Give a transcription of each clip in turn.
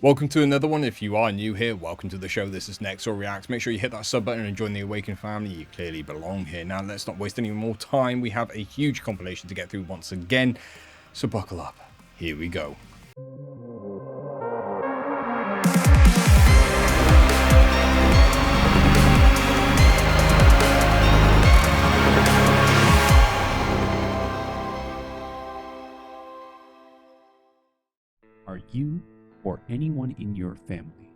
Welcome to another one. If you are new here, welcome to the show. This is Next or Reacts. Make sure you hit that sub button and join the Awakened family. You clearly belong here. Now, let's not waste any more time. We have a huge compilation to get through once again, so buckle up. Here we go. Are you or anyone in your family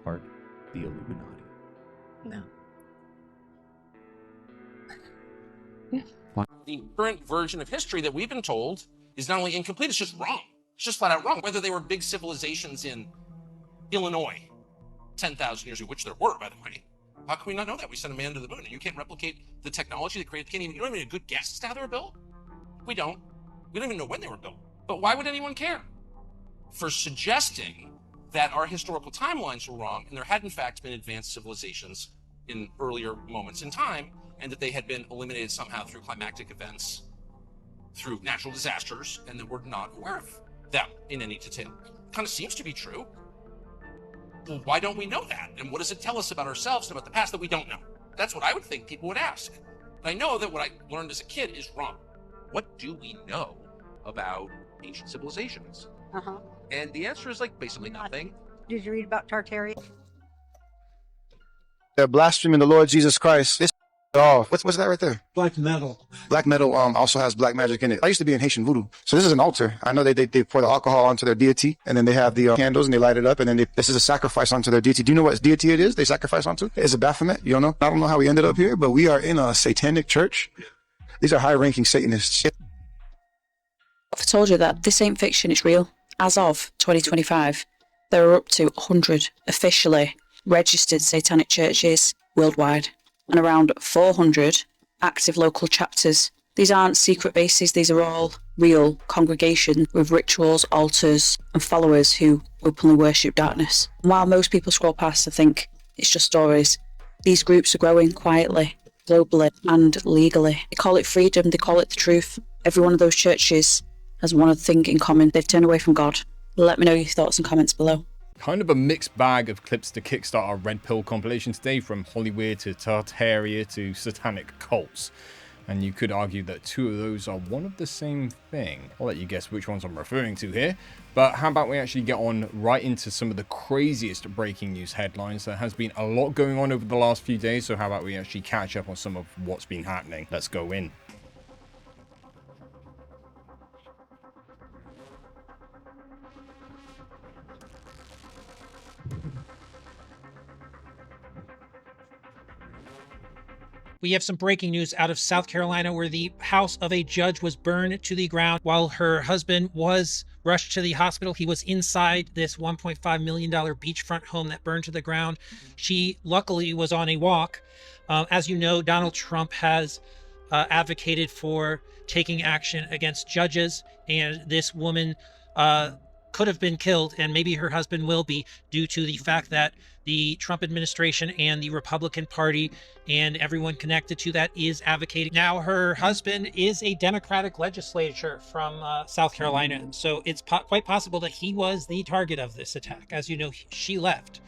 part of the Illuminati? No. The current version of history that we've been told is not only incomplete, it's just wrong. It's just flat out wrong. Whether they were big civilizations in Illinois 10,000 years ago, which there were, by the way, how can we not know that? We sent a man to the moon, and you can't replicate the technology that created, you don't even have a good guess as to how they were built? We don't. We don't even know when they were built. But why would anyone care? For suggesting that our historical timelines were wrong, and there had in fact been advanced civilizations in earlier moments in time, and that they had been eliminated somehow through climactic events, through natural disasters, and that we're not aware of that in any detail. It kind of seems to be true. Well, why don't we know that? And what does it tell us about ourselves and about the past that we don't know? That's what I would think people would ask. And I know that what I learned as a kid is wrong. What do we know about ancient civilizations? And the answer is like basically nothing. Did you read about Tartaria? They're blaspheming the Lord Jesus Christ. This off. What's that right there? Black metal. Black metal also has black magic in it. I used to be in Haitian voodoo. So this is an altar. I know they pour the alcohol onto their deity, and then they have the candles and they light it up, and then this is a sacrifice onto their deity. Do you know what deity it is they sacrifice onto? It's a Baphomet. You don't know? I don't know how we ended up here, but we are in a satanic church. These are high-ranking Satanists. I've told you that this ain't fiction, it's real. As of 2025, there are up to 100 officially registered satanic churches worldwide and around 400 active local chapters. These aren't secret bases, these are all real congregations with rituals, altars and followers who openly worship darkness. And while most people scroll past and think it's just stories, these groups are growing quietly, globally and legally. They call it freedom, they call it the truth. Every one of those churches has one thing in common: they've turned away from God. Let me know your thoughts and comments below. Kind of a mixed bag of clips to kickstart our Red Pill compilation today, from Hollywood to Tartaria to satanic cults. And you could argue that two of those are one of the same thing. I'll let you guess which ones I'm referring to here. But how about we actually get on right into some of the craziest breaking news headlines. There has been a lot going on over the last few days, so how about we actually catch up on some of what's been happening. Let's go in. We have some breaking news out of South Carolina, where the house of a judge was burned to the ground while her husband was rushed to the hospital. He was inside this $1.5 million beachfront home that burned to the ground. She luckily was on a walk. As you know, Donald Trump has advocated for taking action against judges, and this woman could have been killed, and maybe her husband will be, due to the fact that the Trump administration and the Republican Party and everyone connected to that is advocating. Now, her husband is a Democratic legislator from South Carolina, so it's quite possible that he was the target of this attack. As you know, she left.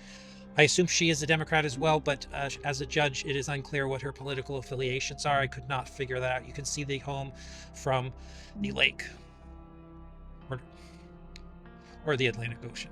I assume she is a Democrat as well, but as a judge, it is unclear what her political affiliations are. I could not figure that out. You can see the home from the lake or the Atlantic Ocean.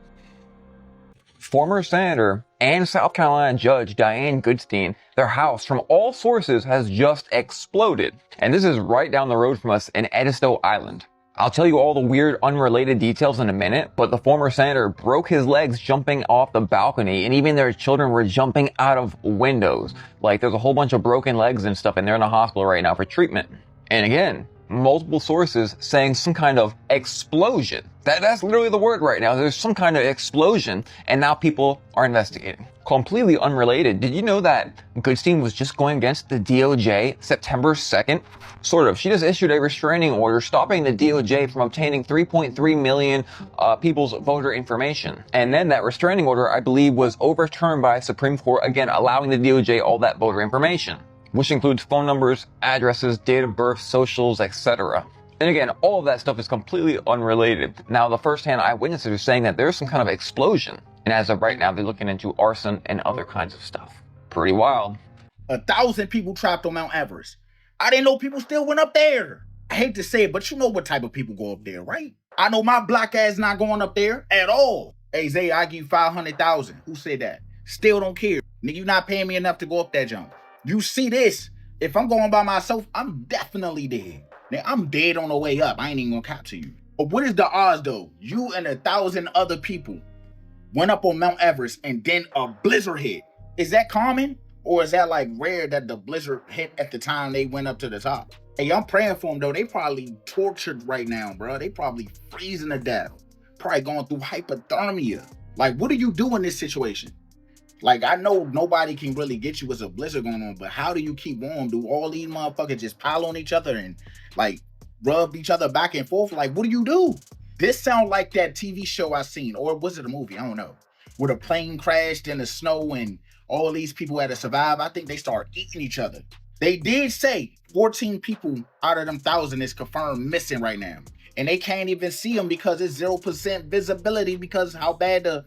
Former Senator and South Carolina Judge Dianne Goodstein, their house from all sources has just exploded. And this is right down the road from us in Edisto Island. I'll tell you all the weird unrelated details in a minute, but the former senator broke his legs jumping off the balcony, and even their children were jumping out of windows. Like, there's a whole bunch of broken legs and stuff, and they're in the hospital right now for treatment. And again, multiple sources saying some kind of explosion. That's literally the word right now. There's some kind of explosion, and now people are investigating. Completely unrelated, did you know that Goodstein was just going against the DOJ September 2nd? Sort of. She just issued a restraining order stopping the DOJ from obtaining 3.3 million people's voter information. And then that restraining order, I believe, was overturned by Supreme Court, again allowing the DOJ all that voter information, which includes phone numbers, addresses, date of birth, socials, etc. And again, all of that stuff is completely unrelated. Now, the first-hand eyewitnesses are saying that there's some kind of explosion. And as of right now, they're looking into arson and other kinds of stuff. Pretty wild. 1,000 people trapped on Mount Everest. I didn't know people still went up there. I hate to say it, but you know what type of people go up there, right? I know my black ass not going up there at all. Hey, Zay, I give you 500,000. Who said that? Still don't care. Nigga, you not paying me enough to go up that jump. You see this? If I'm going by myself, I'm definitely dead. Now, I'm dead on the way up. I ain't even gonna cap to you. But what is the odds, though? You and 1,000 other people went up on Mount Everest and then a blizzard hit. Is that common? Or is that like rare that the blizzard hit at the time they went up to the top? Hey, I'm praying for them, though. They probably tortured right now, bro. They probably freezing to death. Probably going through hypothermia. Like, what do you do in this situation? Like, I know nobody can really get you with a blizzard going on, but how do you keep warm? Do all these motherfuckers just pile on each other and, like, rub each other back and forth? Like, what do you do? This sounds like that TV show I seen, or was it a movie? I don't know. Where the plane crashed in the snow and all these people had to survive. I think they started eating each other. They did say 14 people out of them 1,000 is confirmed missing right now. And they can't even see them because it's 0% visibility because how bad the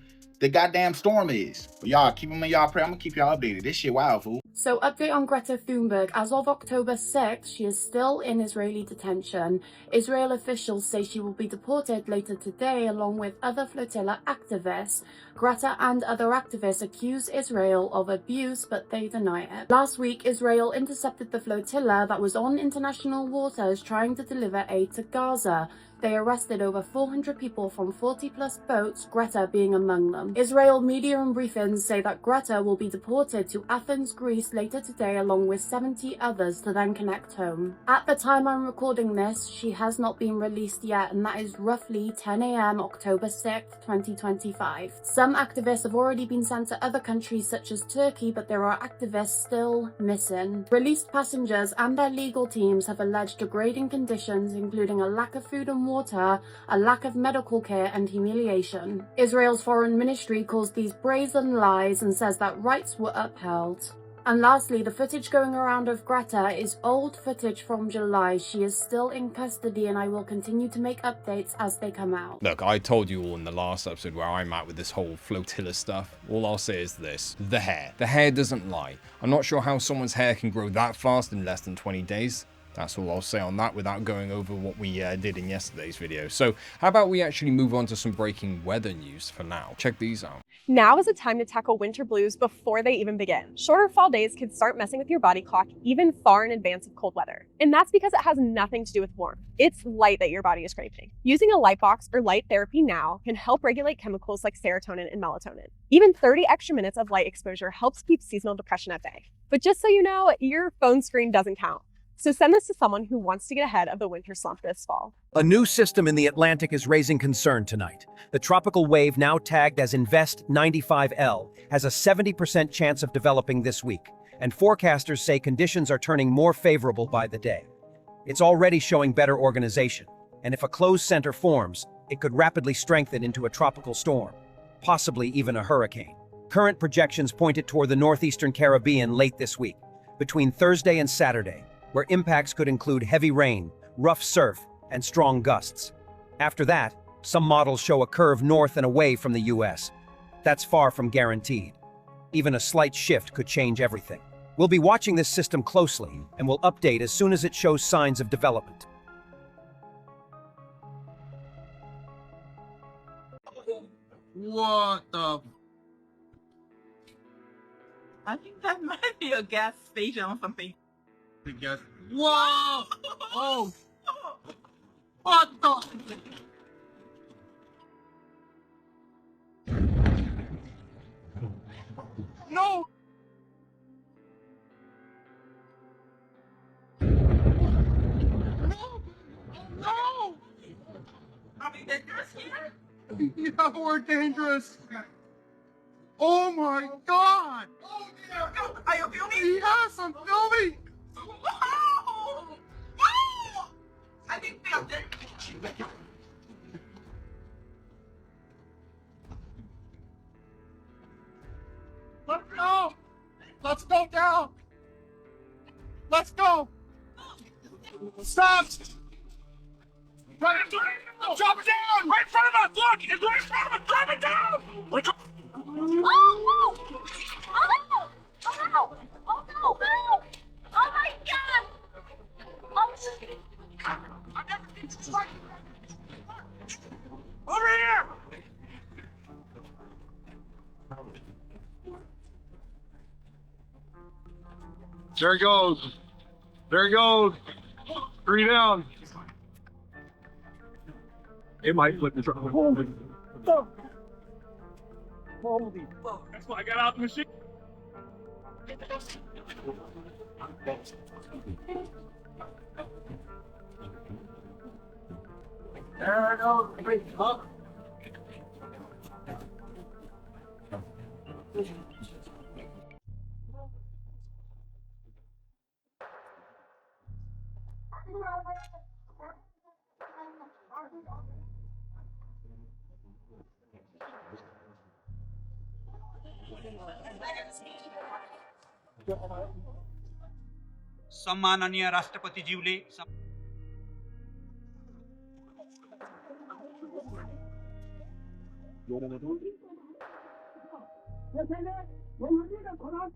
goddamn storm is. But y'all, keep them in y'all prayer. I'm gonna keep y'all updated. This shit wild, fool. So, update on Greta Thunberg. As of October 6th, she is still in Israeli detention. Israel officials say she will be deported later today along with other flotilla activists. Greta and other activists accuse Israel of abuse, but they deny it. Last week, Israel intercepted the flotilla that was on international waters trying to deliver aid to Gaza. They arrested over 400 people from 40-plus boats, Greta being among them. Israel media and briefings say that Greta will be deported to Athens, Greece later today along with 70 others to then connect home. At the time I'm recording this, she has not been released yet, and that is roughly 10 a.m. October 6th, 2025. Some activists have already been sent to other countries such as Turkey, but there are activists still missing. Released passengers and their legal teams have alleged degrading conditions, including a lack of food and water, a lack of medical care, and humiliation. Israel's foreign ministry calls these brazen lies and says that rights were upheld. And lastly, the footage going around of Greta is old footage from July. She is still in custody, and I will continue to make updates as they come out. Look, I told you all in the last episode where I'm at with this whole flotilla stuff. All I'll say is this: the hair. The hair doesn't lie. I'm not sure how someone's hair can grow that fast in less than 20 days. That's all I'll say on that without going over what we did in yesterday's video. So how about we actually move on to some breaking weather news for now. Check these out. Now is the time to tackle winter blues before they even begin. Shorter fall days could start messing with your body clock even far in advance of cold weather. And that's because it has nothing to do with warmth. It's light that your body is craving. Using a light box or light therapy now can help regulate chemicals like serotonin and melatonin. Even 30 extra minutes of light exposure helps keep seasonal depression at bay. But just so you know, your phone screen doesn't count. So send this to someone who wants to get ahead of the winter slump this fall. A new system in the Atlantic is raising concern tonight. The tropical wave, now tagged as Invest 95L, has a 70% chance of developing this week, and forecasters say conditions are turning more favorable by the day. It's already showing better organization, and if a closed center forms, it could rapidly strengthen into a tropical storm, possibly even a hurricane. Current projections point it toward the northeastern Caribbean late this week, between Thursday and Saturday, where impacts could include heavy rain, rough surf, and strong gusts. After that, some models show a curve north and away from the US. That's far from guaranteed. Even a slight shift could change everything. We'll be watching this system closely, and we'll update as soon as it shows signs of development. What the? I think that might be a gas station or something. Gas. Whoa! Oh! What the? No! No! No! Are we dangerous here? Yeah, we're dangerous. Oh my God! Oh dear! Are you filming? Yes, I'm filming. Wow! Wow! I think they are dead. Let's go! Let's go down! Let's go! Stop! Drop it down! Right in front of us! Look! It's right in front of us! Drop it down! Oh no! Oh no! Oh no! Oh no! Oh my God! Oh. Over here! There he goes. There he goes. 3 down. It might flip the truck. Holy fuck. Holy fuck. That's why I got out the machine. There it goes. Wait, up. सम्माननीय राष्ट्रपतिज्यूले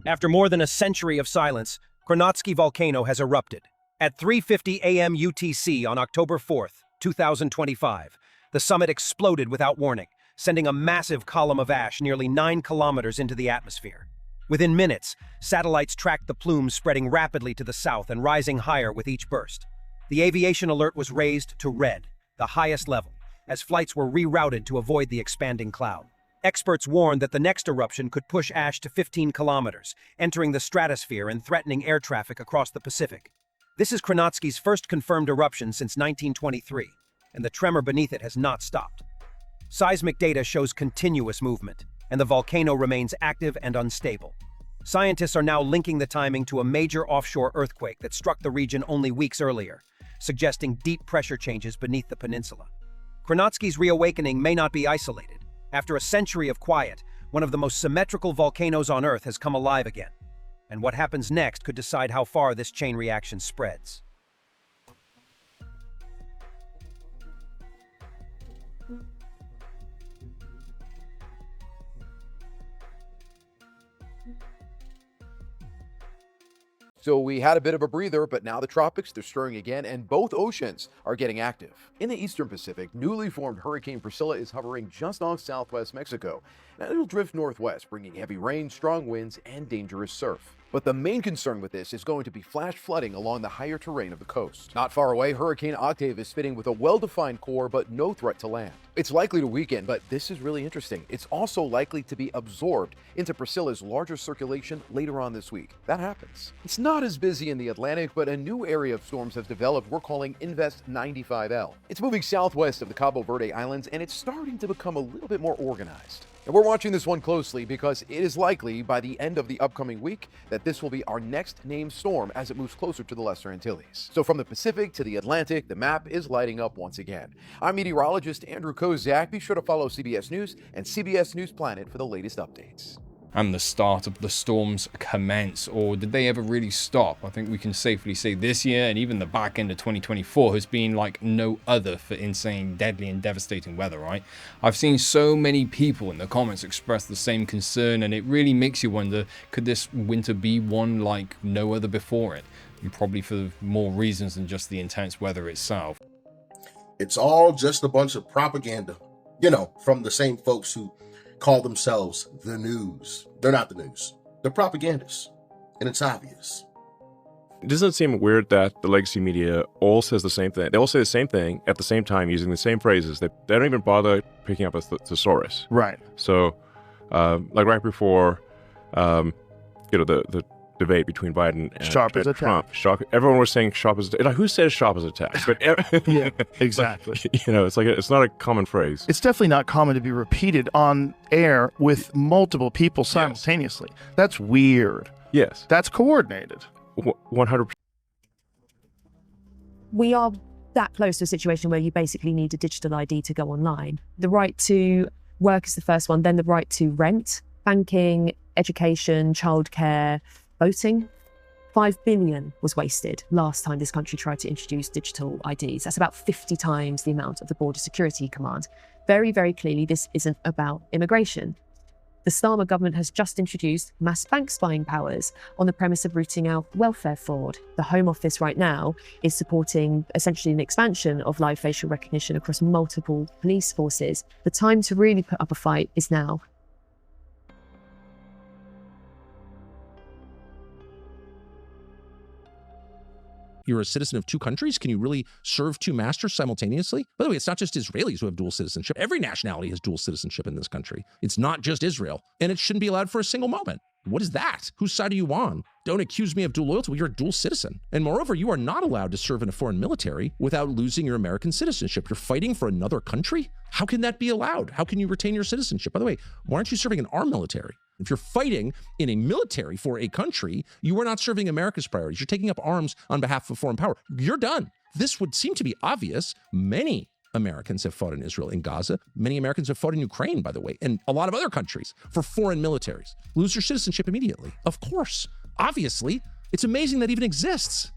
After more than a century of silence, Kronotsky volcano has erupted. At 3:50 a.m. UTC on October 4th, 2025, the summit exploded without warning, sending a massive column of ash nearly 9 kilometers into the atmosphere. Within minutes, satellites tracked the plumes spreading rapidly to the south and rising higher with each burst. The aviation alert was raised to red, the highest level, as flights were rerouted to avoid the expanding cloud. Experts warned that the next eruption could push ash to 15 kilometers, entering the stratosphere and threatening air traffic across the Pacific. This is Kronotsky's first confirmed eruption since 1923, and the tremor beneath it has not stopped. Seismic data shows continuous movement, and the volcano remains active and unstable. Scientists are now linking the timing to a major offshore earthquake that struck the region only weeks earlier, suggesting deep pressure changes beneath the peninsula. Kronotsky's reawakening may not be isolated. After a century of quiet, one of the most symmetrical volcanoes on Earth has come alive again. And what happens next could decide how far this chain reaction spreads. So we had a bit of a breather, but now the tropics, they're stirring again, and both oceans are getting active. In the eastern Pacific, newly formed Hurricane Priscilla is hovering just off southwest Mexico, and it'll drift northwest, bringing heavy rain, strong winds, and dangerous surf. But the main concern with this is going to be flash flooding along the higher terrain of the coast. Not far away, Hurricane Octave is spinning with a well-defined core, but no threat to land. It's likely to weaken, but this is really interesting. It's also likely to be absorbed into Priscilla's larger circulation later on this week. That happens. It's not as busy in the Atlantic, but a new area of storms has developed we're calling Invest 95L. It's moving southwest of the Cabo Verde Islands, and it's starting to become a little bit more organized. And we're watching this one closely because it is likely by the end of the upcoming week that this will be our next named storm as it moves closer to the Lesser Antilles. So from the Pacific to the Atlantic, the map is lighting up once again. I'm meteorologist Andrew Kozak. Be sure to follow CBS News and CBS News Planet for the latest updates. And the start of the storms commence, or did they ever really stop? I think we can safely say this year and even the back end of 2024 has been like no other for insane, deadly and devastating weather, right? I've seen so many people in the comments express the same concern, and it really makes you wonder, could this winter be one like no other before it? And probably for more reasons than just the intense weather itself. It's all just a bunch of propaganda, you know, from the same folks who call themselves the news. They're not the news. They're propagandists, and it's obvious. Doesn't it seem weird that the legacy media all says the same thing? They all say the same thing at the same time using the same phrases. They don't even bother picking up a thesaurus. Right. So, like right before, the debate between Biden and sharp as Trump. Everyone was saying sharp as like, who says sharp as a tack? But yeah, exactly. It's like it's not a common phrase. It's definitely not common to be repeated on air with multiple people simultaneously. Yes. That's weird. Yes. That's coordinated. 100%. We are that close to a situation where you basically need a digital ID to go online. The right to work is the first one, then the right to rent, banking, education, childcare, voting. 5 billion was wasted last time this country tried to introduce digital IDs. That's about 50 times the amount of the Border Security Command. Very, very clearly, this isn't about immigration. The Starmer government has just introduced mass bank spying powers on the premise of rooting out welfare fraud. The Home Office right now is supporting essentially an expansion of live facial recognition across multiple police forces. The time to really put up a fight is now. You're a citizen of two countries? Can you really serve two masters simultaneously? By the way, it's not just Israelis who have dual citizenship. Every nationality has dual citizenship in this country. It's not just Israel, and it shouldn't be allowed for a single moment. What is that? Whose side are you on? Don't accuse me of dual loyalty. Well, you're a dual citizen. And moreover, you are not allowed to serve in a foreign military without losing your American citizenship. You're fighting for another country? How can that be allowed? How can you retain your citizenship? By the way, why aren't you serving in our military? If you're fighting in a military for a country, you are not serving America's priorities. You're taking up arms on behalf of a foreign power. You're done. This would seem to be obvious. Many Americans have fought in Israel, in Gaza. Many Americans have fought in Ukraine, by the way, and a lot of other countries for foreign militaries. Lose your citizenship immediately. Of course. Obviously. It's amazing that even exists.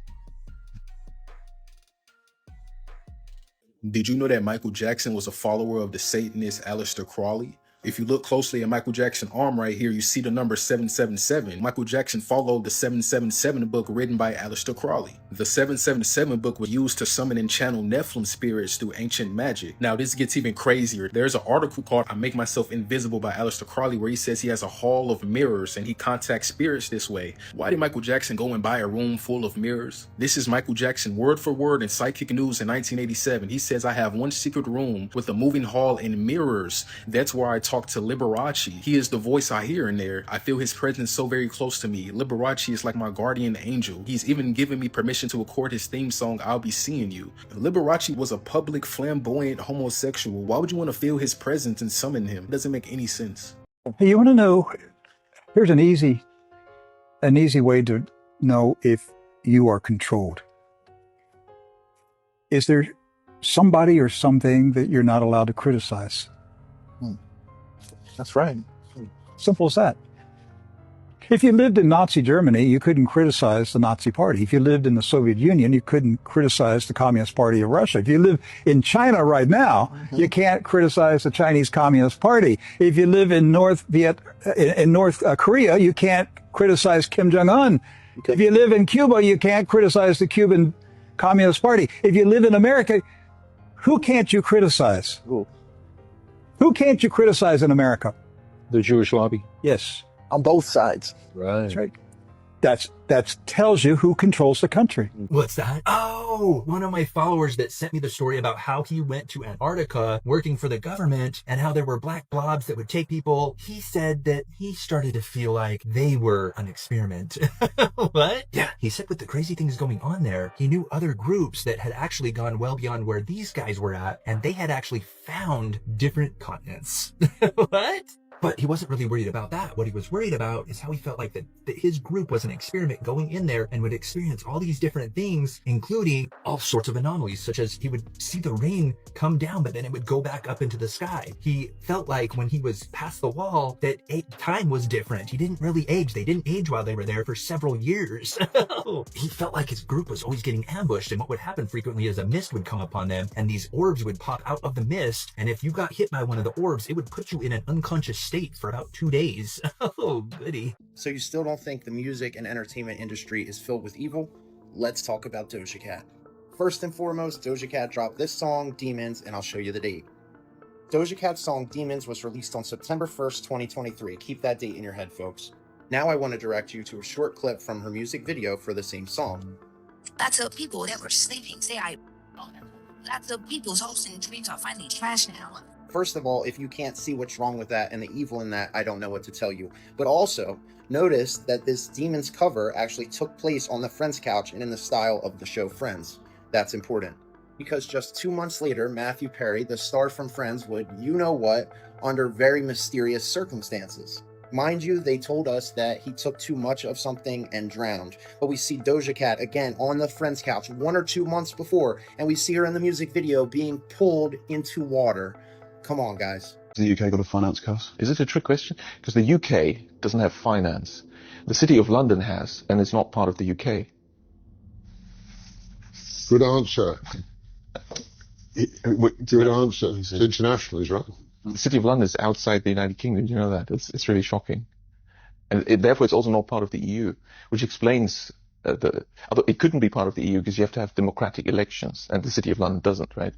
Did you know that Michael Jackson was a follower of the Satanist Aleister Crowley? If you look closely at Michael Jackson's arm right here, you see the number 777. Michael Jackson followed the 777 book written by Aleister Crowley. The 777 book was used to summon and channel Nephilim spirits through ancient magic. Now this gets even crazier. There's an article called I Make Myself Invisible by Aleister Crowley where he says he has a hall of mirrors and he contacts spirits this way. Why did Michael Jackson go and buy a room full of mirrors? This is Michael Jackson word for word in Psychic News in 1987. He says, I have one secret room with a moving hall and mirrors. That's where I talk to Liberace. He is the voice I hear in there. I feel his presence so very close to me. Liberace is like my guardian angel. He's even given me permission to record his theme song, I'll Be Seeing You. Liberace was a public flamboyant homosexual. Why would you want to feel his presence and summon him? It doesn't make any sense. Hey, you want to know, here's an easy way to know if you are controlled. Is there somebody or something that you're not allowed to criticize? That's right. Simple as that. If you lived in Nazi Germany, you couldn't criticize the Nazi Party. If you lived in the Soviet Union, you couldn't criticize the Communist Party of Russia. If you live in China right now, you can't criticize the Chinese Communist Party. If you live in North Korea, you can't criticize Kim Jong-un. Okay. If you live in Cuba, you can't criticize the Cuban Communist Party. If you live in America, who can't you criticize? Who can't you criticize in America? The Jewish lobby. Yes. On both sides. Right. That's right. That tells you who controls the country. What's that? Oh, one of my followers that sent me the story about how he went to Antarctica working for the government and how there were black blobs that would take people. He said that he started to feel like they were an experiment. What? Yeah, he said with the crazy things going on there, he knew other groups that had actually gone well beyond where these guys were at, and they had actually found different continents. What? But he wasn't really worried about that. What he was worried about is how he felt like that his group was an experiment going in there and would experience all these different things, including all sorts of anomalies, such as he would see the rain come down, but then it would go back up into the sky. He felt like when he was past the wall that time was different. He didn't really age. They didn't age while they were there for several years. He felt like his group was always getting ambushed, and what would happen frequently is a mist would come upon them, and these orbs would pop out of the mist, and if you got hit by one of the orbs, it would put you in an unconscious state for about 2 days. Oh, goody. So you still don't think the music and entertainment industry is filled with evil? Let's talk about Doja Cat. First and foremost, Doja Cat dropped this song, Demons, and I'll show you the date. Doja Cat's song, Demons, was released on September 1st, 2023. Keep that date in your head, folks. Now I want to direct you to a short clip from her music video for the same song. Lots of people that were sleeping say lots of people's hopes and dreams are finally trashed now. First of all, if you can't see what's wrong with that and the evil in that, I don't know what to tell you. But also, notice that this Demons cover actually took place on the Friends couch and in the style of the show Friends. That's important. Because just 2 months later, Matthew Perry, the star from Friends, would you-know-what under very mysterious circumstances. Mind you, they told us that he took too much of something and drowned. But we see Doja Cat again on the Friends couch 1 or 2 months before, and we see her in the music video being pulled into water. Come on, guys. The UK got to finance cars? Is it a trick question? Because the UK doesn't have finance. The City of London has, and it's not part of the UK. Good answer. Good answer. It's international, is right. The City of London is outside the United Kingdom. You know that. It's really shocking. And therefore, it's also not part of the EU, which explains although it couldn't be part of the EU because you have to have democratic elections, and the City of London doesn't, right?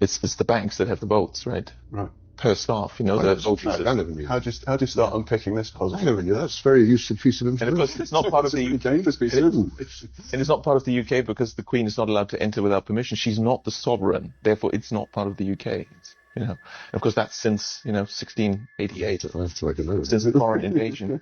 It's the banks that have the votes, right? Right. Per staff, you know, I the voting system. never knew. How do you start unpicking this puzzle? I never knew. That's a very useful piece of information. And of course, it's not part of the UK. And it's not part of the UK because the Queen is not allowed to enter without permission. She's not the sovereign. Therefore, it's not part of the UK. You know, of course, that's since 1688. Since the foreign invasion.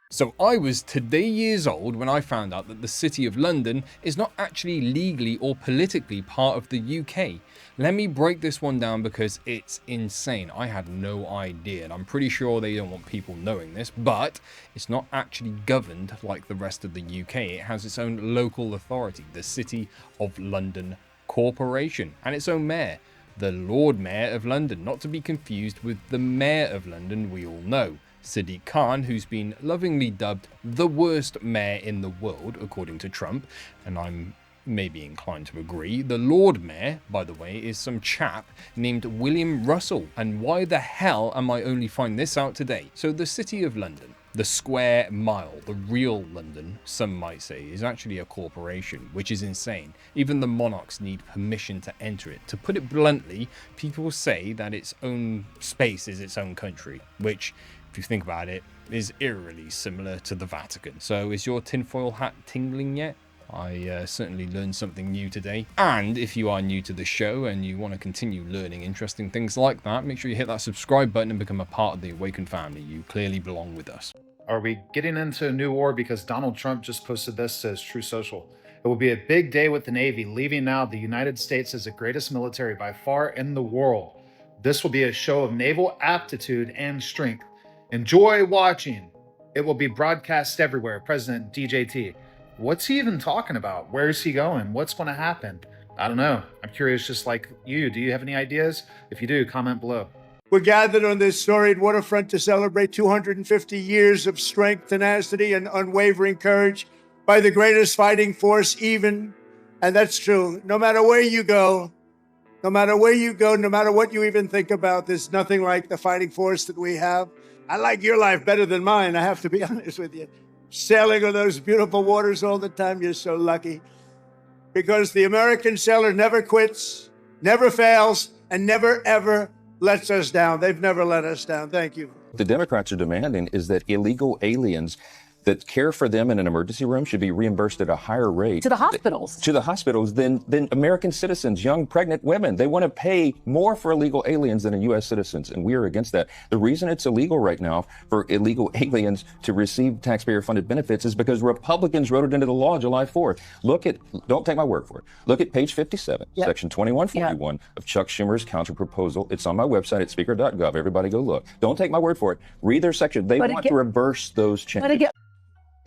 So I was today years old when I found out that the City of London is not actually legally or politically part of the UK. Let me break this one down because it's insane. I had no idea, and I'm pretty sure they don't want people knowing this, but it's not actually governed like the rest of the UK. It has its own local authority, the City of London Corporation, and its own mayor, the Lord Mayor of London, not to be confused with the Mayor of London we all know, Sadiq Khan, who's been lovingly dubbed the worst mayor in the world, according to Trump, and I'm maybe inclined to agree. The Lord Mayor, by the way, is some chap named William Russell, and why the hell am I only finding this out today? So the City of London, the square mile, the real London, some might say, is actually a corporation, which is insane. Even the monarchs need permission to enter it. To put it bluntly, people say that its own space is its own country, which, if you think about it, is eerily similar to the Vatican. So is your tinfoil hat tingling yet? I certainly learned something new today. And if you are new to the show and you want to continue learning interesting things like that, make sure you hit that subscribe button and become a part of the Awakened family. You clearly belong with us. Are we getting into a new war because Donald Trump just posted this, says True Social? It will be a big day with the Navy leaving now the United States as the greatest military by far in the world. This will be a show of naval aptitude and strength. Enjoy watching. It will be broadcast everywhere. President DJT. What's he even talking about? Where is he going? What's going to happen? I don't know. I'm curious just like you. Do you have any ideas? If you do, comment below. We're gathered on this storied waterfront to celebrate 250 years of strength, tenacity, and unwavering courage by the greatest fighting force even. And that's true. No matter where you go, no matter what you even think about, there's nothing like the fighting force that we have. I like your life better than mine, I have to be honest with you. Sailing on those beautiful waters all the time, you're so lucky. Because the American sailor never quits, never fails, and never, ever lets us down. They've never let us down. Thank you. The Democrats are demanding is that illegal aliens that care for them in an emergency room should be reimbursed at a higher rate. To the hospitals. To the hospitals than American citizens, young pregnant women. They want to pay more for illegal aliens than U.S. citizens, and we are against that. The reason it's illegal right now for illegal aliens to receive taxpayer-funded benefits is because Republicans wrote it into the law July 4th. Don't take my word for it. Look at page 57, section 2141 of Chuck Schumer's counter-proposal. It's on my website at speaker.gov. Everybody go look. Don't take my word for it. Read their section. They want to reverse those changes.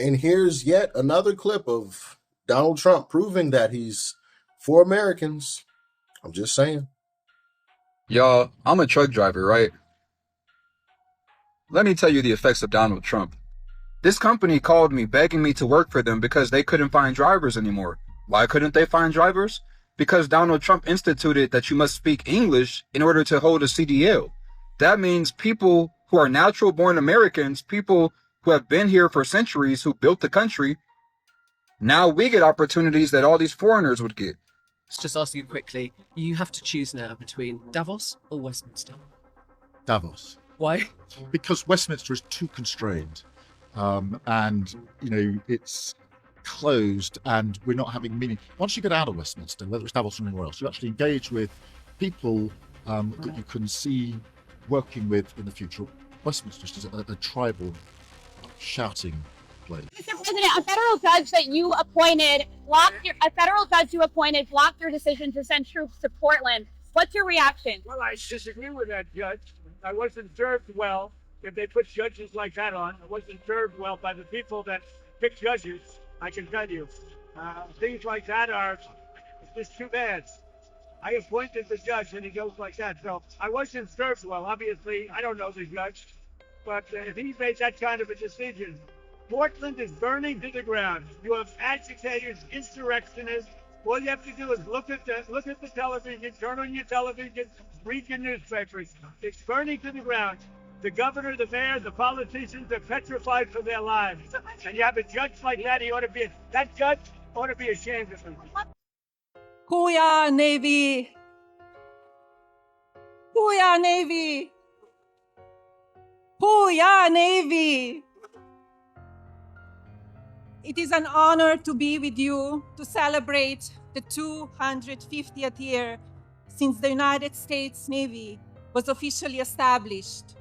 And here's yet another clip of Donald Trump proving that he's for Americans. I'm just saying. Y'all, I'm a truck driver, right? Let me tell you the effects of Donald Trump. This company called me begging me to work for them because they couldn't find drivers anymore. Why couldn't they find drivers? Because Donald Trump instituted that you must speak English in order to hold a CDL. That means people who are natural-born Americans, people who have been here for centuries, who built the country, now we get opportunities that all these foreigners would get. Just ask you quickly, you have to choose now between Davos or Westminster. Davos. Why? Because Westminster is too constrained, and it's closed, and we're not having meaning. Once you get out of Westminster, whether it's Davos or anywhere else, you actually engage with people that you can see working with in the future. Westminster is a tribal shouting place. Mr. President, a federal judge that you appointed blocked your decision to send troops to Portland. What's your reaction? Well, I disagree with that judge. I wasn't served well. If they put judges like that on, I wasn't served well by the people that pick judges, I can tell you. Things like that are just too bad. I appointed the judge, and he goes like that. So I wasn't served well. Obviously, I don't know the judge, but if he made that kind of a decision, Portland is burning to the ground. You have agitators, insurrectionists. All you have to do is look at the television, turn on your television, read your newspapers. It's burning to the ground. The governor, the mayor, the politicians are petrified for their lives. And you have a judge like that, that judge ought to be ashamed of him. Kuya Navy! Kuya Navy! Kuya Navy! It is an honor to be with you to celebrate the 250th year since the United States Navy was officially established.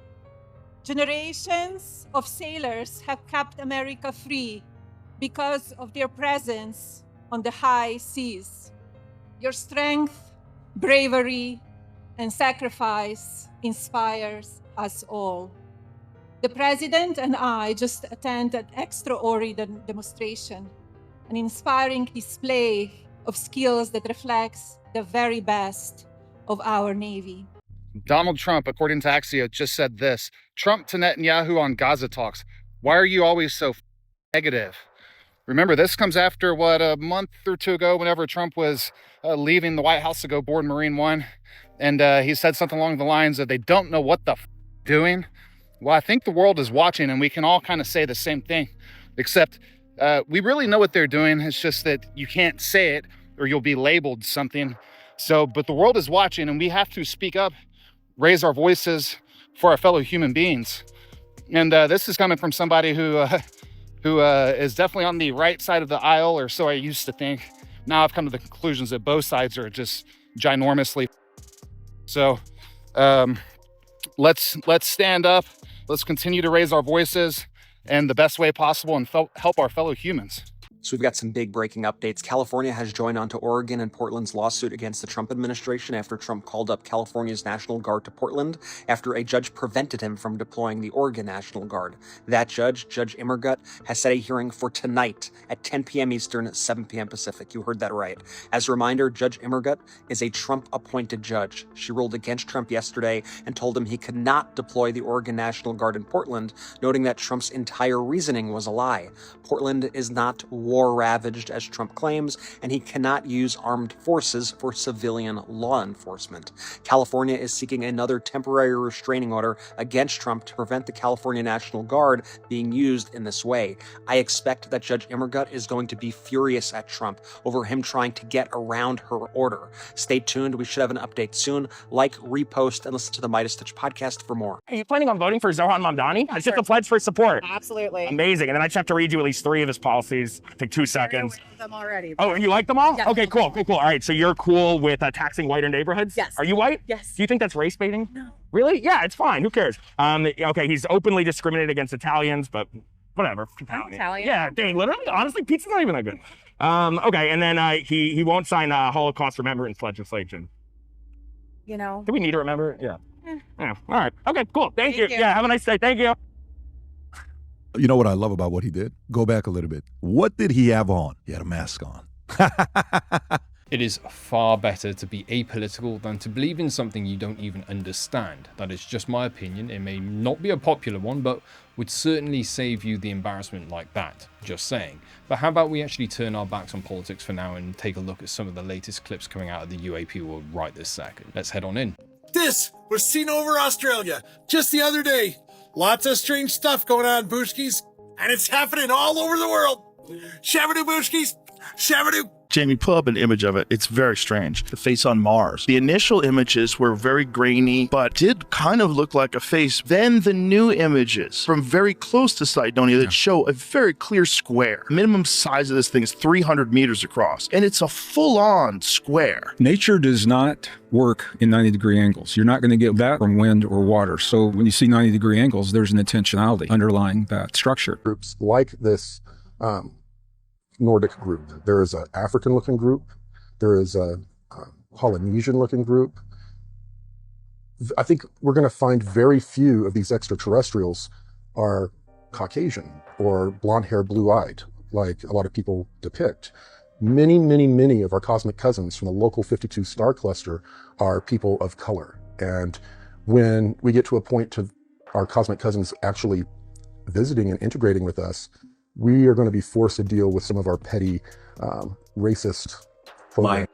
Generations of sailors have kept America free because of their presence on the high seas. Your strength, bravery, and sacrifice inspires us all. The President and I just attended an extraordinary demonstration, an inspiring display of skills that reflects the very best of our Navy. Donald Trump, according to Axios, just said this: Trump to Netanyahu on Gaza talks. Why are you always so negative? Remember, this comes after a month or two ago, whenever Trump was leaving the White House to go board Marine One, and he said something along the lines that they don't know what the doing. Well, I think the world is watching, and we can all kind of say the same thing, except we really know what they're doing. It's just that you can't say it or you'll be labeled something. So, but the world is watching, and we have to speak up, raise our voices for our fellow human beings. And this is coming from somebody who is definitely on the right side of the aisle, or so I used to think. Now I've come to the conclusions that both sides are just ginormously. So let's stand up. Let's continue to raise our voices in the best way possible and help our fellow humans. So we've got some big breaking updates. California has joined onto Oregon and Portland's lawsuit against the Trump administration after Trump called up California's National Guard to Portland after a judge prevented him from deploying the Oregon National Guard. That judge, Judge Immergut, has set a hearing for tonight at 10 p.m. Eastern, 7 p.m. Pacific. You heard that right. As a reminder, Judge Immergut is a Trump-appointed judge. She ruled against Trump yesterday and told him he could not deploy the Oregon National Guard in Portland, noting that Trump's entire reasoning was a lie. Portland is not war-ravaged, as Trump claims, and he cannot use armed forces for civilian law enforcement. California is seeking another temporary restraining order against Trump to prevent the California National Guard being used in this way. I expect that Judge Immergut is going to be furious at Trump over him trying to get around her order. Stay tuned. We should have an update soon. Like, repost, and listen to the Midas Touch podcast for more. Are you planning on voting for Zohan Mamdani? I just have to pledge for support. Absolutely. Amazing. And then I just have to read you at least 3 of his policies. Take 2 seconds. Them already. Oh, you like them all? Yeah. Okay, cool. All right, so you're cool with taxing whiter neighborhoods? Yes. Are you white? Yes. Do you think that's race baiting? No. Really? Yeah, it's fine. Who cares? Okay, he's openly discriminated against Italians, but whatever. I'm Italian. Yeah, dang, literally, honestly, pizza's not even that good. Okay, and then he won't sign Holocaust remembrance legislation. You know. Do we need to remember it? Yeah. Yeah. All right. Okay, cool. Thank you. you. Yeah, have a nice day. Thank you. You know what I love about what he did? Go back a little bit. What did he have on? He had a mask on. It is far better to be apolitical than to believe in something you don't even understand. That is just my opinion. It may not be a popular one, but would certainly save you the embarrassment like that. Just saying. But how about we actually turn our backs on politics for now and take a look at some of the latest clips coming out of the UAP world right this second. Let's head on in. This was seen over Australia just the other day. Lots of strange stuff going on, Booshkies, and it's happening all over the world. Shabadoo, Booshkies, shabadoo. Jamie, pull up an image of it. It's very strange. The face on Mars. The initial images were very grainy, but did kind of look like a face. Then the new images from very close to Cydonia that show a very clear square. Minimum size of this thing is 300 meters across, and it's a full-on square. Nature does not work in 90-degree angles. You're not going to get that from wind or water. So when you see 90-degree angles, there's an intentionality underlying that structure. Groups like this Nordic group. There is an African-looking group. There is a Polynesian-looking group. I think we're going to find very few of these extraterrestrials are Caucasian or blonde hair, blue-eyed, like a lot of people depict. Many of our cosmic cousins from the local 52 star cluster are people of color. And when we get to a point to our cosmic cousins actually visiting and integrating with us, we are going to be forced to deal with some of our petty racist programs.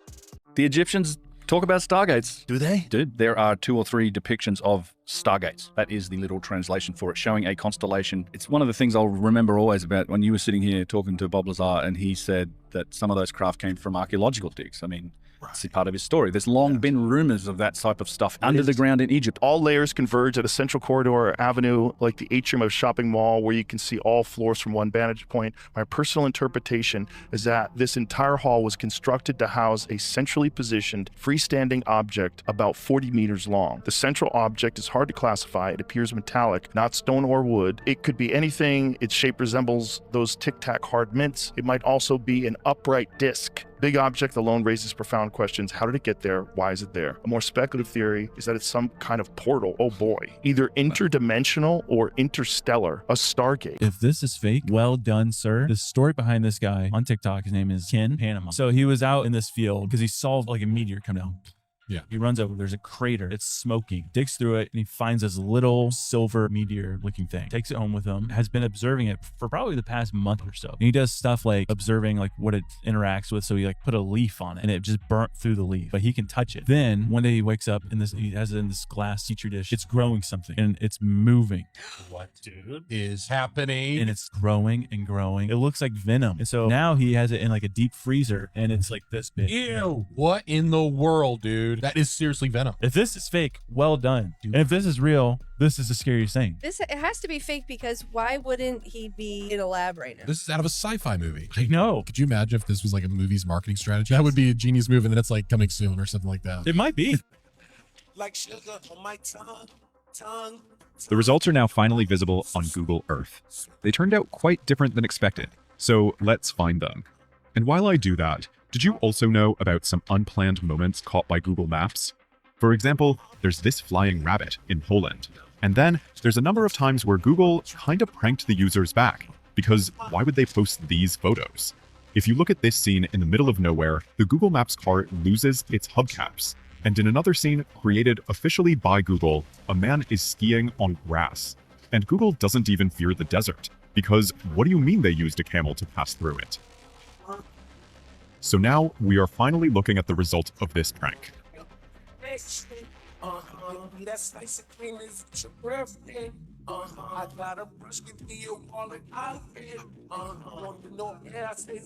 The Egyptians talk about stargates. Do they? Dude, there are 2 or 3 depictions of stargates. That is the literal translation for it, showing a constellation. It's one of the things I'll remember always about when you were sitting here talking to Bob Lazar, and he said that some of those craft came from archaeological digs. I mean, it's part of his story. There's long been rumors of that type of stuff under the ground in Egypt. All layers converge at a central corridor or avenue, like the atrium of a shopping mall, where you can see all floors from one vantage point. My personal interpretation is that this entire hall was constructed to house a centrally positioned, freestanding object about 40 meters long. The central object is hard to classify. It appears metallic, not stone or wood. It could be anything. Its shape resembles those tic-tac hard mints. It might also be an upright disc. Big object alone raises profound questions. How did it get there? Why is it there? A more speculative theory is that it's some kind of portal. Oh boy. Either interdimensional or interstellar. A stargate. If this is fake, well done, sir. The story behind this guy on TikTok, his name is Ken Panama. So he was out in this field because he saw like a meteor come down. Yeah. He runs over, there's a crater, it's smoking, digs through it, and he finds this little silver meteor looking thing, takes it home with him, has been observing it for probably the past month or so. And he does stuff like observing like what it interacts with. So he like put a leaf on it and it just burnt through the leaf, but he can touch it. Then one day he wakes up in this, he has it in this glass petri dish. It's growing something and it's moving. What, dude, is happening? And it's growing and growing. It looks like venom. And so now he has it in like a deep freezer and it's like this big. Ew. What in the world, dude? That is seriously venom. If this is fake, well done. Dude. And if this is real, this is the scariest thing. It has to be fake because why wouldn't he be in a lab right now? This is out of a sci-fi movie. I know. Could you imagine if this was like a movie's marketing strategy? That would be a genius move, and then it's like coming soon or something like that. It might be. Like sugar on my tongue. The results are now finally visible on Google Earth. They turned out quite different than expected, so let's find them. And while I do that, did you also know about some unplanned moments caught by Google Maps? For example, there's this flying rabbit in Poland. And then there's a number of times where Google kind of pranked the users back, because why would they post these photos? If you look at this scene in the middle of nowhere, the Google Maps car loses its hubcaps. And in another scene created officially by Google, a man is skiing on grass. And Google doesn't even fear the desert, because what do you mean they used a camel to pass through it? So now we are finally looking at the result of this prank. That's nice and clean as your birthday. I got a brush with your wallet out there. Want to know where I say.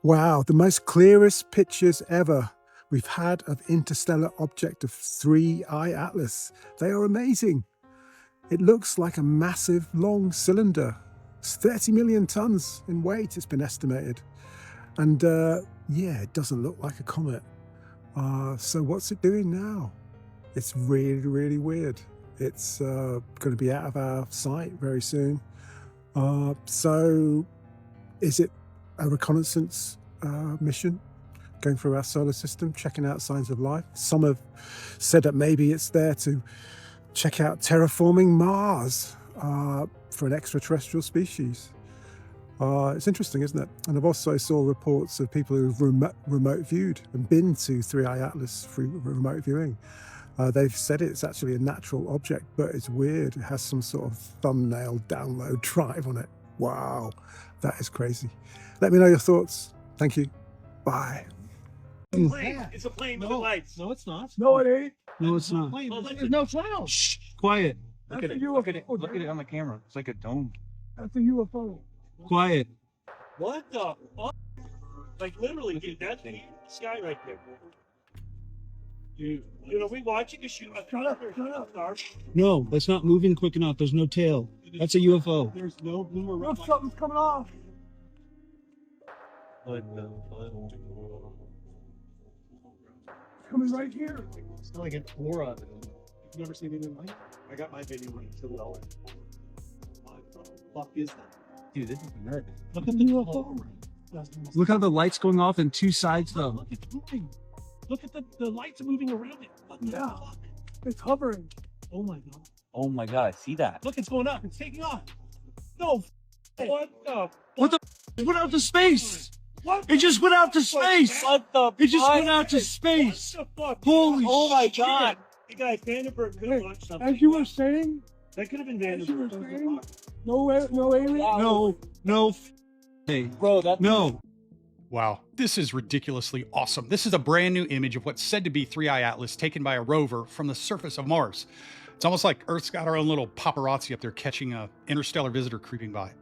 Wow, the most clearest pictures ever we've had of interstellar object of 3I Atlas. They are amazing. It looks like a massive long cylinder. It's 30 million tons in weight, it's been estimated. And yeah, it doesn't look like a comet. So what's it doing now? It's really, really weird. It's going to be out of our sight very soon. So is it a reconnaissance mission going through our solar system, checking out signs of life? Some have said that maybe it's there to check out terraforming Mars for an extraterrestrial species. It's interesting, isn't it? And I've also saw reports of people who've remote viewed and been to 3I Atlas through remote viewing. They've said it's actually a natural object, but it's weird. It has some sort of thumbnail download drive on it. Wow, that is crazy. Let me know your thoughts. Thank you. Bye. It's a plane with the lights. No, it's not. No, it ain't. No, it's not. There's no clouds. Shh, quiet. That's a UFO. Look at it on the camera. It's like a dome. That's a UFO. Quiet. What the fuck? Like literally, dude, that's the sky right there. Dude, are we watching a shoot? Shut up, Dark. No, that's not moving quick enough. There's no tail. That's a UFO. There's no blue or red. Oh, something's coming off. What the Coming right here. It's not like an aura. You've never seen anything like it? I got my video on $2. What the fuck is that? Dude, this is nervous. Look at the UFO. Look how the light's going off in two sides, though. Look, it's moving. Look at the lights moving around it. What the fuck? It's hovering. Oh my god. Oh my god, see that? Look, it's going up. It's taking off. No. What the? What the? It went out to space. What? It just went out to space. What the? It just went out to space. What the fuck? Holy Oh my shit. god. Hey guys, Vandenberg could have launched something. As you were saying, That could have been as you were Vandenberg. saying, no alien. No. Hey, Bro, that. no. Wow, this is ridiculously awesome. This is a brand new image of what's said to be 3i Atlas taken by a rover from the surface of Mars. It's almost like Earth's got our own little paparazzi up there catching a interstellar visitor creeping by.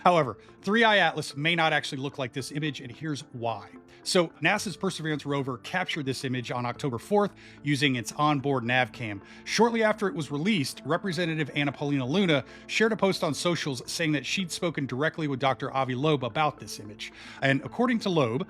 However, 3i Atlas may not actually look like this image, and here's why. So NASA's Perseverance rover captured this image on October 4th using its onboard nav cam. Shortly after it was released, Representative Anna Paulina Luna shared a post on socials saying that she'd spoken directly with Dr. Avi Loeb about this image. And according to Loeb,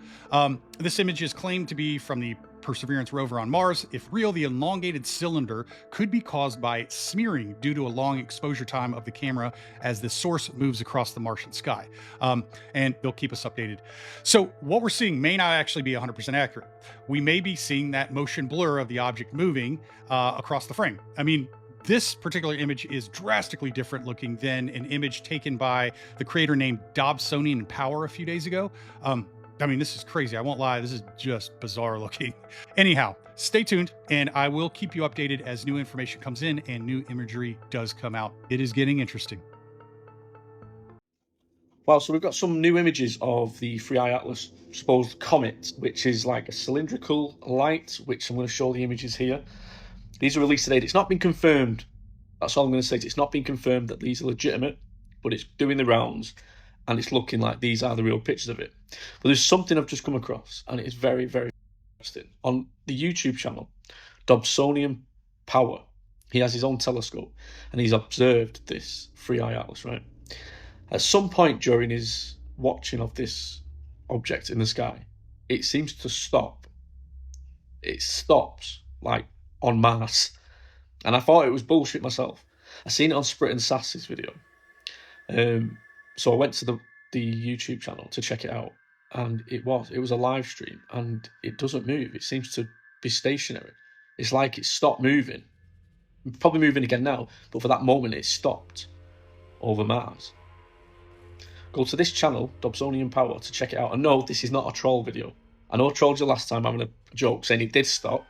this image is claimed to be from the Perseverance rover on Mars. If real, the elongated cylinder could be caused by smearing due to a long exposure time of the camera as the source moves across the Martian sky. And they'll keep us updated. So what we're seeing may not actually be 100% accurate. We may be seeing that motion blur of the object moving across the frame. I mean, this particular image is drastically different looking than an image taken by the creator named Dobsonian Power a few days ago. I mean, this is crazy. I won't lie. This is just bizarre looking. Anyhow, stay tuned and I will keep you updated as new information comes in and new imagery does come out. It is getting interesting. Well, so we've got some new images of the 3i Atlas supposed comet, which is like a cylindrical light, which I'm going to show the images here. These are released today. It's not been confirmed. That's all I'm going to say. It's not been confirmed that these are legitimate, but it's doing the rounds. And it's looking like these are the real pictures of it. But there's something I've just come across, and it is very, very interesting. On the YouTube channel, Dobsonian Power, he has his own telescope, and he's observed this 3i Atlas, right? At some point during his watching of this object in the sky, it seems to stop. It stops, like, en masse. And I thought it was bullshit myself. I seen it on Sprit and Sass's video. So I went to the YouTube channel to check it out, and it was a live stream, and it doesn't move. It seems to be stationary. It's like it stopped moving. It's probably moving again now, but for that moment it stopped over Mars. Go to this channel, Dobsonian Power, to check it out. And no, this is not a troll video. I know I trolled you last time having a joke saying it did stop.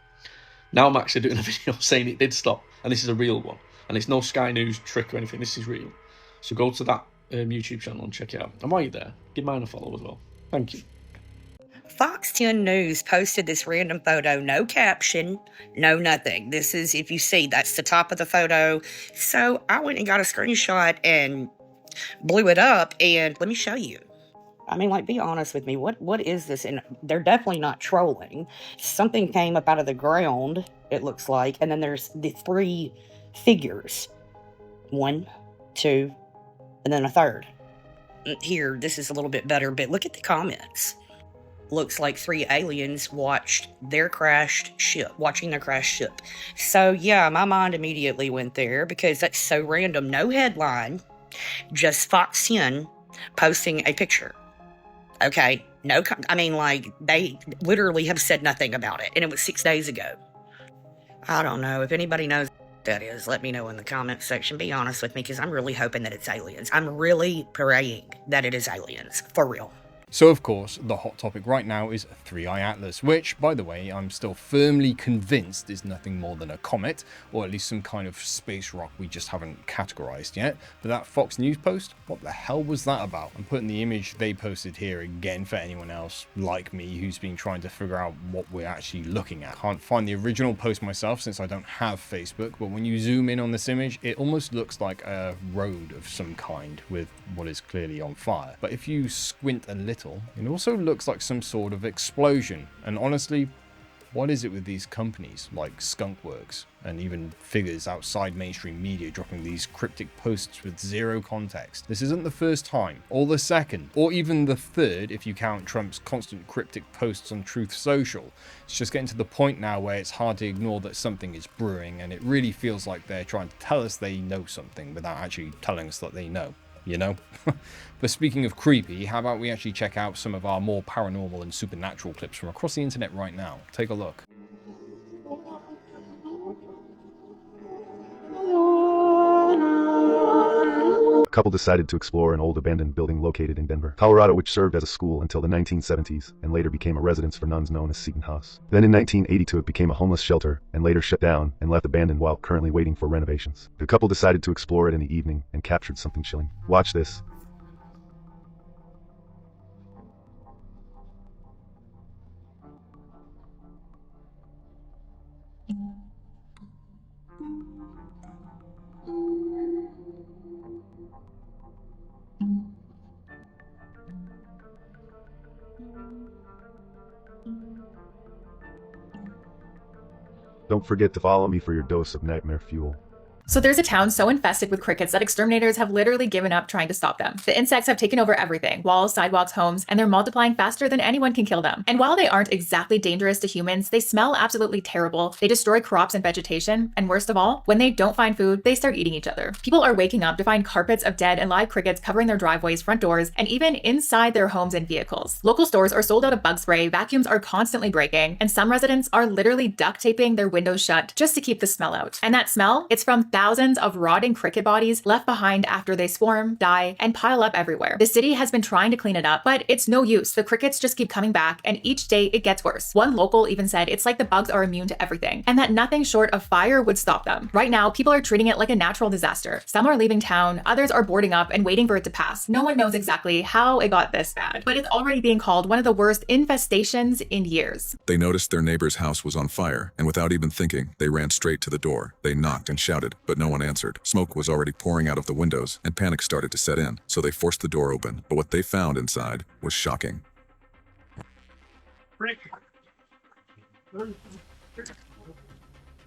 Now I'm actually doing a video saying it did stop, and this is a real one. And it's no Sky News trick or anything. This is real. So go to that YouTube channel and check it out. And while you're there, give mine a follow as well. Thank you. Fox 10 News posted this random photo, no caption, no nothing. This is, if you see, that's the top of the photo. So I went and got a screenshot and blew it up, and let me show you. I mean, like, be honest with me. What is this? And they're definitely not trolling. Something came up out of the ground, it looks like, and then there's the three figures. 1, 2, and then a third. Here, this is a little bit better, but look at the comments. Looks like 3 aliens watching their crashed ship. So yeah, my mind immediately went there because that's so random. No headline, just Fox 10 posting a picture. Okay, no, I mean, like, they literally have said nothing about it, and it was 6 days ago. I don't know if anybody knows that is, let me know in the comment section. Be honest with me, because I'm really hoping that it's aliens. I'm really praying that it is aliens, for real. So of course, the hot topic right now is 3i Atlas, which, by the way, I'm still firmly convinced is nothing more than a comet, or at least some kind of space rock we just haven't categorized yet. But that Fox News post, what the hell was that about? I'm putting the image they posted here again for anyone else like me who's been trying to figure out what we're actually looking at. Can't find the original post myself since I don't have Facebook, but when you zoom in on this image, it almost looks like a road of some kind with what is clearly on fire. But if you squint a little, it also looks like some sort of explosion. And honestly, what is it with these companies like Skunkworks and even figures outside mainstream media dropping these cryptic posts with zero context? This isn't the first time, or the second, or even the third if you count Trump's constant cryptic posts on Truth Social. It's just getting to the point now where it's hard to ignore that something is brewing, and it really feels like they're trying to tell us they know something without actually telling us that they know. You know? But speaking of creepy, how about we actually check out some of our more paranormal and supernatural clips from across the internet right now? Take a look. A couple decided to explore an old abandoned building located in Denver, Colorado, which served as a school until the 1970s and later became a residence for nuns known as Seton House. Then in 1982 it became a homeless shelter and later shut down and left abandoned while currently waiting for renovations. The couple decided to explore it in the evening and captured something chilling. Watch this. Don't forget to follow me for your dose of nightmare fuel. So there's a town so infested with crickets that exterminators have literally given up trying to stop them. The insects have taken over everything, walls, sidewalks, homes, and they're multiplying faster than anyone can kill them. And while they aren't exactly dangerous to humans, they smell absolutely terrible. They destroy crops and vegetation, and worst of all, when they don't find food, they start eating each other. People are waking up to find carpets of dead and live crickets covering their driveways, front doors, and even inside their homes and vehicles. Local stores are sold out of bug spray, vacuums are constantly breaking, and some residents are literally duct taping their windows shut just to keep the smell out. And that smell, it's from thousands of rotting cricket bodies left behind after they swarm, die, and pile up everywhere. The city has been trying to clean it up, but it's no use. The crickets just keep coming back, and each day it gets worse. One local even said it's like the bugs are immune to everything, and that nothing short of fire would stop them. Right now, people are treating it like a natural disaster. Some are leaving town, others are boarding up and waiting for it to pass. No one knows exactly how it got this bad, but it's already being called one of the worst infestations in years. They noticed their neighbor's house was on fire, and without even thinking, they ran straight to the door. They knocked and shouted, but no one answered. Smoke was already pouring out of the windows, and panic started to set in, so they forced the door open. But what they found inside was shocking. Rick.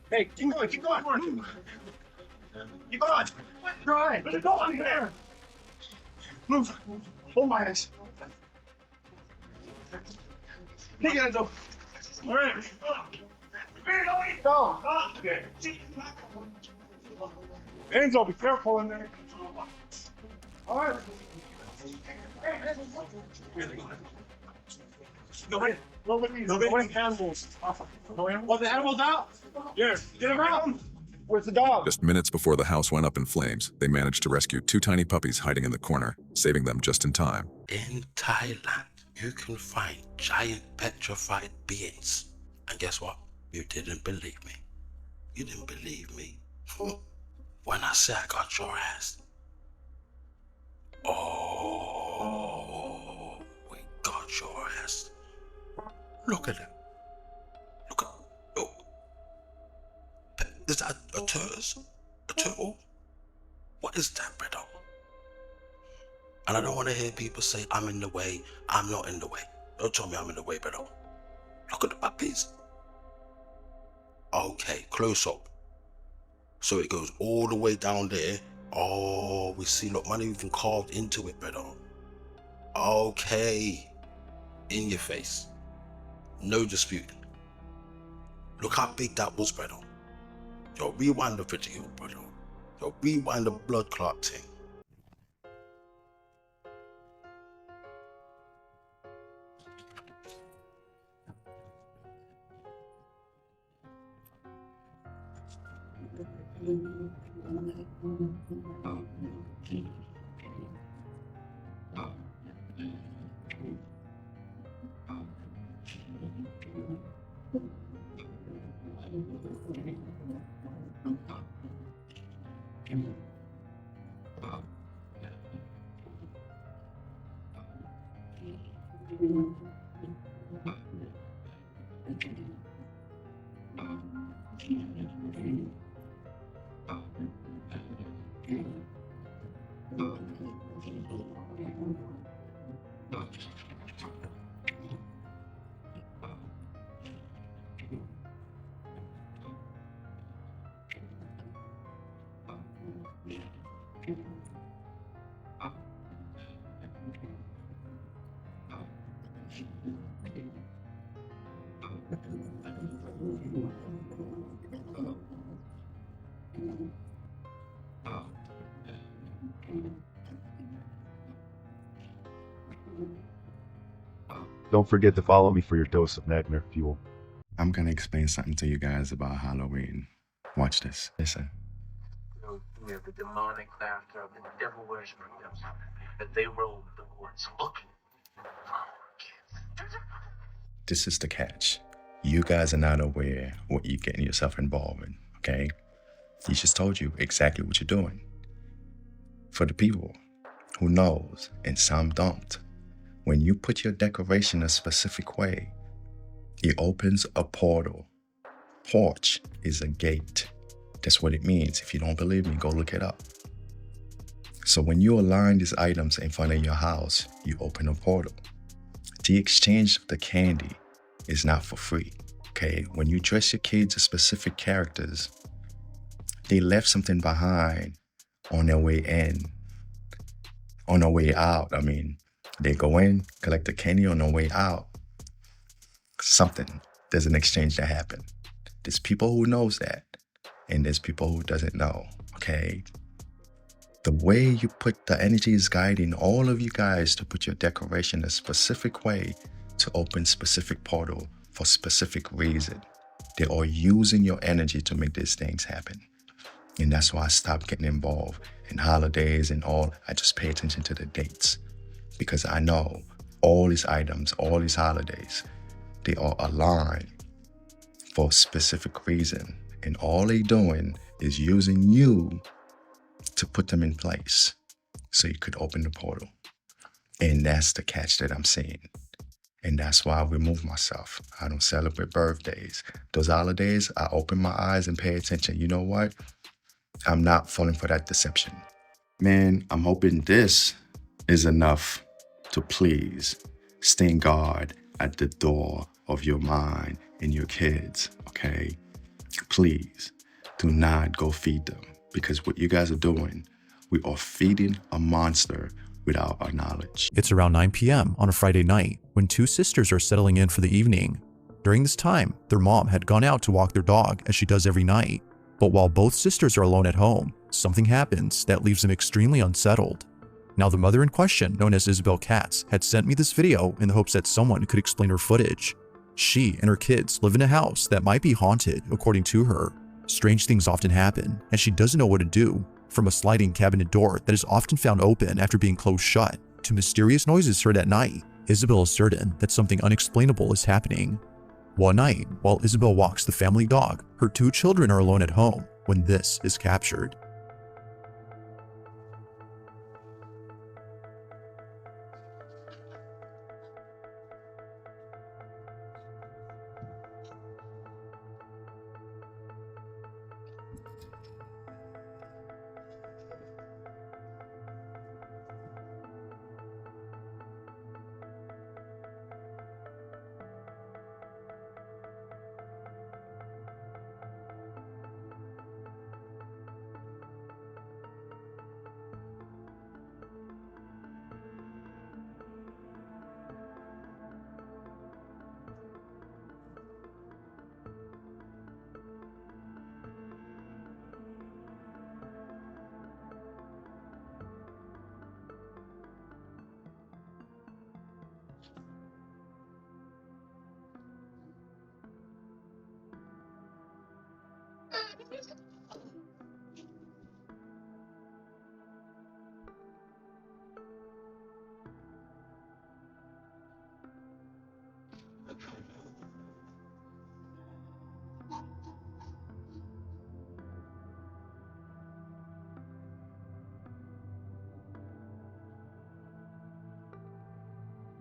Hey, keep going, keep going. Keep on. Try. Let's go on there. Move. Hold my hands. Take it, Enzo. All right. Go. Okay. Enzo, be careful in there. All right. Nobody animals. Well, the animals out? Yes. Get them out. Where's the dog? Just minutes before the house went up in flames, they managed to rescue two tiny puppies hiding in the corner, saving them just in time. In Thailand, you can find giant petrified beings. And guess what? You didn't believe me. You didn't believe me. When I say I got your ass. Oh, we got your ass. Look at it. Look. Is that a turtle? A turtle? What is that, brother? And I don't want to hear people say I'm in the way. I'm not in the way. Don't tell me I'm in the way, brother. Look at the puppies. Okay, close up. So it goes all the way down there. Oh, we see, look, money even carved into it, brother. Okay. In your face. No dispute. Look how big that was, brother. Yo, rewind the video, brother. Yo, rewind the blood clot thing. Don't forget to follow me for your dose of nightmare fuel. I'm gonna explain something to you guys about Halloween. Watch this. Listen. We have the demonic laughter of the devil worshippers, and they roll the woods looking. This is the catch. You guys are not aware what you're getting yourself involved in, okay? He just told you exactly what you're doing. For the people who knows, and some don't, when you put your decoration a specific way, it opens a portal. Porch is a gate. That's what it means. If you don't believe me, go look it up. So when you align these items in front of your house, you open a portal. The exchange of the candy is not for free, okay? When you dress your kids as specific characters, they left something behind on their way in. On their way out, I mean, they go in, collect the candy. On their way out, there's an exchange that happened. There's people who knows that, and there's people who doesn't know, okay? The way you put the energy is guiding all of you guys to put your decoration a specific way to open specific portal for specific reason. They are using your energy to make these things happen. And that's why I stopped getting involved in holidays and all. I just pay attention to the dates because I know all these items, all these holidays, they are aligned for a specific reason. And all they doing is using you to put them in place so you could open the portal. And that's the catch that I'm seeing. And that's why I remove myself. I don't celebrate birthdays. Those holidays, I open my eyes and pay attention. You know what? I'm not falling for that deception. Man, I'm hoping this is enough to please stand guard at the door of your mind and your kids, okay? Please do not go feed them, because what you guys are doing, we are feeding a monster without our knowledge. It's around 9 p.m. on a Friday night when two sisters are settling in for the evening. During this time, their mom had gone out to walk their dog as she does every night. But while both sisters are alone at home, something happens that leaves them extremely unsettled. Now, the mother in question, known as Isabel Katz, had sent me this video in the hopes that someone could explain her footage. She and her kids live in a house that might be haunted, according to her. Strange things often happen, and she doesn't know what to do. From a sliding cabinet door that is often found open after being closed shut, to mysterious noises heard at night, Isabel is certain that something unexplainable is happening. One night, while Isabel walks the family dog, her two children are alone at home when this is captured.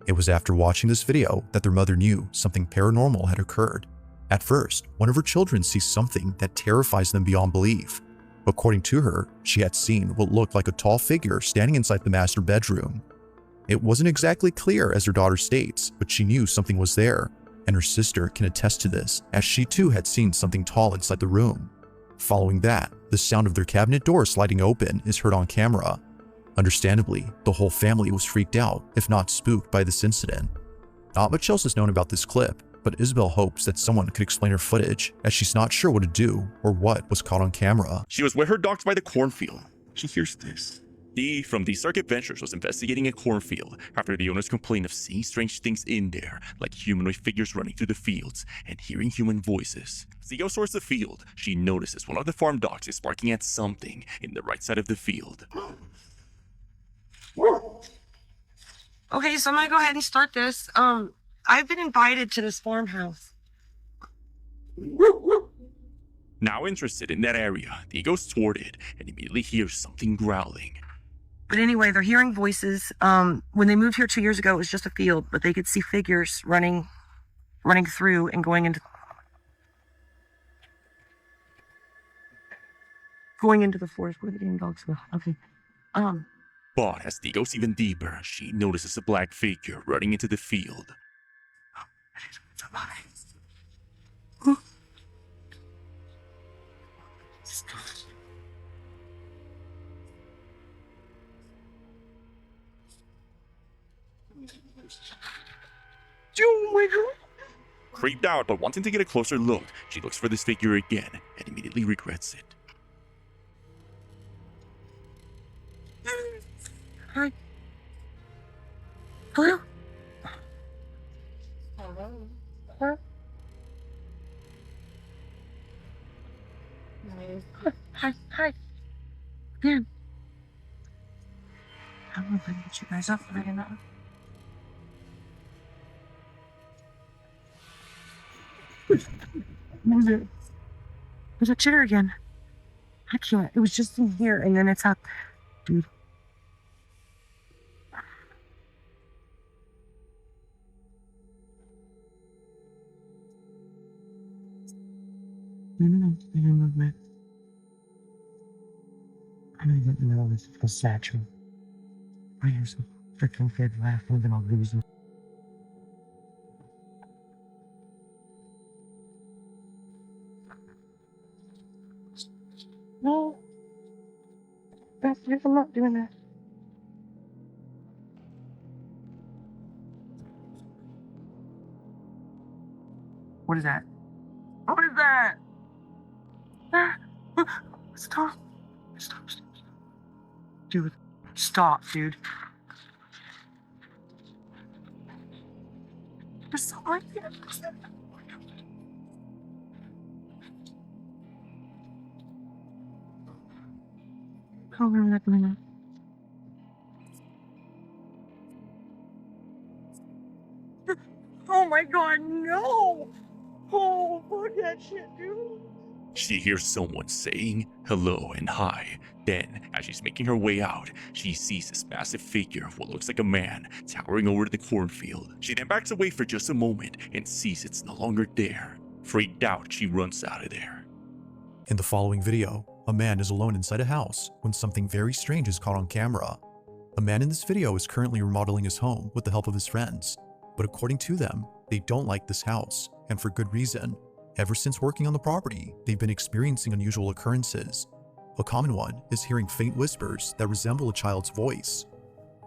It was after watching this video that their mother knew something paranormal had occurred. At first, one of her children sees something that terrifies them beyond belief. According to her, she had seen what looked like a tall figure standing inside the master bedroom. It wasn't exactly clear as her daughter states, but she knew something was there, and her sister can attest to this as she too had seen something tall inside the room. Following that, the sound of their cabinet door sliding open is heard on camera. Understandably, the whole family was freaked out, if not spooked, by this incident. Not much else is known about this clip, but Isabel hopes that someone could explain her footage, as she's not sure what to do or what was caught on camera. She was with her dogs by the cornfield. She hears this. Dee from the Circuit Ventures was investigating a cornfield after the owners complained of seeing strange things in there, like humanoid figures running through the fields and hearing human voices. As Dee goes towards the field, she notices one of the farm dogs is barking at something in the right side of the field. Okay, so I'm gonna go ahead and start this. I've been invited to this farmhouse. Now interested in that area, Dee goes toward it and immediately hears something growling. But anyway, they're hearing voices. When they moved here 2 years ago, it was just a field, but they could see figures running through and going into the forest. Where the damn dogs go? Okay. But as Dee goes even deeper, she notices a black figure running into the field. Oh my God. Creeped out, but wanting to get a closer look, she looks for this figure again and immediately regrets it. Hi. Hello? Huh? Hi. Dan. I'm gonna get you guys up right now. There's a chair again. I can't. It was just in here and then it's up. Dude. No, movement. I don't even know this is satchel. I hear some freaking kid laughing, then I'll lose him. No. I'm not doing that. What is that? What is that? Ah, stop. Dude, stop, dude. There's something right there. I don't remember that going on. Oh my God, no! Oh, fuck that shit, dude. She hears someone saying hello and hi. Then, as she's making her way out, she sees this massive figure of what looks like a man towering over the cornfield. She then backs away for just a moment and sees it's no longer there. Freaked out, she runs out of there. In the following video, a man is alone inside a house when something very strange is caught on camera. A man in this video is currently remodeling his home with the help of his friends, but according to them, they don't like this house, and for good reason. Ever since working on the property, they've been experiencing unusual occurrences. A common one is hearing faint whispers that resemble a child's voice.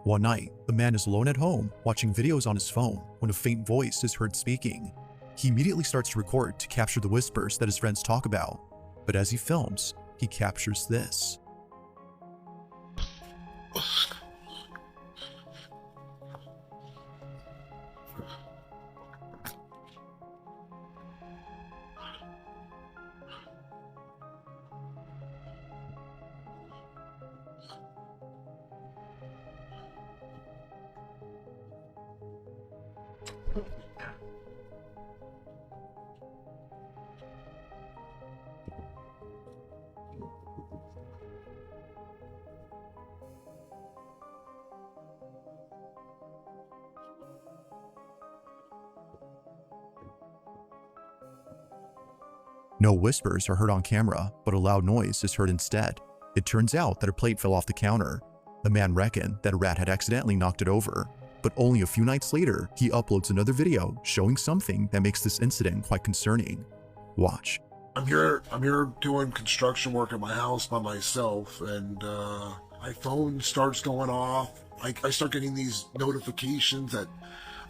One night, the man is alone at home watching videos on his phone when a faint voice is heard speaking. He immediately starts to record to capture the whispers that his friends talk about, but as he films, he captures this. No whispers are heard on camera, but a loud noise is heard instead. It turns out that a plate fell off the counter. The man reckoned that a rat had accidentally knocked it over, but only a few nights later, he uploads another video showing something that makes this incident quite concerning. Watch. I'm here doing construction work at my house by myself, and my phone starts going off. I start getting these notifications that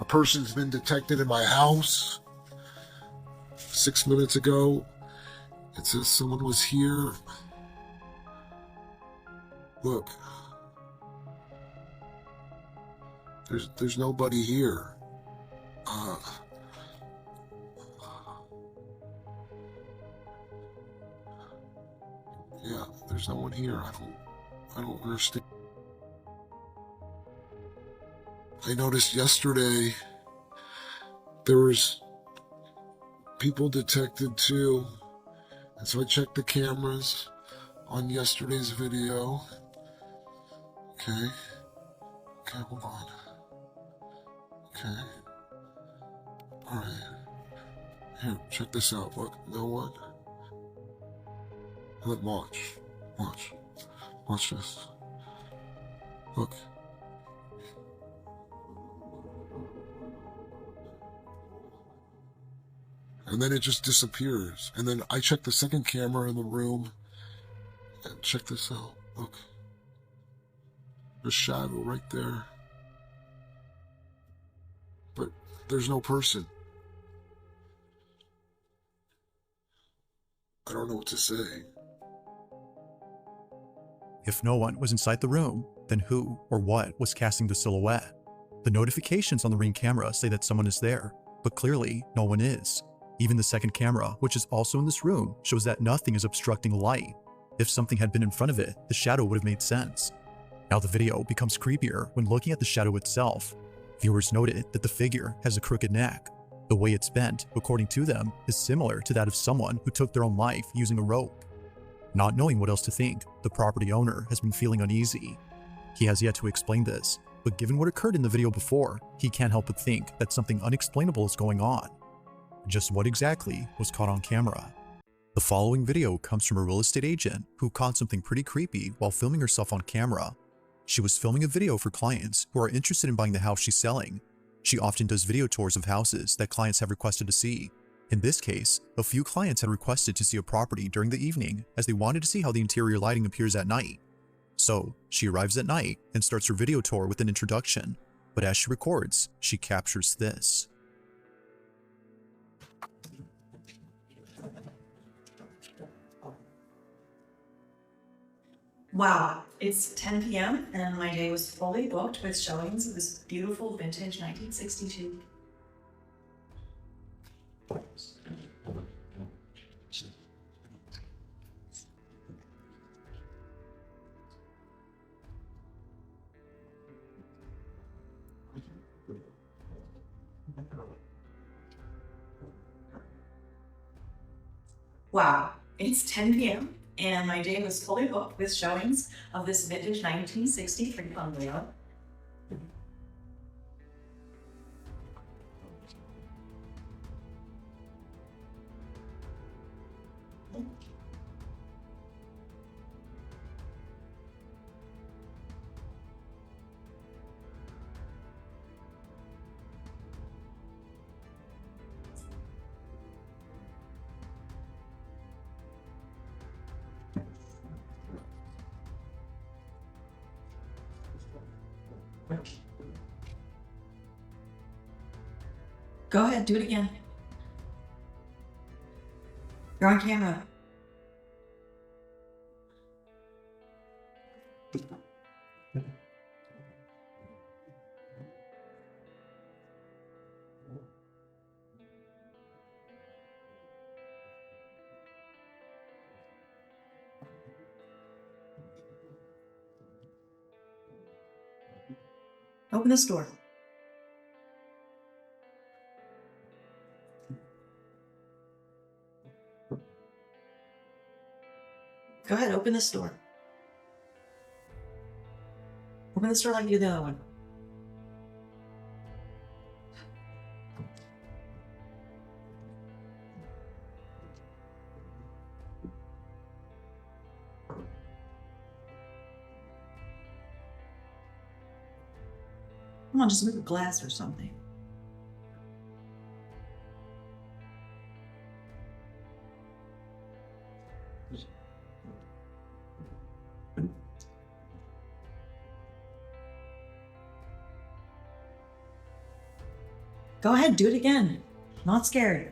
a person's been detected in my house. 6 minutes ago, it says someone was here. Look. There's nobody here. Yeah, there's no one here. I don't understand. I noticed yesterday there was people detected too, and so I checked the cameras on yesterday's video. Okay, hold on. Okay. Alright. Here, check this out. Look, no one. Look, watch. Watch this. Look. And then it just disappears. And then I check the second camera in the room. And check this out. Look. There's a shadow right there. But there's no person. I don't know what to say. If no one was inside the room, then who or what was casting the silhouette? The notifications on the Ring camera say that someone is there, but clearly no one is. Even the second camera, which is also in this room, shows that nothing is obstructing light. If something had been in front of it, the shadow would have made sense. Now the video becomes creepier when looking at the shadow itself. Viewers noted that the figure has a crooked neck. The way it's bent, according to them, is similar to that of someone who took their own life using a rope. Not knowing what else to think, the property owner has been feeling uneasy. He has yet to explain this, but given what occurred in the video before, he can't help but think that something unexplainable is going on. Just what exactly was caught on camera? The following video comes from a real estate agent who caught something pretty creepy while filming herself on camera. She was filming a video for clients who are interested in buying the house she's selling. She often does video tours of houses that clients have requested to see. In this case, a few clients had requested to see a property during the evening as they wanted to see how the interior lighting appears at night. So, she arrives at night and starts her video tour with an introduction, but as she records, she captures this. Wow, it's 10 p.m. and my day was fully booked with showings of this beautiful vintage 1962. Wow, it's 10 p.m. and my day was fully booked with showings of this vintage 1963 bungalow. Go ahead, do it again. You're on camera. Open this door. Go ahead, open this door. Open this door like you do the other one. Come on, just move a glass or something. Go ahead, do it again. Not scared.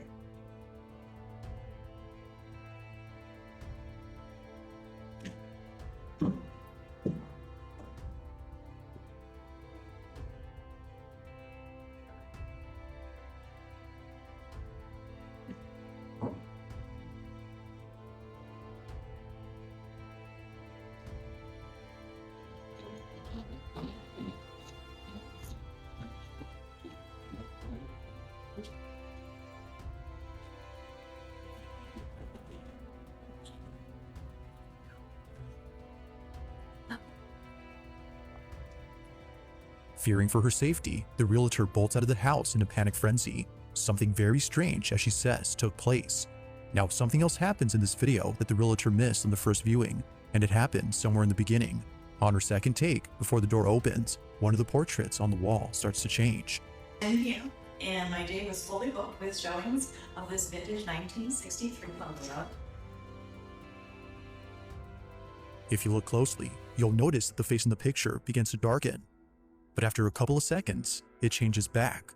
Fearing for her safety, the realtor bolts out of the house in a panic frenzy. Something very strange, as she says, took place. Now, something else happens in this video that the realtor missed on the first viewing, and it happened somewhere in the beginning. On her second take, before the door opens, one of the portraits on the wall starts to change. Thank you. And my day was fully booked with showings of this vintage 1963 bungalow. If you look closely, you'll notice that the face in the picture begins to darken. But after a couple of seconds, it changes back.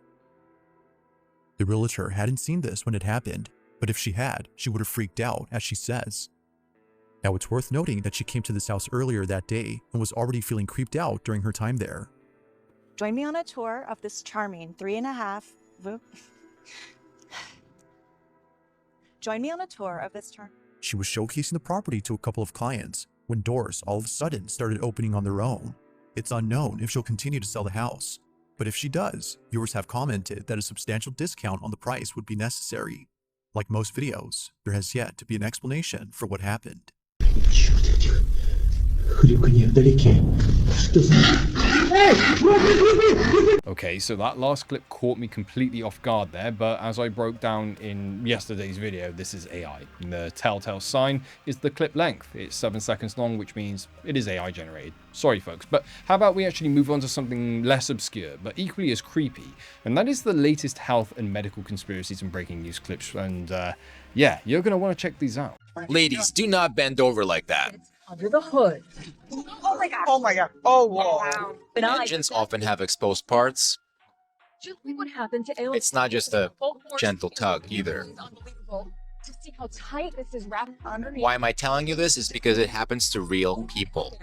The realtor hadn't seen this when it happened, but if she had, she would have freaked out, as she says. Now, it's worth noting that she came to this house earlier that day and was already feeling creeped out during her time there. Join me on a tour of this charming She was showcasing the property to a couple of clients when doors all of a sudden started opening on their own. It's unknown if she'll continue to sell the house, but if she does, viewers have commented that a substantial discount on the price would be necessary. Like most videos, there has yet to be an explanation for what happened. Okay, so that last clip caught me completely off guard there, but as I broke down in yesterday's video, this is AI. And the telltale sign is the clip length. It's 7 seconds long, which means it is AI generated. Sorry folks, but how about we actually move on to something less obscure, but equally as creepy, and that is the latest health and medical conspiracies and breaking news clips, and yeah, you're going to want to check these out. Ladies, do not bend over like that. Under the hood. Oh my god. Oh my god. Oh, whoa. Wow. Engines often have exposed parts. Just look what happened to It's not just a gentle tug either. Just see how tight this is wrapped underneath. Why am I telling you this? Is because it happens to real people.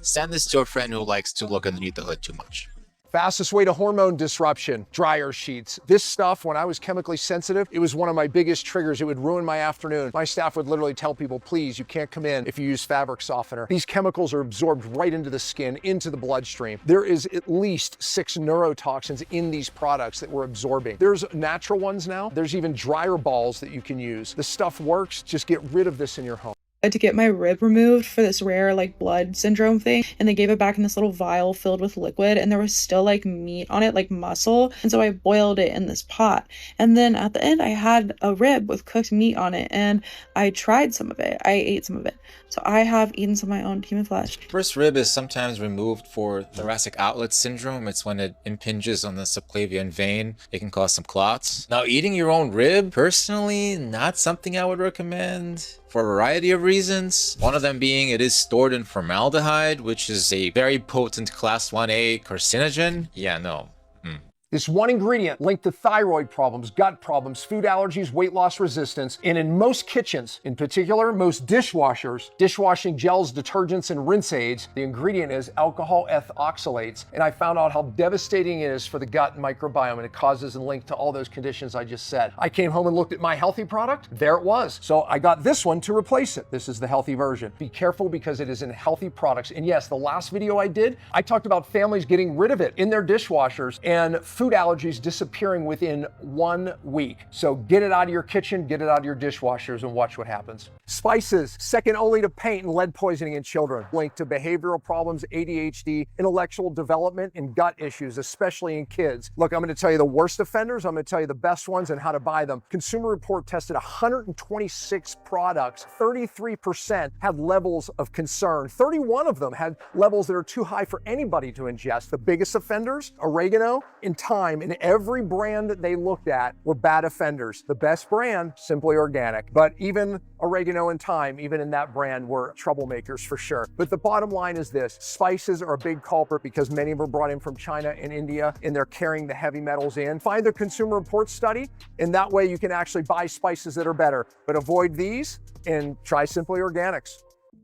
Send this to a friend who likes to look underneath the hood too much. Fastest way to hormone disruption, dryer sheets. This stuff, when I was chemically sensitive, it was one of my biggest triggers. It would ruin my afternoon. My staff would literally tell people, please, you can't come in if you use fabric softener. These chemicals are absorbed right into the skin, into the bloodstream. There is at least 6 neurotoxins in these products that we're absorbing. There's natural ones now. There's even dryer balls that you can use. The stuff works. Just get rid of this in your home. I had to get my rib removed for this rare like blood syndrome thing, and they gave it back in this little vial filled with liquid, and there was still like meat on it, like muscle, and so I boiled it in this pot, and then at the end I had a rib with cooked meat on it, and I tried some of it. I ate some of it, so I have eaten some of my own human flesh. First rib is sometimes removed for thoracic outlet syndrome. It's when it impinges on the subclavian vein. It can cause some clots. Now, eating your own rib, personally, not something I would recommend for a variety of reasons. One of them being it is stored in formaldehyde, which is a very potent class 1A carcinogen. Yeah, no. This one ingredient linked to thyroid problems, gut problems, food allergies, weight loss resistance, and in most kitchens, in particular most dishwashers, dishwashing gels, detergents, and rinse aids, the ingredient is alcohol ethoxylates. And I found out how devastating it is for the gut microbiome, and it causes and linked to all those conditions I just said. I came home and looked at my healthy product. There it was. So I got this one to replace it. This is the healthy version. Be careful because it is in healthy products. And yes, the last video I did, I talked about families getting rid of it in their dishwashers, and food food allergies disappearing within 1 week. So get it out of your kitchen, get it out of your dishwashers, and watch what happens. Spices, second only to paint and lead poisoning in children, linked to behavioral problems, ADHD, intellectual development, and gut issues, especially in kids. Look, I'm going to tell you the worst offenders, I'm going to tell you the best ones and how to buy them. Consumer Report tested 126 products. 33% had levels of concern. 31 of them had levels that are too high for anybody to ingest. The biggest offenders, oregano and thyme, in every brand that they looked at were bad offenders. The best brand, Simply Organic. But even oregano and thyme, even in that brand, were troublemakers for sure. But the bottom line is this: spices are a big culprit because many of them are brought in from China and India, and they're carrying the heavy metals in. Find the Consumer Report study, and that way you can actually buy spices that are better. But avoid these and try Simply Organics.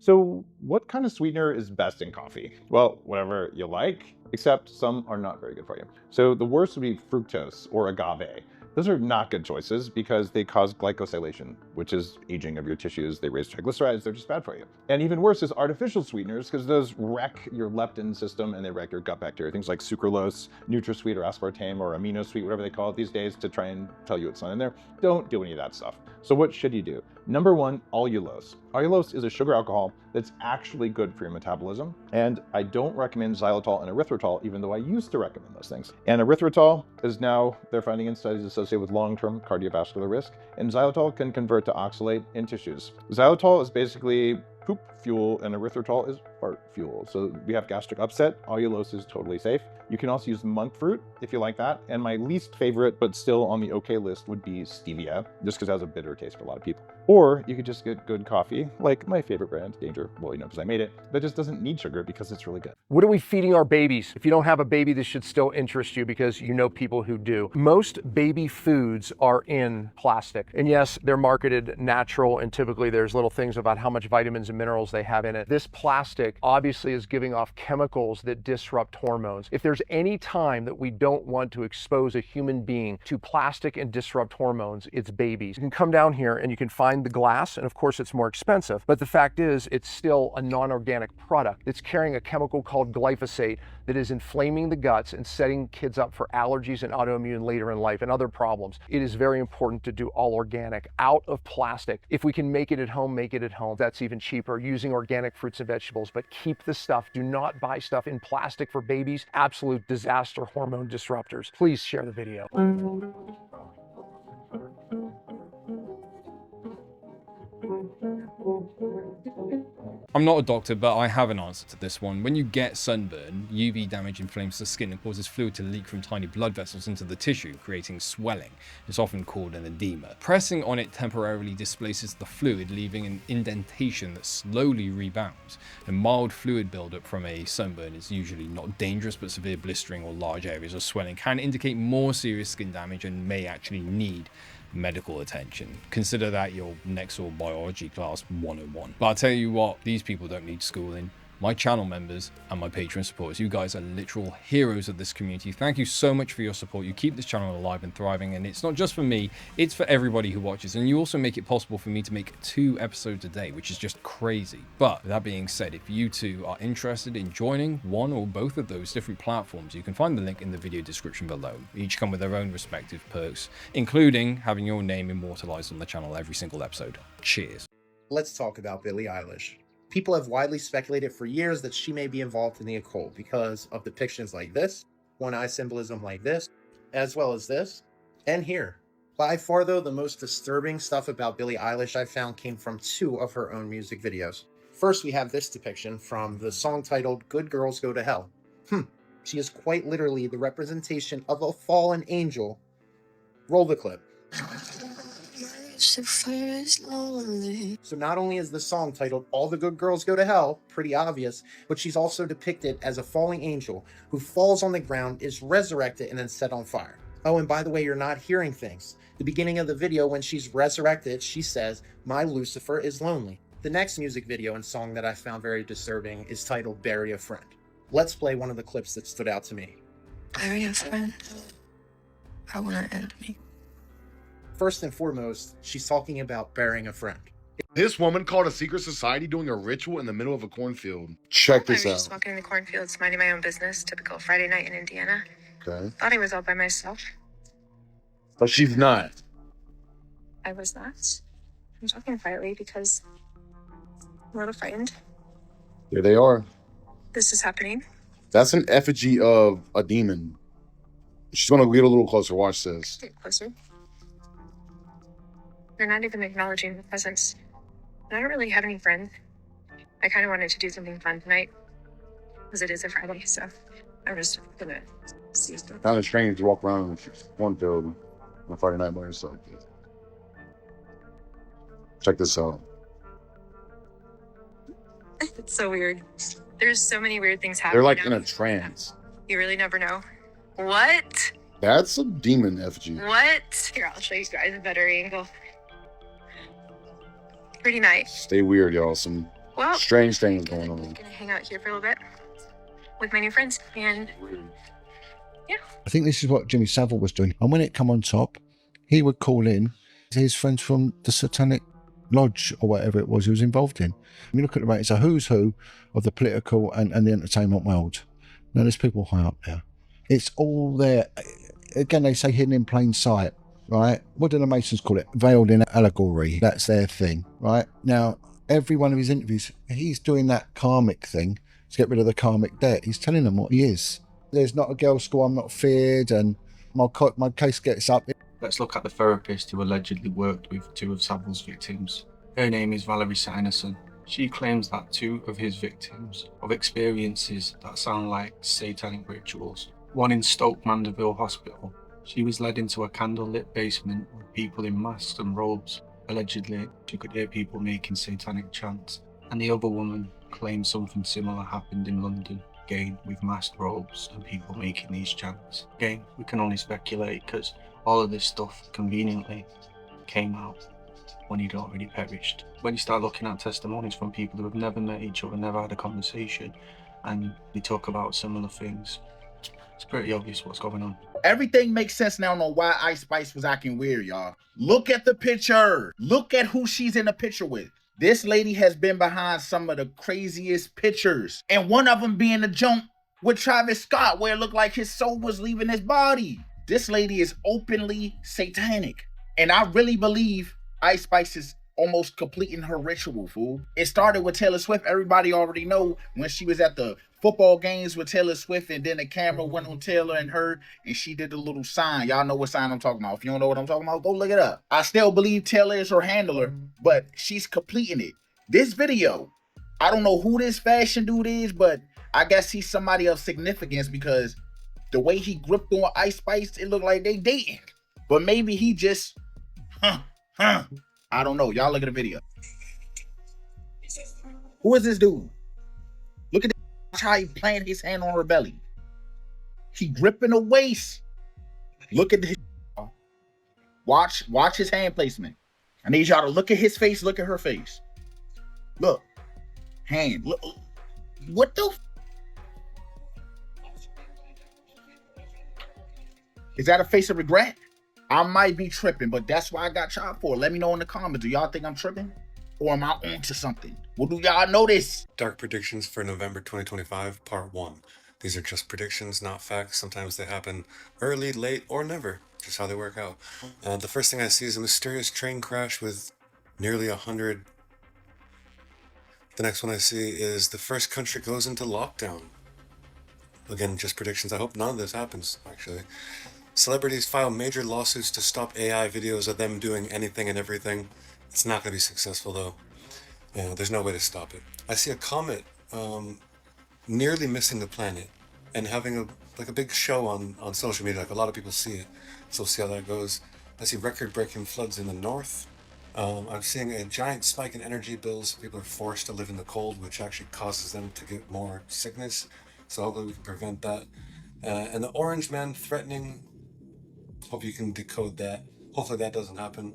So what kind of sweetener is best in coffee? Well, whatever you like, except some are not very good for you. So the worst would be fructose or agave. Those are not good choices because they cause glycosylation, which is aging of your tissues. They raise triglycerides, they're just bad for you. And even worse is artificial sweeteners, because those wreck your leptin system and they wreck your gut bacteria. Things like sucralose, NutraSweet or aspartame or amino sweet, whatever they call it these days to try and tell you it's not in there. Don't do any of that stuff. So what should you do? Number one, allulose. Allulose is a sugar alcohol that's actually good for your metabolism. And I don't recommend xylitol and erythritol, even though I used to recommend those things. And erythritol is now, they're finding in studies associated with long-term cardiovascular risk. And xylitol can convert to oxalate in tissues. Xylitol is basically poop fuel and erythritol is fart fuel. So if you have gastric upset, allulose is totally safe. You can also use monk fruit if you like that. And my least favorite, but still on the okay list, would be stevia, just because it has a bitter taste for a lot of people. Or you could just get good coffee, like my favorite brand, Danger, well, you know, because I made it, that just doesn't need sugar because it's really good. What are we feeding our babies? If you don't have a baby, this should still interest you because you know people who do. Most baby foods are in plastic. And yes, they're marketed natural, and typically there's little things about how much vitamins and minerals they have in it. This plastic obviously is giving off chemicals that disrupt hormones. If there's any time that we don't want to expose a human being to plastic and disrupt hormones, it's babies. You can come down here and you can find the glass, and of course it's more expensive, but the fact is it's still a non-organic product. It's carrying a chemical called glyphosate that is inflaming the guts and setting kids up for allergies and autoimmune later in life and other problems. It is very important to do all organic, out of plastic. If we can make it at home, make it at home. That's even cheaper, using organic fruits and vegetables, but keep the stuff. Do not buy stuff in plastic for babies. Absolute disaster hormone disruptors. Please share the video. I'm not a doctor, but I have an answer to this one. When you get sunburn, UV damage inflames the skin and causes fluid to leak from tiny blood vessels into the tissue, creating swelling. It's often called an edema. Pressing on it temporarily displaces the fluid, leaving an indentation that slowly rebounds. And mild fluid buildup from a sunburn is usually not dangerous, but severe blistering or large areas of swelling can indicate more serious skin damage and may actually need medical attention. Consider that your next door biology class 101. But I'll tell you what, these people don't need schooling. My channel members and my Patreon supporters, you guys are literal heroes of this community. Thank you so much for your support. You keep this channel alive and thriving, and it's not just for me, it's for everybody who watches. And you also make it possible for me to make 2 episodes a day, which is just crazy. But with that being said, if you two are interested in joining one or both of those different platforms, you can find the link in the video description below. Each come with their own respective perks, including having your name immortalized on the channel every single episode. Cheers. Let's talk about Billie Eilish. People have widely speculated for years that she may be involved in the occult because of depictions like this, one-eye symbolism like this, as well as this, and here. By far, though, the most disturbing stuff about Billie Eilish I found came from 2 of her own music videos. First, we have this depiction from the song titled Good Girls Go to Hell. She is quite literally the representation of a fallen angel. Roll the clip. So not only is the song titled All the Good Girls Go to Hell pretty obvious, but she's also depicted as a falling angel who falls on the ground, is resurrected, and then set on fire. Oh, and by the way, you're not hearing things. The beginning of the video, when she's resurrected, she says, "My Lucifer is lonely." The next music video and song that I found very disturbing is titled Bury a Friend. Let's play one of the clips that stood out to me. Bury a friend. I want to end me. First and foremost, she's talking about burying a friend. This woman called a secret society doing a ritual in the middle of a cornfield. Check this I was out. just walking in the cornfields, minding my own business. Typical Friday night in Indiana. Okay. Thought I was all by myself. But she's not. I was not. I'm talking quietly because I'm a little frightened. There they are. This is happening. That's an effigy of a demon. She's gonna get a little closer. Watch this. Get closer. They're not even acknowledging the presence. And I don't really have any friends. I kind of wanted to do something fun tonight, because it is a Friday, so I'm just gonna see. Kind of strange to walk around in a cornfield on a Friday night by yourself. Check this out. It's so weird. There's so many weird things happening. They're like now. in a trance. You really never know. What? That's a demon effigy. What? Here, I'll show you guys a better angle. Pretty nice. Stay weird, y'all. Some Well, strange things going on. Gonna hang out here for a little bit with my new friends, and I think this is what Jimmy Savile was doing. And when it come on top, he would call in his friends from the Satanic Lodge or whatever it was he was involved in. You look at the rate, it's a who's who of the political and the entertainment world. Now, there's people high up there. It's all there. Again, they say hidden in plain sight, right? What do the Masons call it? Veiled in allegory. That's their thing, right? Now, every one of his interviews, he's doing that karmic thing to get rid of the karmic debt. He's telling them what he is. There's not a girls' school, I'm not feared, and my case gets up. Let's look at the therapist who allegedly worked with two of Savile's victims. Her name is Valerie Sinerson. She claims that two of his victims have experiences that sound like satanic rituals. One in Stoke Mandeville Hospital. She was led into a candlelit basement with people in masks and robes. Allegedly, she could hear people making satanic chants. And the other woman claimed something similar happened in London. Again, with masked robes and people making these chants. Again, we can only speculate because all of this stuff conveniently came out when he'd already perished. When you start looking at testimonies from people who have never met each other, never had a conversation, and they talk about similar things, it's pretty obvious what's going on. Everything makes sense now on why Ice Spice was acting weird, y'all. Look at the picture. Look at who she's in the picture with. This lady has been behind some of the craziest pictures. And one of them being the jump with Travis Scott, where it looked like his soul was leaving his body. This lady is openly satanic. And I really believe Ice Spice is almost completing her ritual, fool. It started with Taylor Swift. Everybody already know when she was at the football games with Taylor Swift, and then the camera went on Taylor and her, and she did a little sign. Y'all know what sign I'm talking about. If you don't know what I'm talking about, go look it up. I still believe Taylor is her handler, but she's completing it. This video, I don't know who this fashion dude is, but I guess he's somebody of significance because the way he gripped on Ice Spice, it looked like they dating. But maybe he just, I don't know. Y'all look at the video. Who is this dude? Look at how he playing his hand on her belly. He gripping the waist. Look at this. Watch his hand placement. I need y'all to look at his face, look at her face. Look. Hand. Look. What the Is that a face of regret? I might be tripping, but that's why I got chopped for. Let me know in the comments. Do y'all think I'm tripping? Or am I onto something? Well, do y'all notice? Dark predictions for November 2025, part 1. These are just predictions, not facts. Sometimes they happen early, late, or never. Just how they work out. The first thing I see is a mysterious train crash with nearly 100. The next one I see is the first country goes into lockdown. Again, just predictions. I hope none of this happens, actually. Celebrities file major lawsuits to stop AI videos of them doing anything and everything. It's not going to be successful, though. There's no way to stop it. I see a comet nearly missing the planet and having a big show on social media. Like, a lot of people see it, so we'll see how that goes. I see record-breaking floods in the north. I'm seeing a giant spike in energy bills. People are forced to live in the cold, which actually causes them to get more sickness. So hopefully we can prevent that. And the orange man threatening, hope you can decode that. Hopefully that doesn't happen.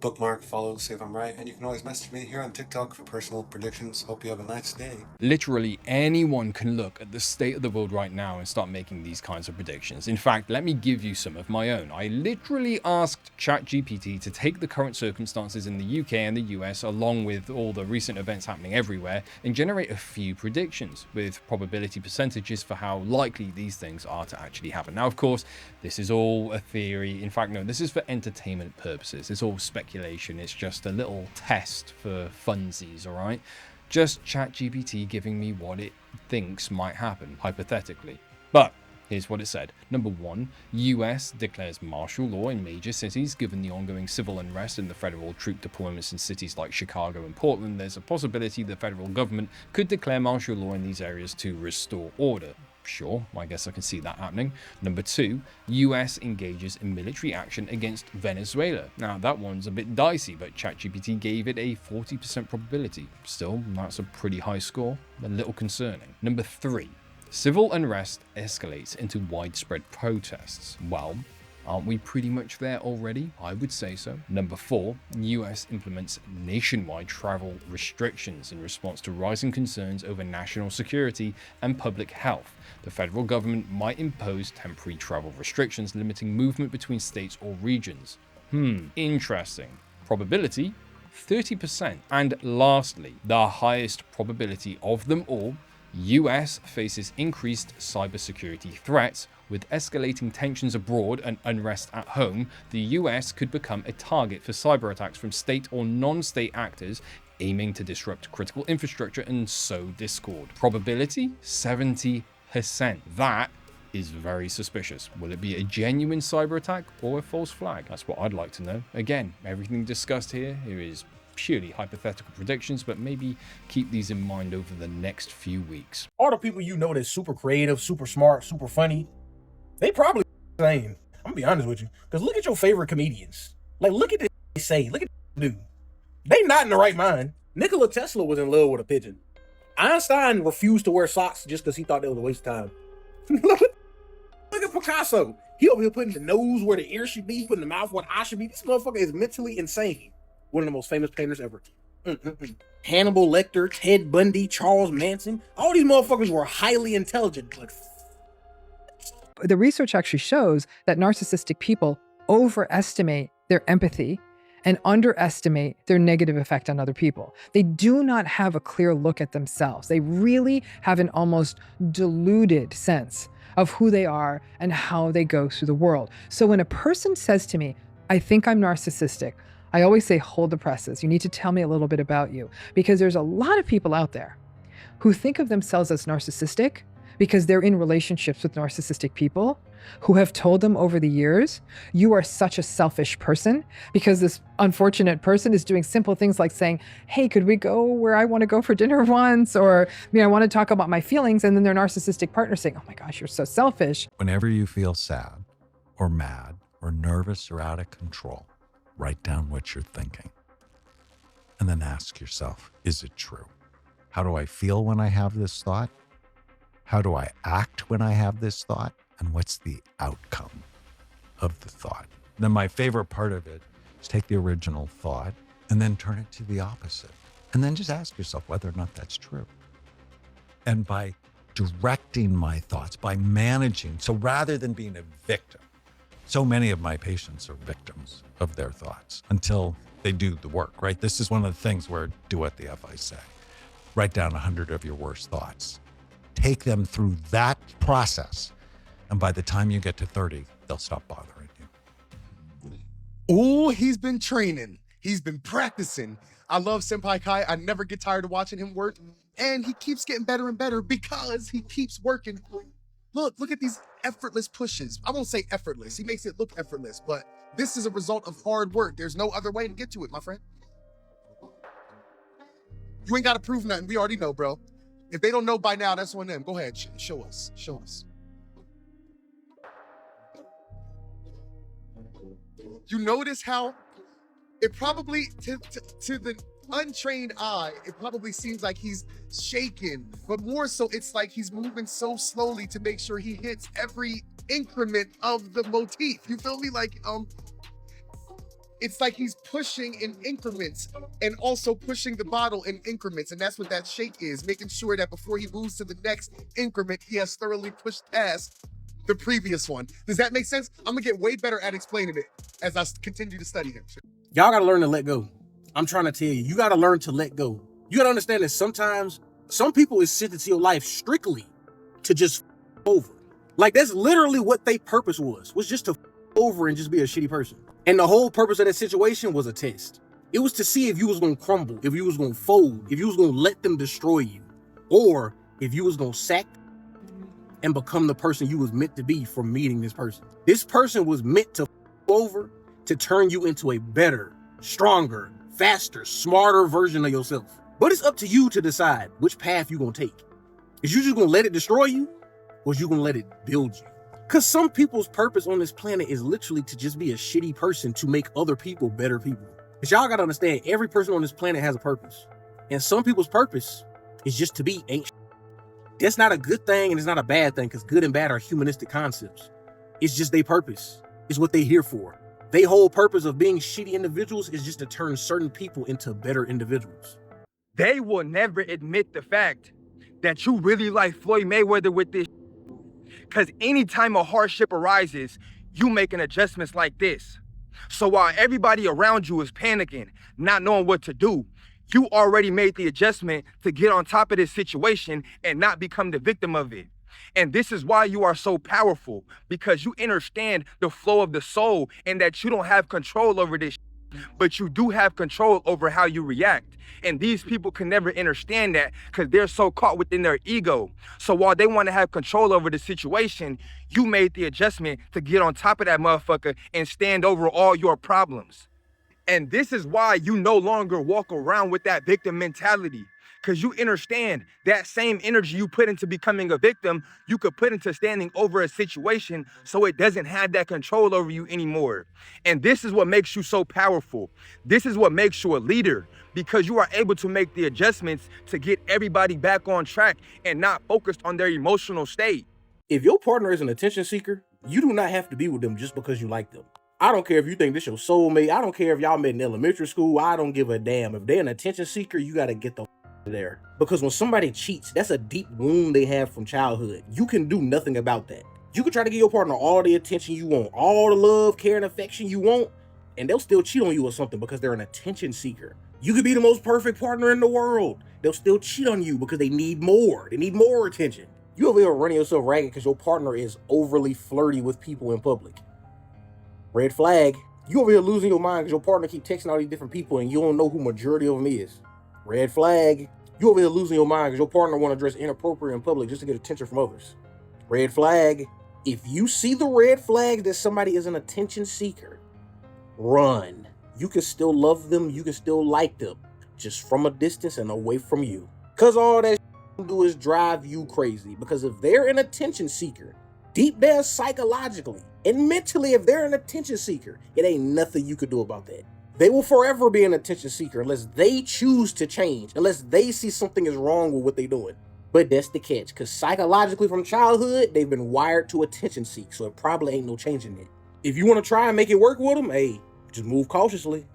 Bookmark, follow, see if I'm right, and you can always message me here on TikTok for personal predictions. Hope you have a nice day. Literally anyone can look at the state of the world right now and start making these kinds of predictions. In fact, let me give you some of my own. I literally asked ChatGPT to take the current circumstances in the UK and the US, along with all the recent events happening everywhere, and generate a few predictions with probability percentages for how likely these things are to actually happen. Now, of course, this is all a theory. In fact, no, this is for entertainment purposes. It's all speculation. It's just a little test for funsies, all right? Just ChatGPT giving me what it thinks might happen, hypothetically. But here's what it said. Number 1, US declares martial law in major cities. Given the ongoing civil unrest and the federal troop deployments in cities like Chicago and Portland, there's a possibility the federal government could declare martial law in these areas to restore order. Sure, I guess I can see that happening. Number 2, US engages in military action against Venezuela. Now, that one's a bit dicey, but ChatGPT gave it a 40% probability. Still, that's a pretty high score, a little concerning. Number 3, civil unrest escalates into widespread protests. Well, aren't we pretty much there already? I would say so. Number 4, US implements nationwide travel restrictions in response to rising concerns over national security and public health. The federal government might impose temporary travel restrictions limiting movement between states or regions. Interesting. Probability, 30%. And lastly, the highest probability of them all, US faces increased cybersecurity threats. With escalating tensions abroad and unrest at home, the US could become a target for cyber attacks from state or non-state actors aiming to disrupt critical infrastructure and sow discord. Probability, 70%. That is very suspicious. Will it be a genuine cyber attack or a false flag? That's what I'd like to know. Again, everything discussed here is purely hypothetical predictions, but maybe keep these in mind over the next few weeks. All the people you know that's super creative, super smart, super funny, they probably the same. I'm gonna be honest with you. Because look at your favorite comedians. Like, look at this they say. Look at this dude. They not in the right mind. Nikola Tesla was in love with a pigeon. Einstein refused to wear socks just because he thought that was a waste of time. Look at Picasso. He over here putting the nose where the ear should be, putting the mouth where the eye should be. This motherfucker is mentally insane. One of the most famous painters ever. Hannibal Lecter, Ted Bundy, Charles Manson. All these motherfuckers were highly intelligent, but the research actually shows that narcissistic people overestimate their empathy and underestimate their negative effect on other people. They do not have a clear look at themselves. They really have an almost deluded sense of who they are and how they go through the world. So when a person says to me, I think I'm narcissistic, I always say, hold the presses. You need to tell me a little bit about you, because there's a lot of people out there who think of themselves as narcissistic because they're in relationships with narcissistic people who have told them over the years, you are such a selfish person, because this unfortunate person is doing simple things like saying, hey, could we go where I want to go for dinner once? Or, I want to talk about my feelings. And then their narcissistic partner saying, oh my gosh, you're so selfish. Whenever you feel sad or mad or nervous or out of control, write down what you're thinking. And then ask yourself, is it true? How do I feel when I have this thought? How do I act when I have this thought? And what's the outcome of the thought? Then my favorite part of it is take the original thought and then turn it to the opposite. And then just ask yourself whether or not that's true. And by directing my thoughts, by managing, so rather than being a victim, so many of my patients are victims of their thoughts until they do the work, right? This is one of the things where do what the F I say. Write down 100 of your worst thoughts. Take them through that process. And by the time you get to 30, they'll stop bothering you. Ooh, he's been training. He's been practicing. I love Senpai Kai. I never get tired of watching him work. And he keeps getting better and better because he keeps working. Look at these effortless pushes. I won't say effortless. He makes it look effortless, but this is a result of hard work. There's no other way to get to it, my friend. You ain't got to prove nothing. We already know, bro. If they don't know by now, that's on them. Go ahead, show us. Show us. You notice how it probably, to the untrained eye, it probably seems like he's shaking, but more so it's like he's moving so slowly to make sure he hits every increment of the motif. You feel me? Like, It's like he's pushing in increments and also pushing the bottle in increments. And that's what that shake is, making sure that before he moves to the next increment, he has thoroughly pushed past the previous one. Does that make sense? I'm gonna get way better at explaining it as I continue to study him. Y'all gotta learn to let go. I'm trying to tell you, you gotta learn to let go. You gotta understand that sometimes some people is sent into your life strictly to just over. Like that's literally what their purpose was just to over and just be a shitty person. And the whole purpose of that situation was a test. It was to see if you was gonna crumble, if you was gonna fold, if you was gonna let them destroy you, or if you was gonna sack and become the person you was meant to be from meeting this person. This person was meant to over to turn you into a better, stronger, faster, smarter version of yourself. But it's up to you to decide which path you gonna take. Is you just gonna let it destroy you, or is you gonna let it build you? Because some people's purpose on this planet is literally to just be a shitty person to make other people better people. But y'all gotta understand, every person on this planet has a purpose. And some people's purpose is just to be ain't shit. That's not a good thing and it's not a bad thing, because good and bad are humanistic concepts. It's just their purpose. It's what they're here for. Their whole purpose of being shitty individuals is just to turn certain people into better individuals. They will never admit the fact that you really like Floyd Mayweather with this. Because anytime a hardship arises, you making adjustments like this. So while everybody around you is panicking, not knowing what to do, you already made the adjustment to get on top of this situation and not become the victim of it. And this is why you are so powerful, because you understand the flow of the soul and that you don't have control over this, but you do have control over how you react. And these people can never understand that because they're so caught within their ego. So while they want to have control over the situation, you made the adjustment to get on top of that motherfucker and stand over all your problems. And this is why you no longer walk around with that victim mentality, because you understand that same energy you put into becoming a victim, you could put into standing over a situation so it doesn't have that control over you anymore. And this is what makes you so powerful. This is what makes you a leader, because you are able to make the adjustments to get everybody back on track and not focused on their emotional state. If your partner is an attention seeker, you do not have to be with them just because you like them. I don't care if you think this your soulmate. I don't care if y'all met in elementary school. I don't give a damn. If they're an attention seeker, you got to get the there. Because when somebody cheats, that's a deep wound they have from childhood. You can do nothing about that. You can try to give your partner all the attention you want, all the love, care, and affection you want, and they'll still cheat on you or something because they're an attention seeker. You could be the most perfect partner in the world. They'll still cheat on you because they need more. They need more attention. You over here running yourself ragged because your partner is overly flirty with people in public. Red flag. You over here losing your mind because your partner keep texting all these different people and you don't know who majority of them is. Red flag. You over here losing your mind because your partner want to dress inappropriate in public just to get attention from others. Red flag. If you see the red flags that somebody is an attention seeker, run. You can still love them. You can still like them, just from a distance and away from you. Because all that do is drive you crazy. Because if they're an attention seeker, deep down psychologically and mentally, if they're an attention seeker, it ain't nothing you could do about that. They will forever be an attention seeker unless they choose to change, unless they see something is wrong with what they're doing. But that's the catch, because psychologically from childhood, they've been wired to attention seek, so it probably ain't no changing it. If you want to try and make it work with them, hey, just move cautiously.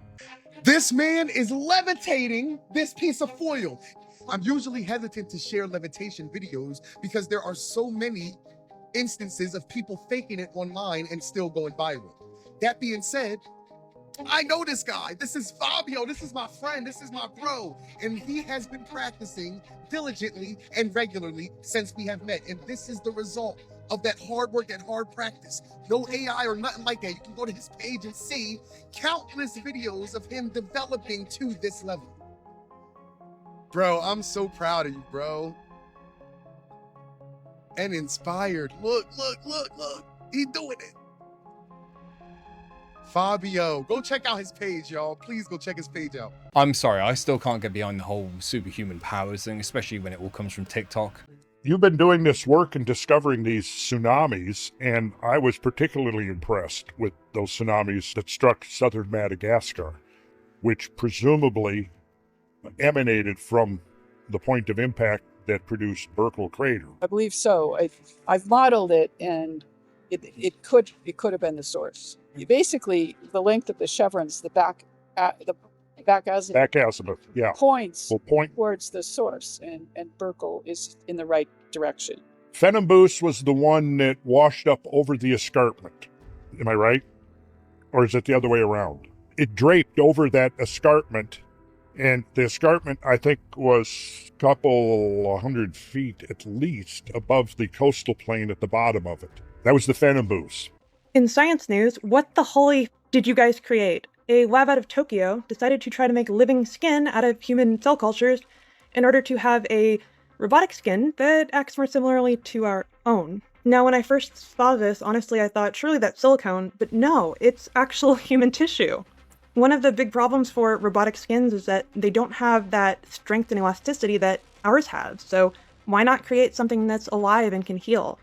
This man is levitating this piece of foil. I'm usually hesitant to share levitation videos because there are so many instances of people faking it online and still going viral. That being said, I know this guy. This is Fabio. This is my friend. This is my bro. And he has been practicing diligently and regularly since we have met. And this is the result of that hard work and hard practice. No AI or nothing like that. You can go to his page and see countless videos of him developing to this level. Bro, I'm so proud of you, bro. And inspired. Look. He's doing it. Fabio, go check out his page, y'all. Please go check his page out. I'm sorry, I still can't get behind the whole superhuman powers thing, especially when it all comes from TikTok. You've been doing this work and discovering these tsunamis, and I was particularly impressed with those tsunamis that struck southern Madagascar, which presumably emanated from the point of impact that produced Burkle Crater. I believe so. I've modeled it, and it could have been the source. basically the length of the chevrons, the back azimuth Back azimuth, yeah. points Will point. towards the source, and Burkle is in the right direction. Fenimbues was the one that washed up over the escarpment. Am I right? Or is it the other way around? It draped over that escarpment, and the escarpment, I think, was a couple 100 feet at least above the coastal plain at the bottom of it. That was the Fenimbues. In science news, what the holy did you guys create? A lab out of Tokyo decided to try to make living skin out of human cell cultures in order to have a robotic skin that acts more similarly to our own. Now, when I first saw this, honestly, I thought, surely that's silicone, but no, it's actual human tissue. One of the big problems for robotic skins is that they don't have that strength and elasticity that ours has, so why not create something that's alive and can heal?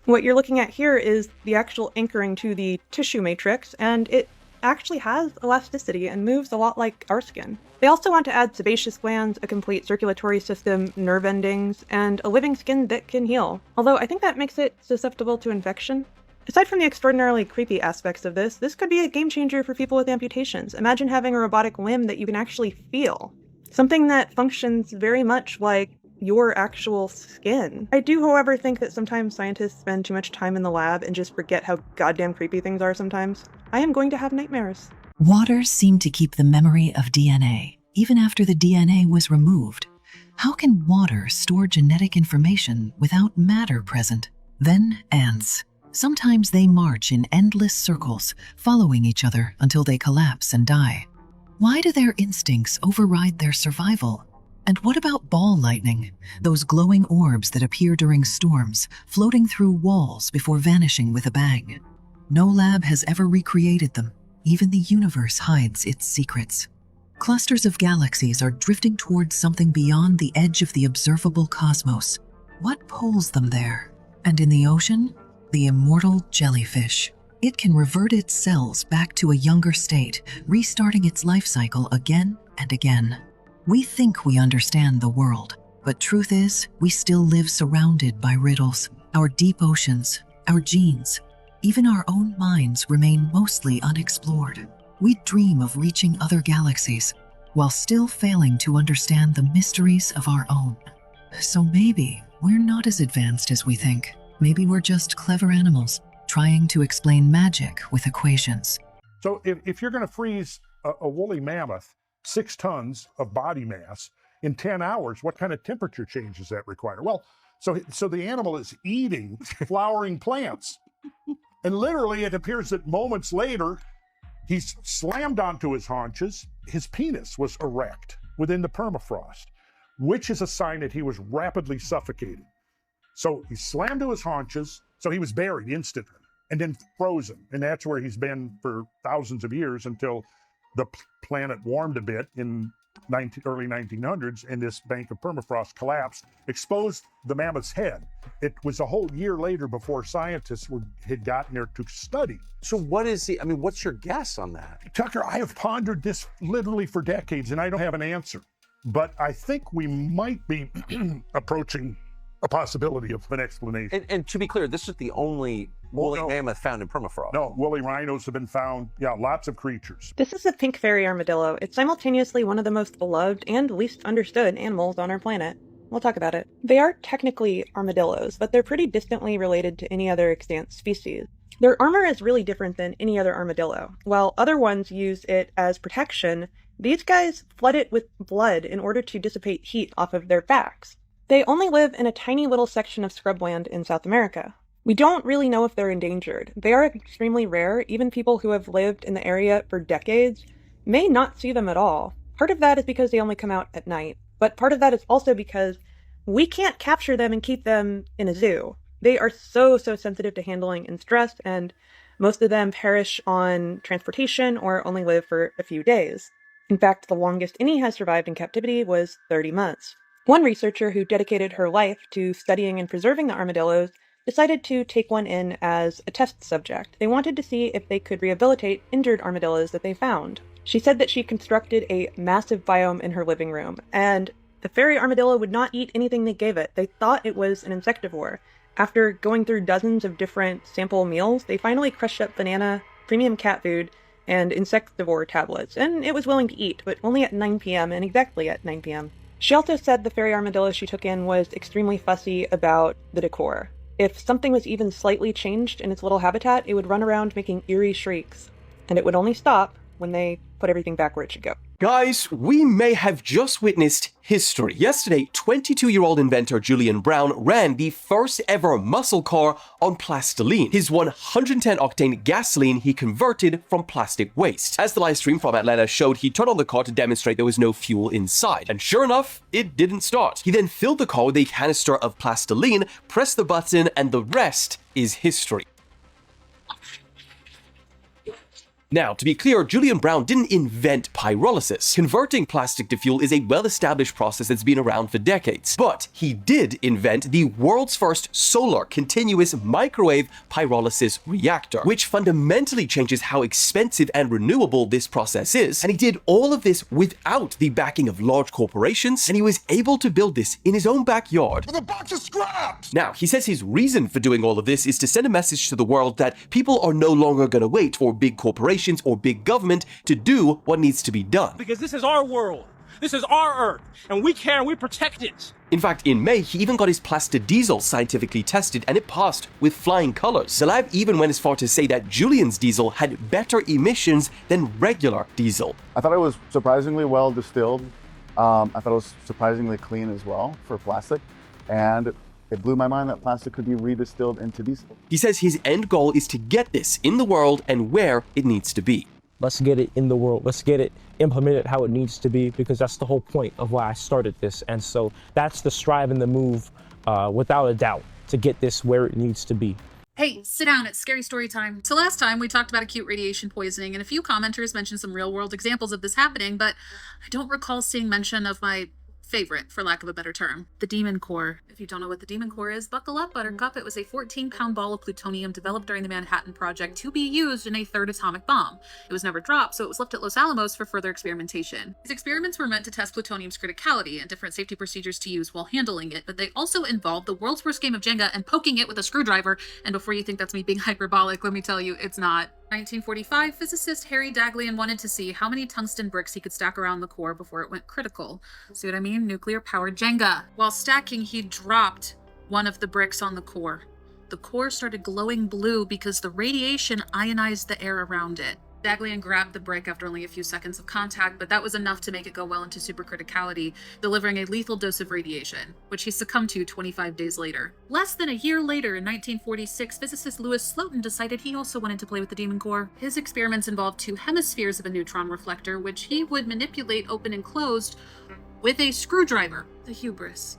What you're looking at here is the actual anchoring to the tissue matrix, and it actually has elasticity and moves a lot like our skin. They also want to add sebaceous glands, a complete circulatory system, nerve endings, and a living skin that can heal. Although I think that makes it susceptible to infection. Aside from the extraordinarily creepy aspects of this could be a game changer for people with amputations. Imagine having a robotic limb that you can actually feel. Something that functions very much like your actual skin. I do, however, think that sometimes scientists spend too much time in the lab and just forget how goddamn creepy things are sometimes. I am going to have nightmares. Water seemed to keep the memory of DNA, even after the DNA was removed. How can water store genetic information without matter present? Then ants. Sometimes they march in endless circles, following each other until they collapse and die. Why do their instincts override their survival? And what about ball lightning, those glowing orbs that appear during storms, floating through walls before vanishing with a bang? No lab has ever recreated them. Even the universe hides its secrets. Clusters of galaxies are drifting towards something beyond the edge of the observable cosmos. What pulls them there? And in the ocean? The immortal jellyfish. It can revert its cells back to a younger state, restarting its life cycle again and again. We think we understand the world, but truth is, we still live surrounded by riddles. Our deep oceans, our genes, even our own minds remain mostly unexplored. We dream of reaching other galaxies, while still failing to understand the mysteries of our own. So maybe we're not as advanced as we think. Maybe we're just clever animals, trying to explain magic with equations. So if you're going to freeze a woolly mammoth, 6 tons of body mass, in 10 hours, what kind of temperature change does that require? Well, so the animal is eating flowering plants. And literally, it appears that moments later, he's slammed onto his haunches. His penis was erect within the permafrost, which is a sign that he was rapidly suffocating. So he slammed to his haunches, so he was buried instantly, and then frozen. And that's where he's been for thousands of years until the planet warmed a bit in early 1900s, and this bank of permafrost collapsed, exposed the mammoth's head. It was a whole year later before scientists had gotten there to study. So what's your guess on that? Tucker, I have pondered this literally for decades, and I don't have an answer. But I think we might be approaching a possibility of an explanation. And to be clear, this is the only woolly mammoth found in permafrost. No, woolly rhinos have been found. Yeah, lots of creatures. This is the pink fairy armadillo. It's simultaneously one of the most beloved and least understood animals on our planet. We'll talk about it. They are technically armadillos, but they're pretty distantly related to any other extant species. Their armor is really different than any other armadillo. While other ones use it as protection, these guys flood it with blood in order to dissipate heat off of their backs. They only live in a tiny little section of scrubland in South America. We don't really know if they're endangered. They are extremely rare. Even people who have lived in the area for decades may not see them at all. Part of that is because they only come out at night, but part of that is also because we can't capture them and keep them in a zoo. They are so sensitive to handling and stress, and most of them perish on transportation or only live for a few days. In fact, the longest any has survived in captivity was 30 months. One researcher who dedicated her life to studying and preserving the armadillos decided to take one in as a test subject. They wanted to see if they could rehabilitate injured armadillos that they found. She said that she constructed a massive biome in her living room, and the fairy armadillo would not eat anything they gave it. They thought it was an insectivore. After going through dozens of different sample meals, they finally crushed up banana, premium cat food, and insectivore tablets, and it was willing to eat, but only at 9 p.m. and exactly at 9 p.m. She also said the fairy armadillo she took in was extremely fussy about the decor. If something was even slightly changed in its little habitat, it would run around making eerie shrieks, and it would only stop when they put everything back where it should go. Guys, we may have just witnessed history. Yesterday, 22-year-old inventor Julian Brown ran the first ever muscle car on plastiline. His 110-octane gasoline he converted from plastic waste. As the live stream from Atlanta showed, he turned on the car to demonstrate there was no fuel inside. And sure enough, it didn't start. He then filled the car with a canister of plastiline, pressed the button, and the rest is history. Now, to be clear, Julian Brown didn't invent pyrolysis. Converting plastic to fuel is a well-established process that's been around for decades. But he did invent the world's first solar continuous microwave pyrolysis reactor, which fundamentally changes how expensive and renewable this process is. And he did all of this without the backing of large corporations, and he was able to build this in his own backyard. With a box of scraps! Now, he says his reason for doing all of this is to send a message to the world that people are no longer going to wait for big corporations or big government to do what needs to be done. Because this is our world. This is our Earth, and we care and we protect it. In fact, in May, he even got his plastidiezel scientifically tested, and it passed with flying colors. The lab even went as far to say that Julian's diesel had better emissions than regular diesel. I thought it was surprisingly well distilled. I thought it was surprisingly clean as well for plastic, and it blew my mind that plastic could be redistilled into diesel. He says his end goal is to get this in the world and where it needs to be. Let's get it in the world. Let's get it implemented how it needs to be, because that's the whole point of why I started this. And so that's the strive and the move, without a doubt, to get this where it needs to be. Hey, sit down, it's scary story time. So last time we talked about acute radiation poisoning, and a few commenters mentioned some real-world examples of this happening, but I don't recall seeing mention of my favorite, for lack of a better term, the Demon Core. If you don't know what the Demon Core is, buckle up, Buttercup. It was a 14-pound ball of plutonium developed during the Manhattan Project to be used in a third atomic bomb. It was never dropped, so it was left at Los Alamos for further experimentation. These experiments were meant to test plutonium's criticality and different safety procedures to use while handling it, but they also involved the world's worst game of Jenga and poking it with a screwdriver. And before you think that's me being hyperbolic, let me tell you, it's not. 1945, physicist Harry Daghlian wanted to see how many tungsten bricks he could stack around the core before it went critical. See what I mean? Nuclear-powered Jenga. While stacking, he dropped one of the bricks on the core. The core started glowing blue because the radiation ionized the air around it. Daghlian grabbed the brick after only a few seconds of contact, but that was enough to make it go well into supercriticality, delivering a lethal dose of radiation, which he succumbed to 25 days later. Less than a year later, in 1946, physicist Louis Slotin decided he also wanted to play with the Demon Core. His experiments involved two hemispheres of a neutron reflector, which he would manipulate open and closed with a screwdriver. The hubris.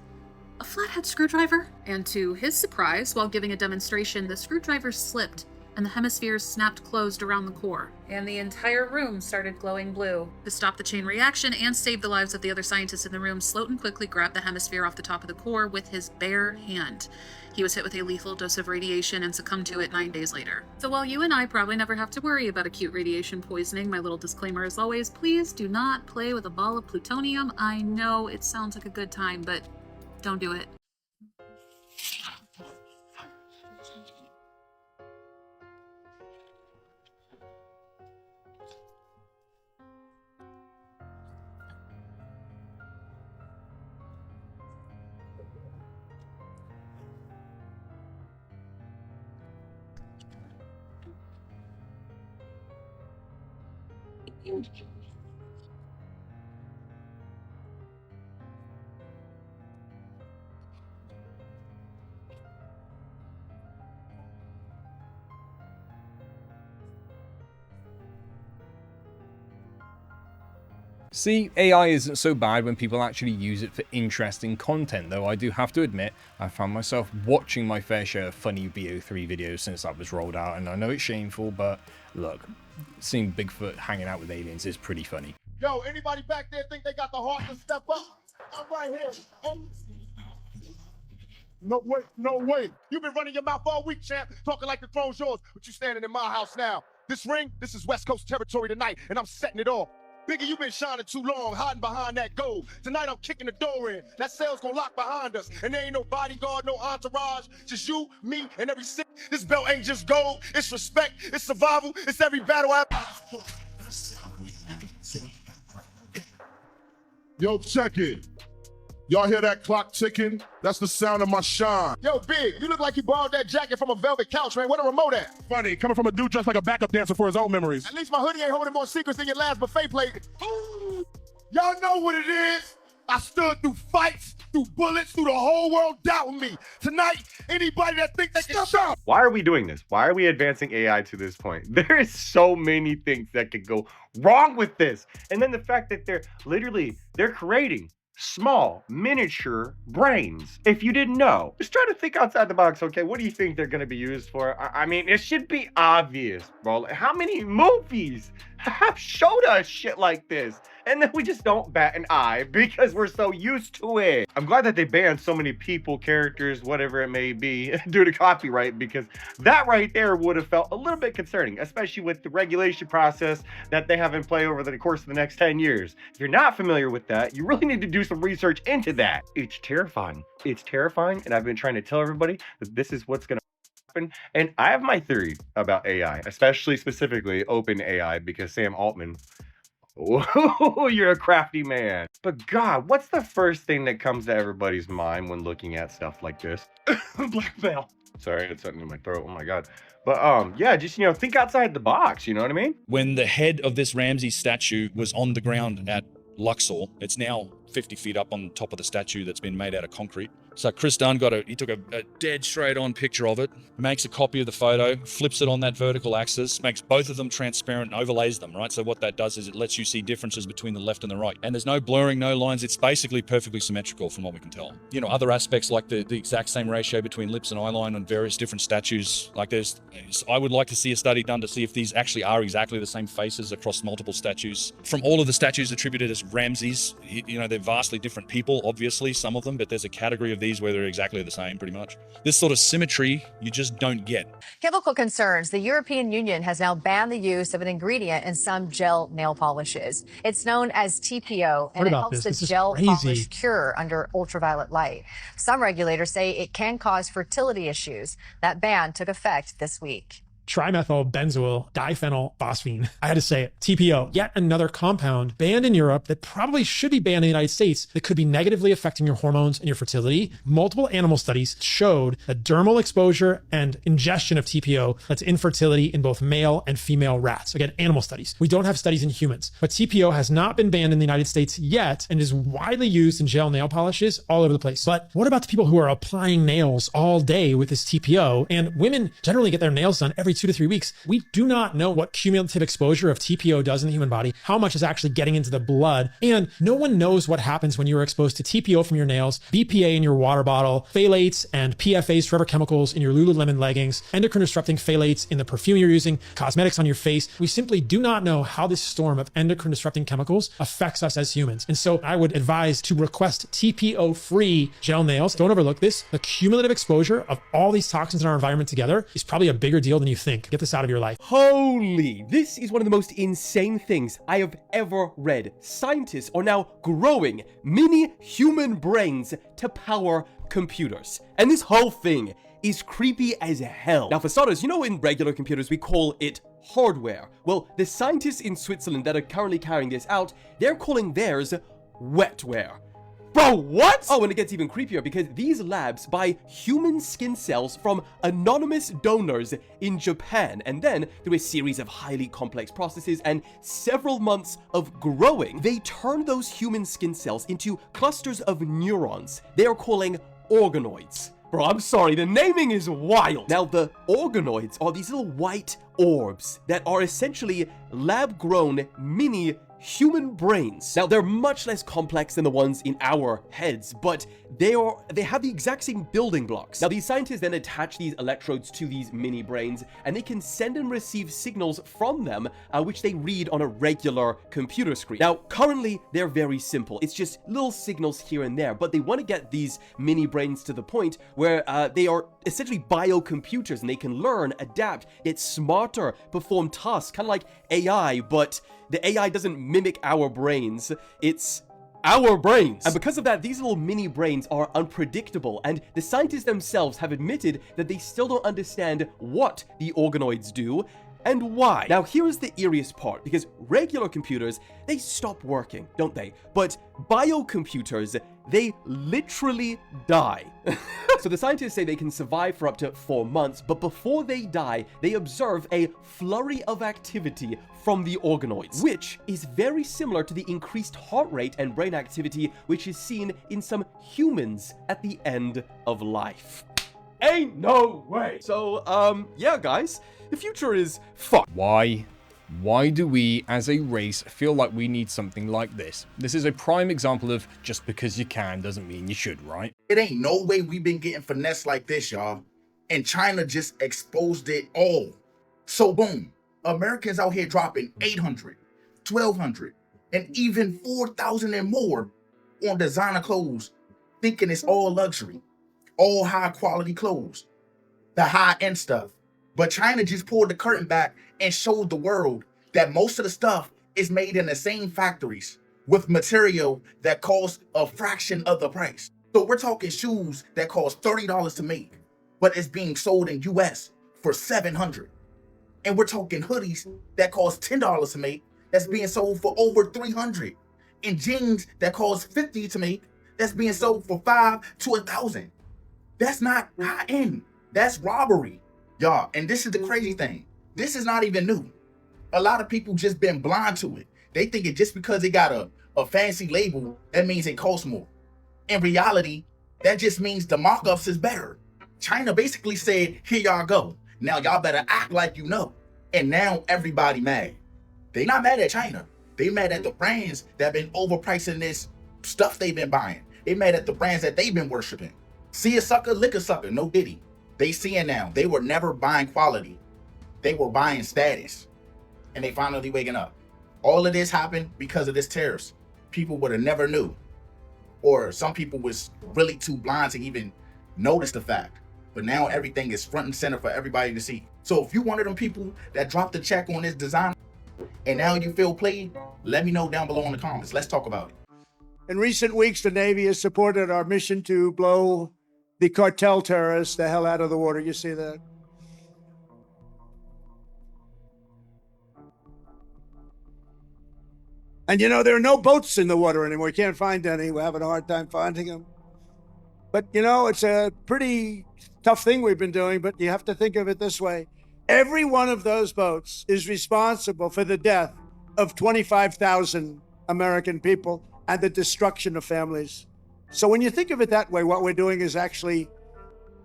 A flathead screwdriver? And to his surprise, while giving a demonstration, the screwdriver slipped and the hemispheres snapped closed around the core, and the entire room started glowing blue. To stop the chain reaction and save the lives of the other scientists in the room, Slotin quickly grabbed the hemisphere off the top of the core with his bare hand. He was hit with a lethal dose of radiation and succumbed to it 9 days later. So while you and I probably never have to worry about acute radiation poisoning, my little disclaimer as always, please do not play with a ball of plutonium. I know it sounds like a good time, but don't do it. See, AI isn't so bad when people actually use it for interesting content, though I do have to admit, I found myself watching my fair share of funny BO3 videos since that was rolled out, and I know it's shameful, but look, seeing Bigfoot hanging out with aliens is pretty funny. Yo, anybody back there think they got the heart to step up? I'm right here. No way, no way. You've been running your mouth all week, champ, talking like the throne's yours, but you standing in my house now. This ring, this is West Coast territory tonight, and I'm setting it off. Biggie, you been shining too long, hiding behind that gold. Tonight I'm kicking the door in. That cell's gonna lock behind us. And there ain't no bodyguard, no entourage. Just you, me, and every sick. This belt ain't just gold. It's respect, it's survival, it's every battle I... Yo, check it. Y'all hear that clock ticking? That's the sound of my shine. Yo, Big, you look like you borrowed that jacket from a velvet couch, man. Where the remote at? Funny, coming from a dude dressed like a backup dancer for his own memories. At least my hoodie ain't holding more secrets than your last buffet plate. Y'all know what it is. I stood through fights, through bullets, through the whole world doubting me. Tonight, anybody that thinks they can stop. Why are we doing this? Why are we advancing AI to this point? There is so many things that could go wrong with this. And then the fact that they're creating small, miniature brains. If you didn't know, just try to think outside the box. Okay, what do you think they're going to be used for? I mean, it should be obvious, bro. How many movies have showed us shit like this? And then we just don't bat an eye because we're so used to it. I'm glad that they banned so many people, characters, whatever it may be, due to copyright, because that right there would have felt a little bit concerning, especially with the regulation process that they have in play over the course of the next 10 years. If you're not familiar with that, you really need to do some research into that. It's terrifying. It's terrifying, and I've been trying to tell everybody that this is what's going to happen. And I have my theory about AI, especially specifically open AI, because Sam Altman, oh, you're a crafty man. But God, what's the first thing that comes to everybody's mind when looking at stuff like this? Blackmail. Sorry, I had something in my throat. Oh my God. But yeah, just, think outside the box. You know what I mean? When the head of this Ramses statue was on the ground at Luxor, it's now 50 feet up on top of the statue that's been made out of concrete. So Chris Dunn he took a dead straight on picture of it, makes a copy of the photo, flips it on that vertical axis, makes both of them transparent and overlays them, right? So what that does is it lets you see differences between the left and the right. And there's no blurring, no lines. It's basically perfectly symmetrical from what we can tell. Other aspects like the exact same ratio between lips and eyeline on various different statues. I would like to see a study done to see if these actually are exactly the same faces across multiple statues. From all of the statues attributed as Ramses, they're vastly different people, obviously, some of them, but there's a category of these where they're exactly the same, pretty much. This sort of symmetry, you just don't get. Chemical concerns. The European Union has now banned the use of an ingredient in some gel nail polishes. It's known as TPO, and it helps the gel polish cure under ultraviolet light. Some regulators say it can cause fertility issues. That ban took effect this week. Trimethyl benzoyl diphenylphosphine. I had to say it. TPO, yet another compound banned in Europe that probably should be banned in the United States that could be negatively affecting your hormones and your fertility. Multiple animal studies showed that dermal exposure and ingestion of TPO led to infertility in both male and female rats. Again, animal studies. We don't have studies in humans, but TPO has not been banned in the United States yet and is widely used in gel nail polishes all over the place. But what about the people who are applying nails all day with this TPO? And women generally get their nails done every 2 to 3 weeks. We do not know what cumulative exposure of TPO does in the human body, how much is actually getting into the blood, and no one knows what happens when you are exposed to TPO from your nails, BPA in your water bottle, phthalates and PFAs, forever chemicals in your Lululemon leggings, endocrine disrupting phthalates in the perfume you're using, cosmetics on your face. We simply do not know how this storm of endocrine disrupting chemicals affects us as humans. And so I would advise to request TPO-free gel nails. Don't overlook this. The cumulative exposure of all these toxins in our environment together is probably a bigger deal than you think. Get this out of your life. Holy, this is one of the most insane things I have ever read. Scientists are now growing mini human brains to power computers. And this whole thing is creepy as hell. Now for starters, in regular computers we call it hardware. Well, the scientists in Switzerland that are currently carrying this out, they're calling theirs wetware. Bro, what? Oh, and it gets even creepier because these labs buy human skin cells from anonymous donors in Japan, and then through a series of highly complex processes and several months of growing, they turn those human skin cells into clusters of neurons they are calling organoids. Bro, I'm sorry, the naming is wild. Now, the organoids are these little white orbs that are essentially lab-grown mini human brains. Now, they're much less complex than the ones in our heads, but they have the exact same building blocks. Now, these scientists then attach these electrodes to these mini brains, and they can send and receive signals from them, which they read on a regular computer screen. Now, currently, they're very simple. It's just little signals here and there, but they want to get these mini brains to the point where they are essentially biocomputers, and they can learn, adapt, get smarter, perform tasks, kind of like AI, but the AI doesn't mimic our brains. It's our brains. And because of that, these little mini brains are unpredictable, and the scientists themselves have admitted that they still don't understand what the organoids do and why. Now, here's the eeriest part, because regular computers, they stop working, don't they? But biocomputers, they literally die. So the scientists say they can survive for up to 4 months, but before they die, they observe a flurry of activity from the organoids, which is very similar to the increased heart rate and brain activity which is seen in some humans at the end of life. Ain't no way. So, yeah, guys, the future is fucked. Why? Why do we, as a race, feel like we need something like this? This is a prime example of just because you can doesn't mean you should, right? It ain't no way we've been getting finessed like this, y'all. And China just exposed it all. So boom, Americans out here dropping 800, 1,200, and even 4,000 and more on designer clothes, thinking it's all luxury, all high quality clothes, the high end stuff. But China just pulled the curtain back and showed the world that most of the stuff is made in the same factories with material that costs a fraction of the price. So we're talking shoes that cost $30 to make, but it's being sold in US for $700. And we're talking hoodies that cost $10 to make, that's being sold for over $300. And jeans that cost $50 to make, that's being sold for $500 to $1,000. That's not high end, that's robbery. Y'all, and this is the crazy thing. This is not even new. A lot of people just been blind to it. They think it just because it got a fancy label, that means it costs more. In reality, that just means the markups is better. China basically said, here y'all go. Now y'all better act like you know. And now everybody mad. They not mad at China. They mad at the brands that been overpricing this stuff they've been buying. They mad at the brands that they've been worshiping. See a sucker, lick a sucker, no diddy. They seeing now, they were never buying quality. They were buying status. And they finally waking up. All of this happened because of this tariffs. People would have never knew. Or some people was really too blind to even notice the fact. But now everything is front and center for everybody to see. So if you one of them people that dropped the check on this design and now you feel played, let me know down below in the comments. Let's talk about it. In recent weeks, the Navy has supported our mission to blow the cartel terrorists the hell out of the water. You see that? And you know, there are no boats in the water anymore. You can't find any. We're having a hard time finding them. But you know, it's a pretty tough thing we've been doing, but you have to think of it this way. Every one of those boats is responsible for the death of 25,000 American people and the destruction of families. So when you think of it that way, what we're doing is actually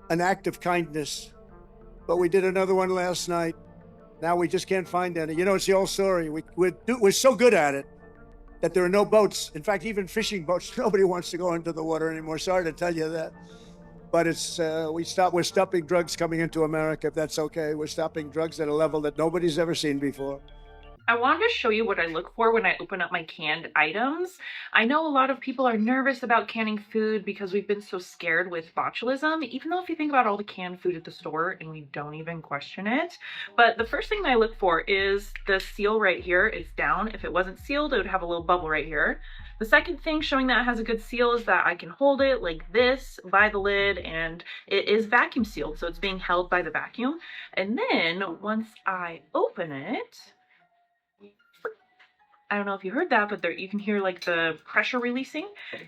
an act of kindness. But we did another one last night. Now we just can't find any. You know, it's the old story. We're so good at it that there are no boats. In fact, even fishing boats, nobody wants to go into the water anymore. Sorry to tell you that. But it's we're stopping drugs coming into America, if that's okay. We're stopping drugs at a level that nobody's ever seen before. I wanted to show you what I look for when I open up my canned items. I know a lot of people are nervous about canning food because we've been so scared with botulism, even though if you think about all the canned food at the store and we don't even question it. But the first thing that I look for is the seal right here is down. If it wasn't sealed, it would have a little bubble right here. The second thing showing that it has a good seal is that I can hold it like this by the lid and it is vacuum sealed, so it's being held by the vacuum. And then once I open it, I don't know if you heard that, but there you can hear like the pressure releasing.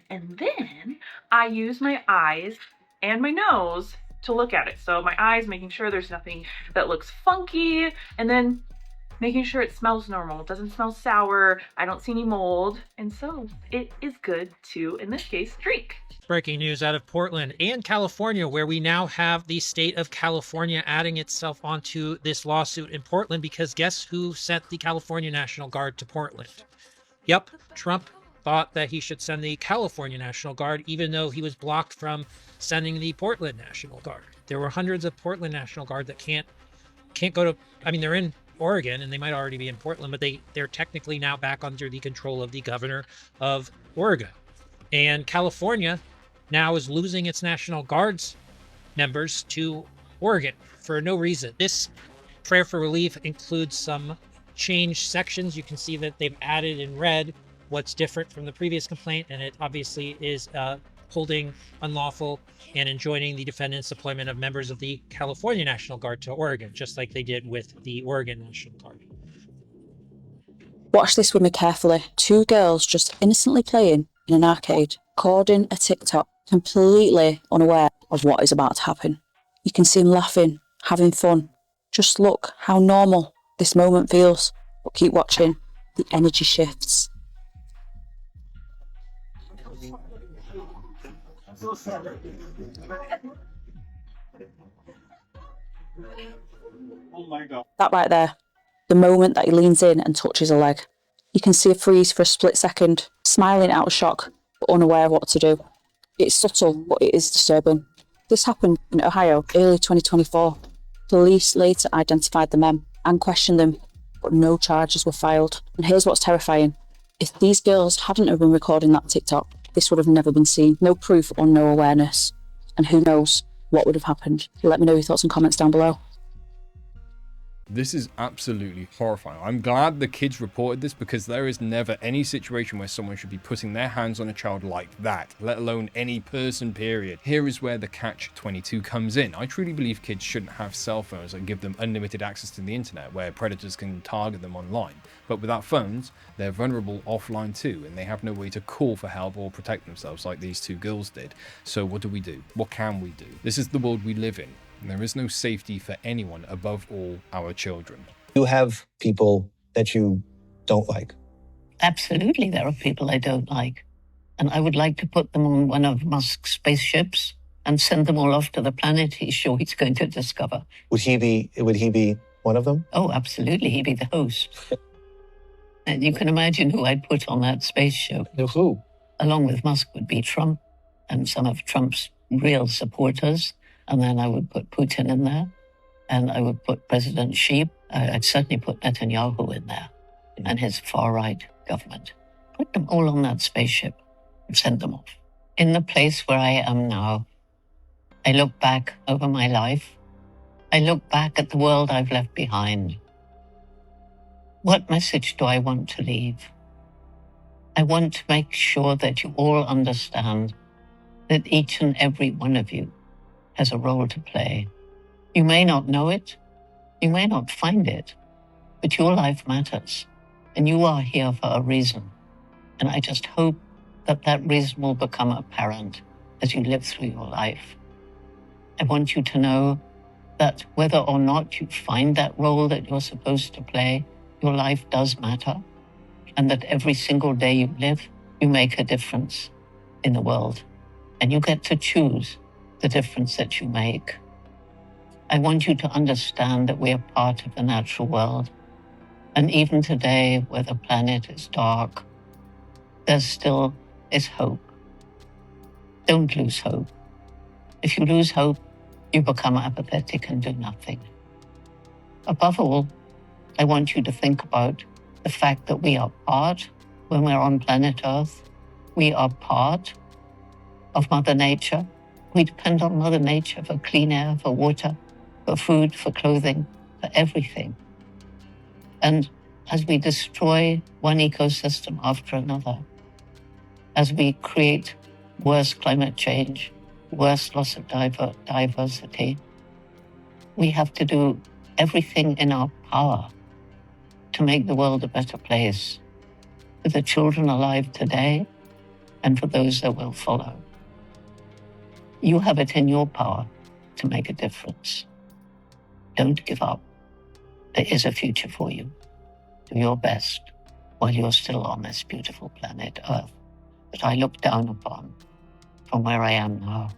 And then I use my eyes and my nose to look at it. So my eyes, making sure there's nothing that looks funky, and then making sure it smells normal. It doesn't smell sour. I don't see any mold. And so it is good to, in this case, drink. Breaking news out of Portland and California, where we now have the state of California adding itself onto this lawsuit in Portland, because guess who sent the California National Guard to Portland? Yep, Trump thought that he should send the California National Guard, even though he was blocked from sending the Portland National Guard. There were hundreds of Portland National Guard that can't go to, I mean, they're in Oregon and they might already be in Portland, but they're technically now back under the control of the governor of Oregon. And California now is losing its National Guards members to Oregon for no reason. This prayer for relief includes some changed sections. You can see that they've added in red what's different from the previous complaint, and it obviously is holding unlawful and enjoining the defendant's deployment of members of the California National Guard to Oregon, just like they did with the Oregon National Guard. Watch this with me carefully. Two girls just innocently playing in an arcade, recording a TikTok, completely unaware of what is about to happen. You can see them laughing, having fun. Just look how normal this moment feels. But keep watching, the energy shifts. Oh my God. That right there, the moment that he leans in and touches a leg. You can see her freeze for a split second, smiling out of shock, but unaware of what to do. It's subtle, but it is disturbing. This happened in Ohio, early 2024. Police later identified the men and questioned them, but no charges were filed. And here's what's terrifying. If these girls hadn't have been recording that TikTok, this would have never been seen. No proof or no awareness. And who knows what would have happened. Let me know your thoughts and comments down below. This is absolutely horrifying. I'm glad the kids reported this, because there is never any situation where someone should be putting their hands on a child like that, let alone any person, period. Here is where the catch-22 comes in. I truly believe kids shouldn't have cell phones that give them unlimited access to the internet, where predators can target them online. But without phones, they're vulnerable offline too, and they have no way to call for help or protect themselves like these two girls did. So what do we do? What can we do? This is the world we live in. And there is no safety for anyone, above all our children. You have people that you don't like. Absolutely, there are people I don't like. And I would like to put them on one of Musk's spaceships and send them all off to the planet he's sure he's going to discover. Would he be one of them? Oh, absolutely. He'd be the host. And you can imagine who I'd put on that spaceship. Who? Along with Musk would be Trump and some of Trump's real supporters. And then I would put Putin in there, and I would put President Xi. I'd certainly put Netanyahu in there, and his far-right government. Put them all on that spaceship and send them off. In the place where I am now, I look back over my life. I look back at the world I've left behind. What message do I want to leave? I want to make sure that you all understand that each and every one of you has a role to play. You may not know it, you may not find it, but your life matters, and you are here for a reason. And I just hope that that reason will become apparent as you live through your life. I want you to know that whether or not you find that role that you're supposed to play, your life does matter, and that every single day you live, you make a difference in the world, and you get to choose the difference that you make. I want you to understand that we are part of the natural world. And even today, where the planet is dark, there still is hope. Don't lose hope. If you lose hope, you become apathetic and do nothing. Above all, I want you to think about the fact that we are part, when we're on planet Earth, we are part of Mother Nature. We depend on Mother Nature for clean air, for water, for food, for clothing, for everything. And as we destroy one ecosystem after another, as we create worse climate change, worse loss of diversity, we have to do everything in our power to make the world a better place for the children alive today and for those that will follow. You have it in your power to make a difference. Don't give up. There is a future for you. Do your best while you're still on this beautiful planet Earth that I look down upon from where I am now.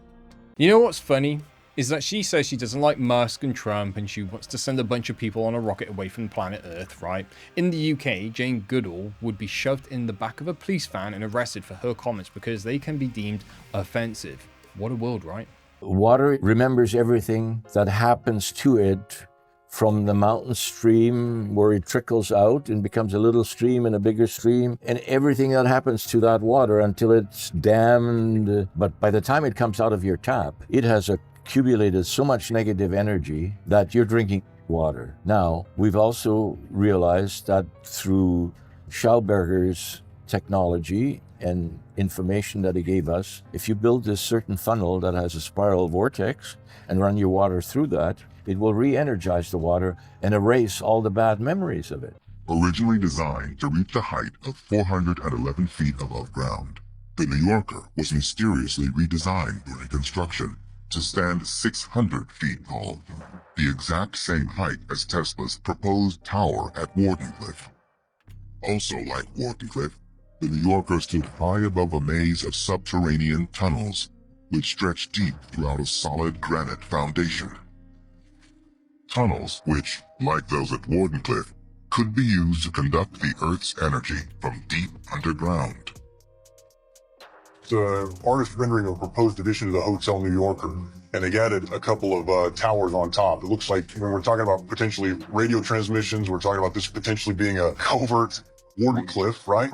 You know what's funny? Is that she says she doesn't like Musk and Trump, and she wants to send a bunch of people on a rocket away from planet Earth, right? In the UK, Jane Goodall would be shoved in the back of a police van and arrested for her comments because they can be deemed offensive. What a world, right? Water remembers everything that happens to it, from the mountain stream where it trickles out and becomes a little stream and a bigger stream, and everything that happens to that water until it's dammed. But by the time it comes out of your tap, it has a accumulated so much negative energy that you're drinking water. Now, we've also realized that through Schauberger's technology and information that he gave us, if you build this certain funnel that has a spiral vortex and run your water through that, it will re-energize the water and erase all the bad memories of it. Originally designed to reach a height of 411 feet above ground, the New Yorker was mysteriously redesigned during construction to stand 600 feet tall, the exact same height as Tesla's proposed tower at Wardenclyffe. Also like Wardenclyffe, the New Yorker stood high above a maze of subterranean tunnels, which stretched deep throughout a solid granite foundation. Tunnels which, like those at Wardenclyffe, could be used to conduct the Earth's energy from deep underground. The artist rendering a proposed addition to the Hotel New Yorker, and they added a couple of towers on top. It looks like when we're talking about potentially radio transmissions, we're talking about this potentially being a covert Wardenclyffe, right?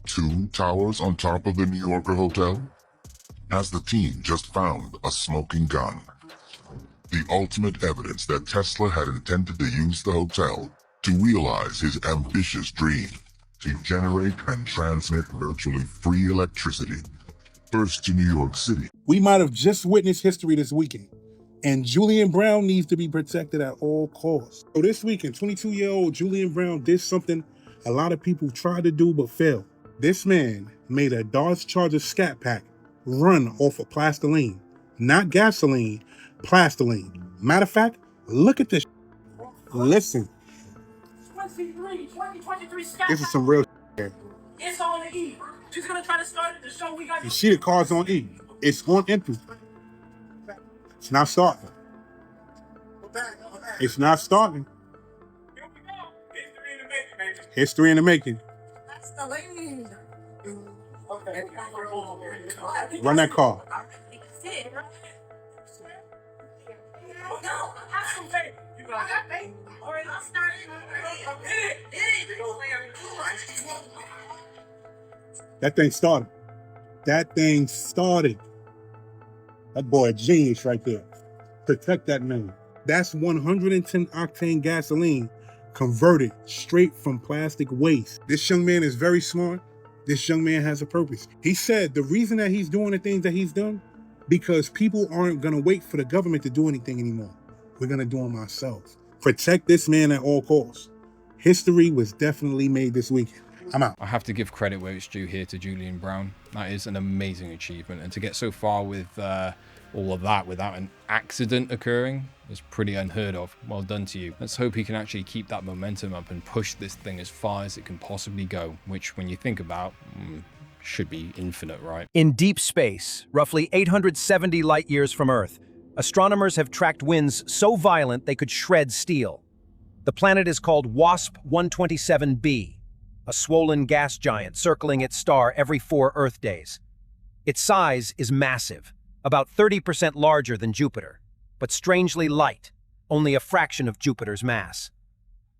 Two towers on top of the New Yorker Hotel? Has the team just found a smoking gun? The ultimate evidence that Tesla had intended to use the hotel to realize his ambitious dream to generate and transmit virtually free electricity, first to New York City. We might have just witnessed history this weekend, and Julian Brown needs to be protected at all costs. So this weekend, 22-year-old Julian Brown did something a lot of people tried to do but failed. This man made a Dodge Charger Scat Pack run off of plastoline. Not gasoline, plastoline. Matter of fact, look at this. Listen. 2023 this is some real here. It's on the E. She's gonna try to start it to show we got. You see the car's on E. It's on empty. It's not starting. It's not starting. Here we go. History in the making, baby. History in the making. That's the lead. Okay. Run that car. No, have some faith. You got faith. All right, let's start it. That thing started. That thing started. That boy a genius right there. Protect that man. That's 110 octane gasoline converted straight from plastic waste. This young man is very smart. This young man has a purpose. He said the reason that he's doing the things that he's done, because people aren't gonna wait for the government to do anything anymore. We're gonna do them ourselves. Protect this man at all costs. History was definitely made this weekend. I'm out. I have to give credit where it's due here to Julian Brown. That is an amazing achievement, and to get so far with all of that without an accident occurring is pretty unheard of. Well done to you. Let's hope he can actually keep that momentum up and push this thing as far as it can possibly go, which when you think about, should be infinite, right? In deep space, roughly 870 light years from Earth, astronomers have tracked winds so violent they could shred steel. The planet is called WASP 127b, a swollen gas giant circling its star every 4 Earth days. Its size is massive, about 30% larger than Jupiter, but strangely light, only a fraction of Jupiter's mass.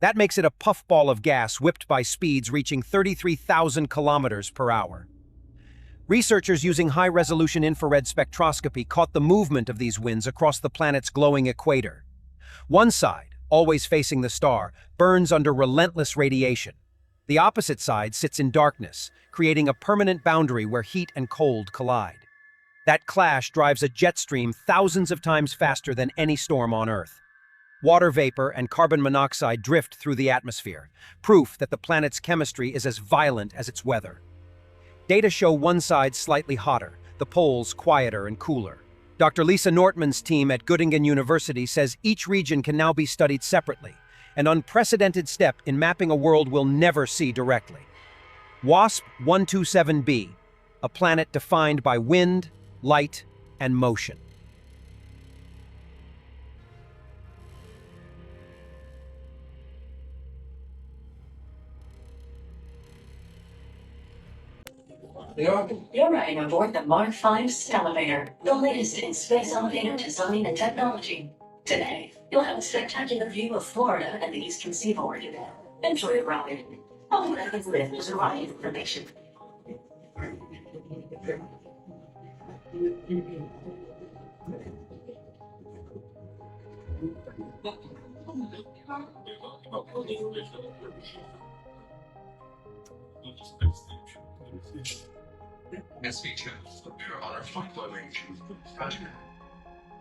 That makes it a puffball of gas whipped by speeds reaching 33,000 kilometers per hour. Researchers using high-resolution infrared spectroscopy caught the movement of these winds across the planet's glowing equator. One side, always facing the star, burns under relentless radiation. The opposite side sits in darkness, creating a permanent boundary where heat and cold collide. That clash drives a jet stream thousands of times faster than any storm on Earth. Water vapor and carbon monoxide drift through the atmosphere, proof that the planet's chemistry is as violent as its weather. Data show one side slightly hotter, the poles quieter and cooler. Dr. Lisa Nortman's team at Göttingen University says each region can now be studied separately, an unprecedented step in mapping a world we'll never see directly. WASP 127b, a planet defined by wind, light, and motion. You're riding aboard the Mark V Stellarator, the latest in space elevator design and technology. Today, you'll have a spectacular view of Florida and the Eastern Seaboard. Enjoy the ride. All you have to live is ride information.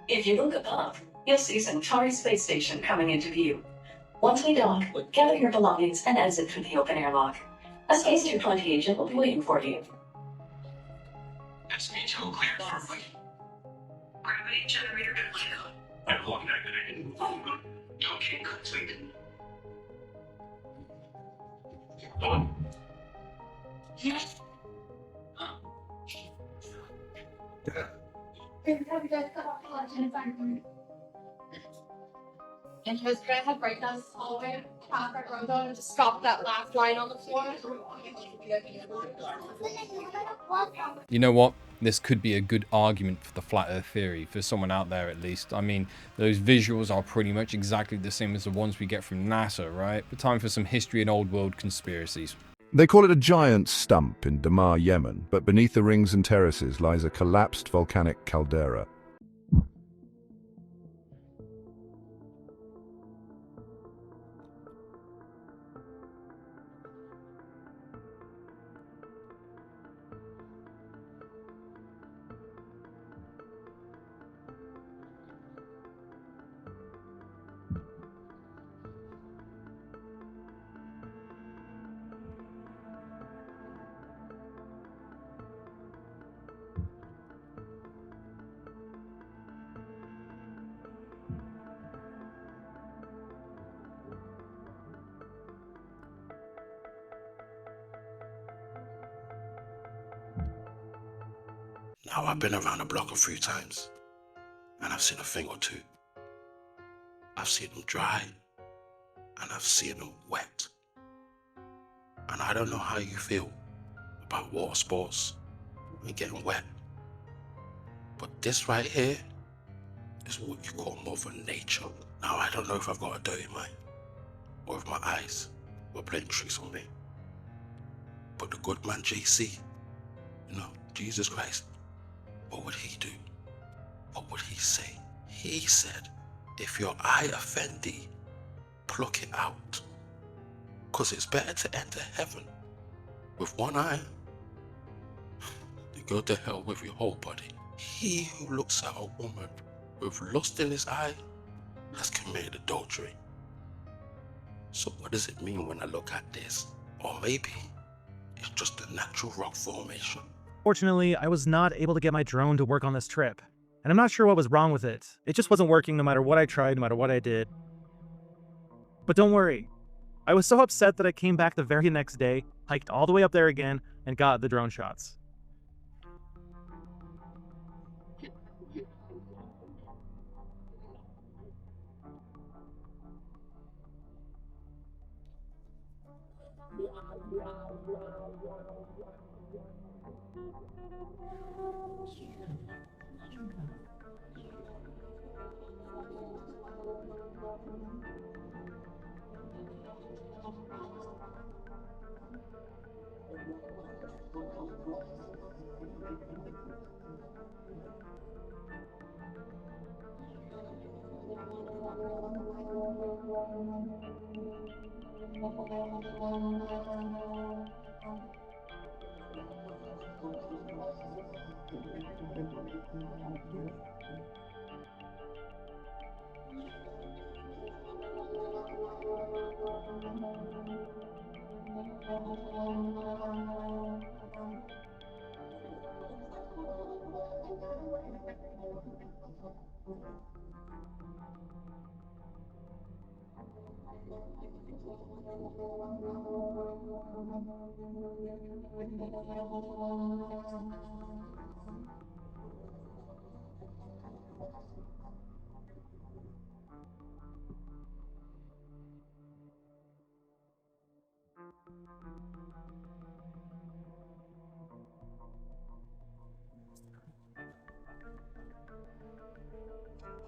If you look above, you'll see Centauri space station coming into view. Once we dock, gather your belongings and exit through the open airlock. A Space 220 agent will be waiting for you. SB2 cleared for flight. Gravity generator deployed. And one activated. Docking complete. Done. And he was gonna have breakdowns all the way past our road and just stop that last line on the floor. You know what? This could be a good argument for the flat earth theory, for someone out there at least. I mean, those visuals are pretty much exactly the same as the ones we get from NASA, right? But time for some history and old world conspiracies. They call it a giant stump in Damar, Yemen, but beneath the rings and terraces lies a collapsed volcanic caldera. Now, I've been around the block a few times, and I've seen a thing or two. I've seen them dry, and I've seen them wet. And I don't know how you feel about water sports and getting wet. But this right here is what you call Mother Nature. Now, I don't know if I've got a dirty mind, or if my eyes were playing tricks on me. But the good man JC, Jesus Christ, what would he do? What would he say? He said, if your eye offend thee, pluck it out. Because it's better to enter heaven with one eye than go to hell with your whole body. He who looks at a woman with lust in his eye has committed adultery. So what does it mean when I look at this? Or maybe it's just a natural rock formation. Fortunately, I was not able to get my drone to work on this trip, and I'm not sure what was wrong with it. It just wasn't working no matter what I tried, no matter what I did. But don't worry. I was so upset that I came back the very next day, hiked all the way up there again, and got the drone shots.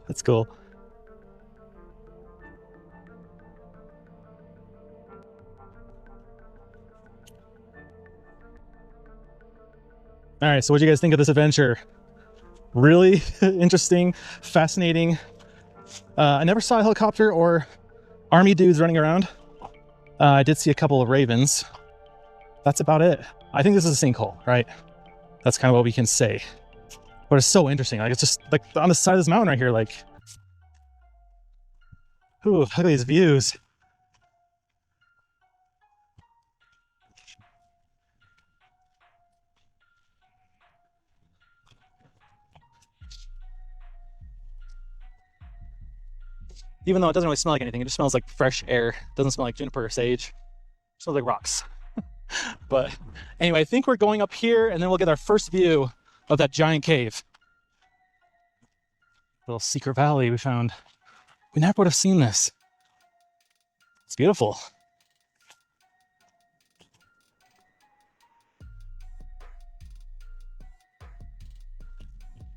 That's cool. All right, so what do you guys think of this adventure? Really interesting, fascinating, I never saw a helicopter or army dudes running around. I did see a couple of ravens. That's about it. I think this is a sinkhole, right? That's kind of what we can say. But it's so interesting. Like, it's just like on the side of this mountain right here. Like, ooh, look at these views. Even though it doesn't really smell like anything, it just smells like fresh air. It doesn't smell like juniper or sage. It smells like rocks. But anyway, I think we're going up here and then we'll get our first view of that giant cave. Little secret valley we found. We never would have seen this. It's beautiful.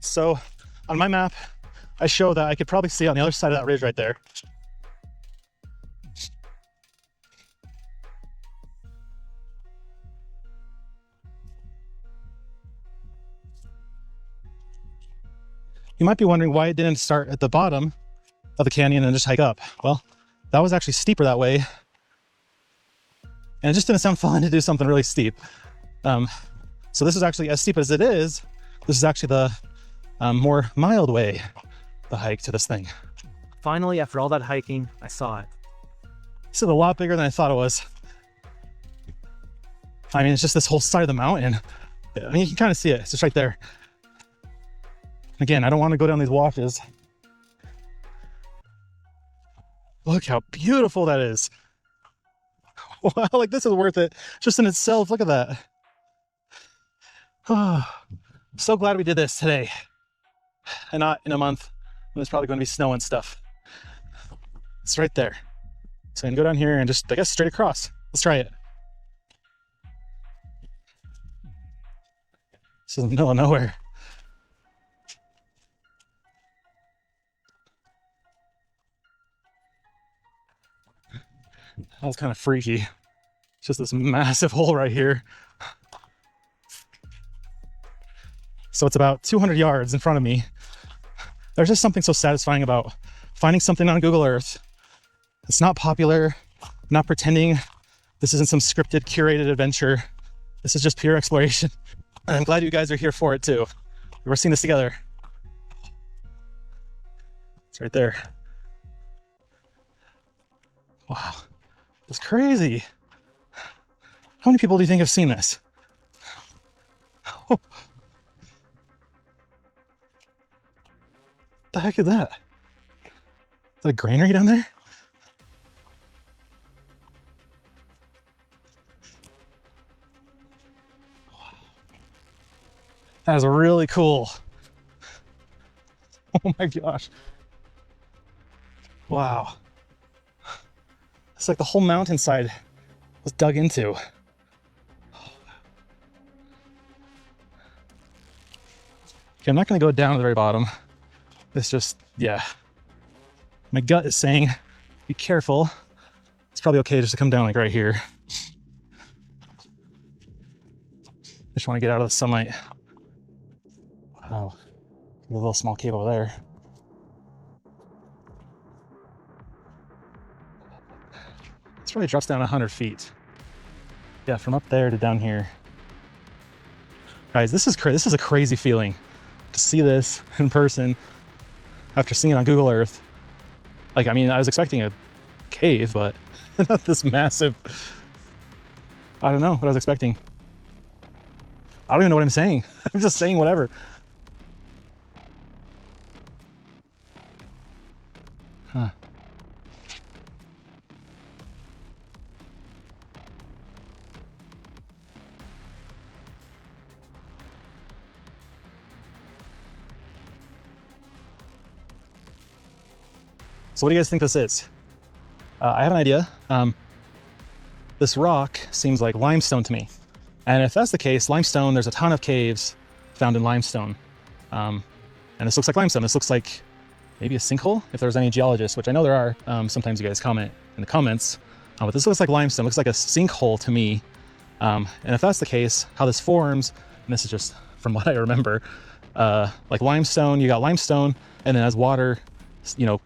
So on my map, I show that I could probably see on the other side of that ridge right there. You might be wondering why it didn't start at the bottom of the canyon and just hike up. Well, that was actually steeper that way. And it just didn't sound fun to do something really steep. So this is actually, as steep as it is, this is actually the more mild way, the hike to this thing. Finally, after all that hiking, I saw it. This is a lot bigger than I thought it was. I mean, it's just this whole side of the mountain. I mean, you can kind of see it. It's just right there. Again, I don't want to go down these washes. Look how beautiful that is. Wow, like this is worth it just in itself. Look at that. Oh, I'm so glad we did this today and not in a month when it's probably going to be snow and stuff. It's right there. So I can go down here and just, I guess, straight across. Let's try it. This is in the middle of nowhere. That was kind of freaky. It's just this massive hole right here. So it's about 200 yards in front of me. There's just something so satisfying about finding something on Google Earth. It's not popular, not pretending this isn't some scripted, curated adventure. This is just pure exploration. And I'm glad you guys are here for it too. We're seeing this together. It's right there. Wow. It's crazy. How many people do you think have seen this? Oh. What the heck is that? Is that a granary down there? That is really cool. Oh my gosh. Wow. It's like the whole mountainside was dug into. Okay, I'm not going to go down to the very bottom. It's just, yeah. My gut is saying, be careful. It's probably okay just to come down like right here. Just want to get out of the sunlight. Wow. A little small cave over there. This probably drops down 100 feet. Yeah, from up there to down here. Guys, this is a crazy feeling to see this in person after seeing it on Google Earth. Like, I mean, I was expecting a cave, but not this massive. I don't know what I was expecting. I don't even know what I'm saying. I'm just saying whatever. Huh. So what do you guys think this is? I have an idea. This rock seems like limestone to me. And if that's the case, limestone, there's a ton of caves found in limestone. And this looks like limestone. This looks like maybe a sinkhole, if there's any geologists, which I know there are. Sometimes you guys comment in the comments. But this looks like limestone, looks like a sinkhole to me. And if that's the case, how this forms, and this is just from what I remember, like limestone, you got limestone, and then as water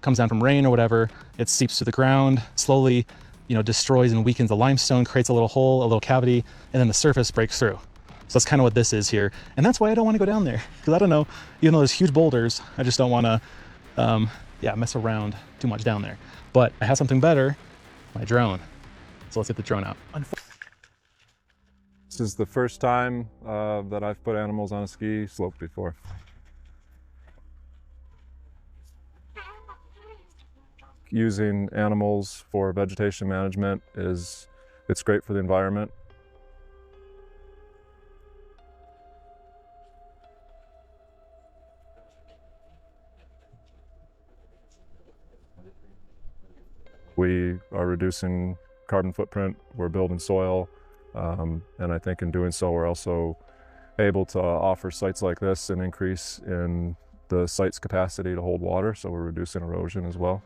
comes down from rain or whatever, it seeps to the ground, slowly, destroys and weakens the limestone, creates a little hole, a little cavity, and then the surface breaks through. So that's kind of what this is here. And that's why I don't want to go down there. Because I don't know, even though there's huge boulders, I just don't want to, mess around too much down there. But I have something better, my drone. So let's get the drone out. This is the first time that I've put animals on a ski slope before. Using animals for vegetation management it's great for the environment. We are reducing carbon footprint, we're building soil, and I think in doing so we're also able to offer sites like this an increase in the site's capacity to hold water, so we're reducing erosion as well.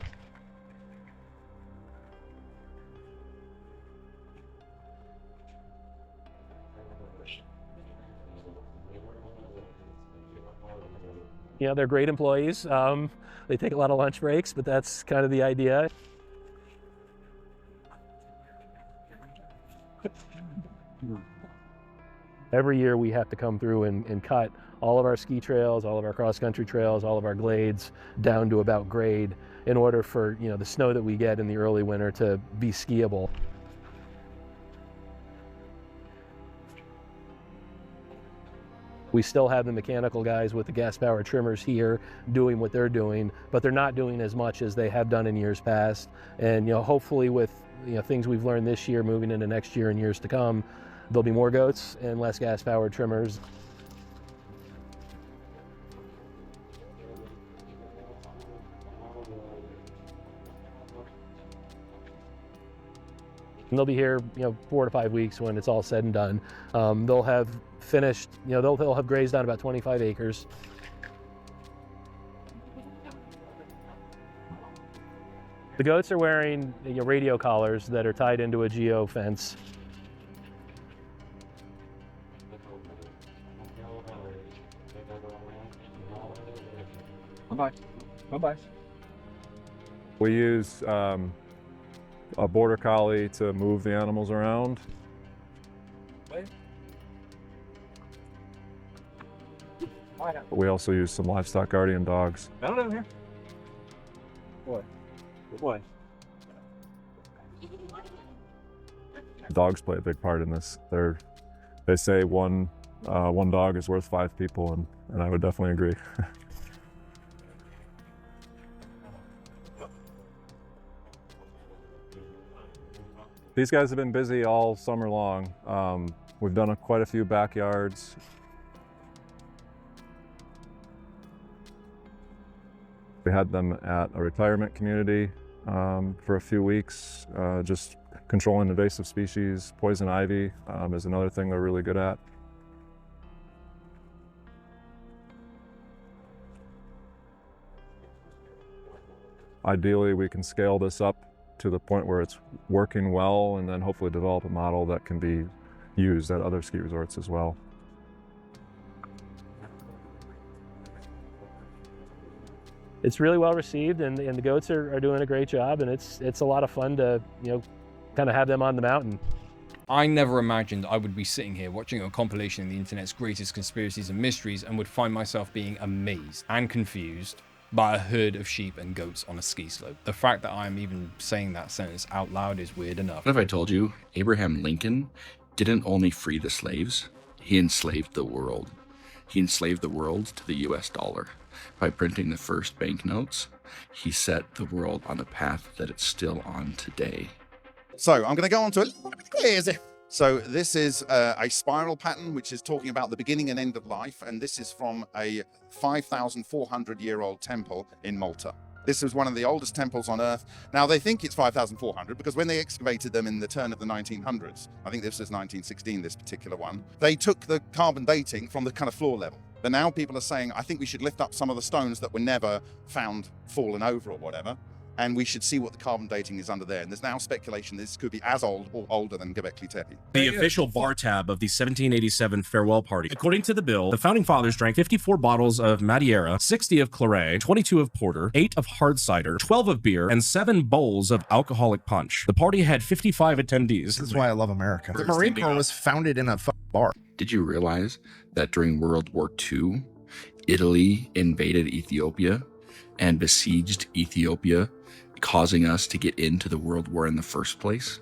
They're great employees. They take a lot of lunch breaks, but that's kind of the idea. Every year we have to come through and cut all of our ski trails, all of our cross-country trails, all of our glades down to about grade in order for the snow that we get in the early winter to be skiable. We still have the mechanical guys with the gas-powered trimmers here doing what they're doing, but they're not doing as much as they have done in years past. And hopefully with things we've learned this year moving into next year and years to come, there'll be more goats and less gas-powered trimmers. And they'll be here, 4 to 5 weeks when it's all said and done. They'll have finished, they'll have grazed on about 25 acres. The goats are wearing radio collars that are tied into a geo fence. Bye-bye. Bye-bye. We use a border collie to move the animals around. We also use some livestock guardian dogs. I don't know here. Boy. Good boy. Dogs play a big part in this. They say one dog is worth 5 people, and I would definitely agree. These guys have been busy all summer long. We've done quite a few backyards. We had them at a retirement community for a few weeks, just controlling invasive species. Poison ivy is another thing they're really good at. Ideally, we can scale this up to the point where it's working well, and then hopefully develop a model that can be used at other ski resorts as well. It's really well received, and the goats are doing a great job, and it's a lot of fun to kind of have them on the mountain. I never imagined I would be sitting here watching a compilation of the internet's greatest conspiracies and mysteries and would find myself being amazed and confused by a herd of sheep and goats on a ski slope. The fact that I'm even saying that sentence out loud is weird enough. What if I told you Abraham Lincoln didn't only free the slaves, he enslaved the world. He enslaved the world to the US dollar. By printing the first banknotes, he set the world on a path that it's still on today. So I'm going to go on to it. So this is a spiral pattern, which is talking about the beginning and end of life. And this is from a 5,400-year-old temple in Malta. This is one of the oldest temples on Earth. Now, they think it's 5,400 because when they excavated them in the turn of the 1900s, I think this is 1916, this particular one, they took the carbon dating from the kind of floor level. But now people are saying, I think we should lift up some of the stones that were never found fallen over or whatever, and we should see what the carbon dating is under there. And there's now speculation this could be as old or older than Göbekli Tepe. The official bar tab of the 1787 farewell party. According to the bill, the founding fathers drank 54 bottles of Madeira, 60 of Claret, 22 of porter, 8 of hard cider, 12 of beer, and 7 bowls of alcoholic punch. The party had 55 attendees. That's why I love America. The Marine Corps was founded in a bar. Did you realize that during World War II, Italy invaded Ethiopia and besieged Ethiopia, causing us to get into the World War in the first place?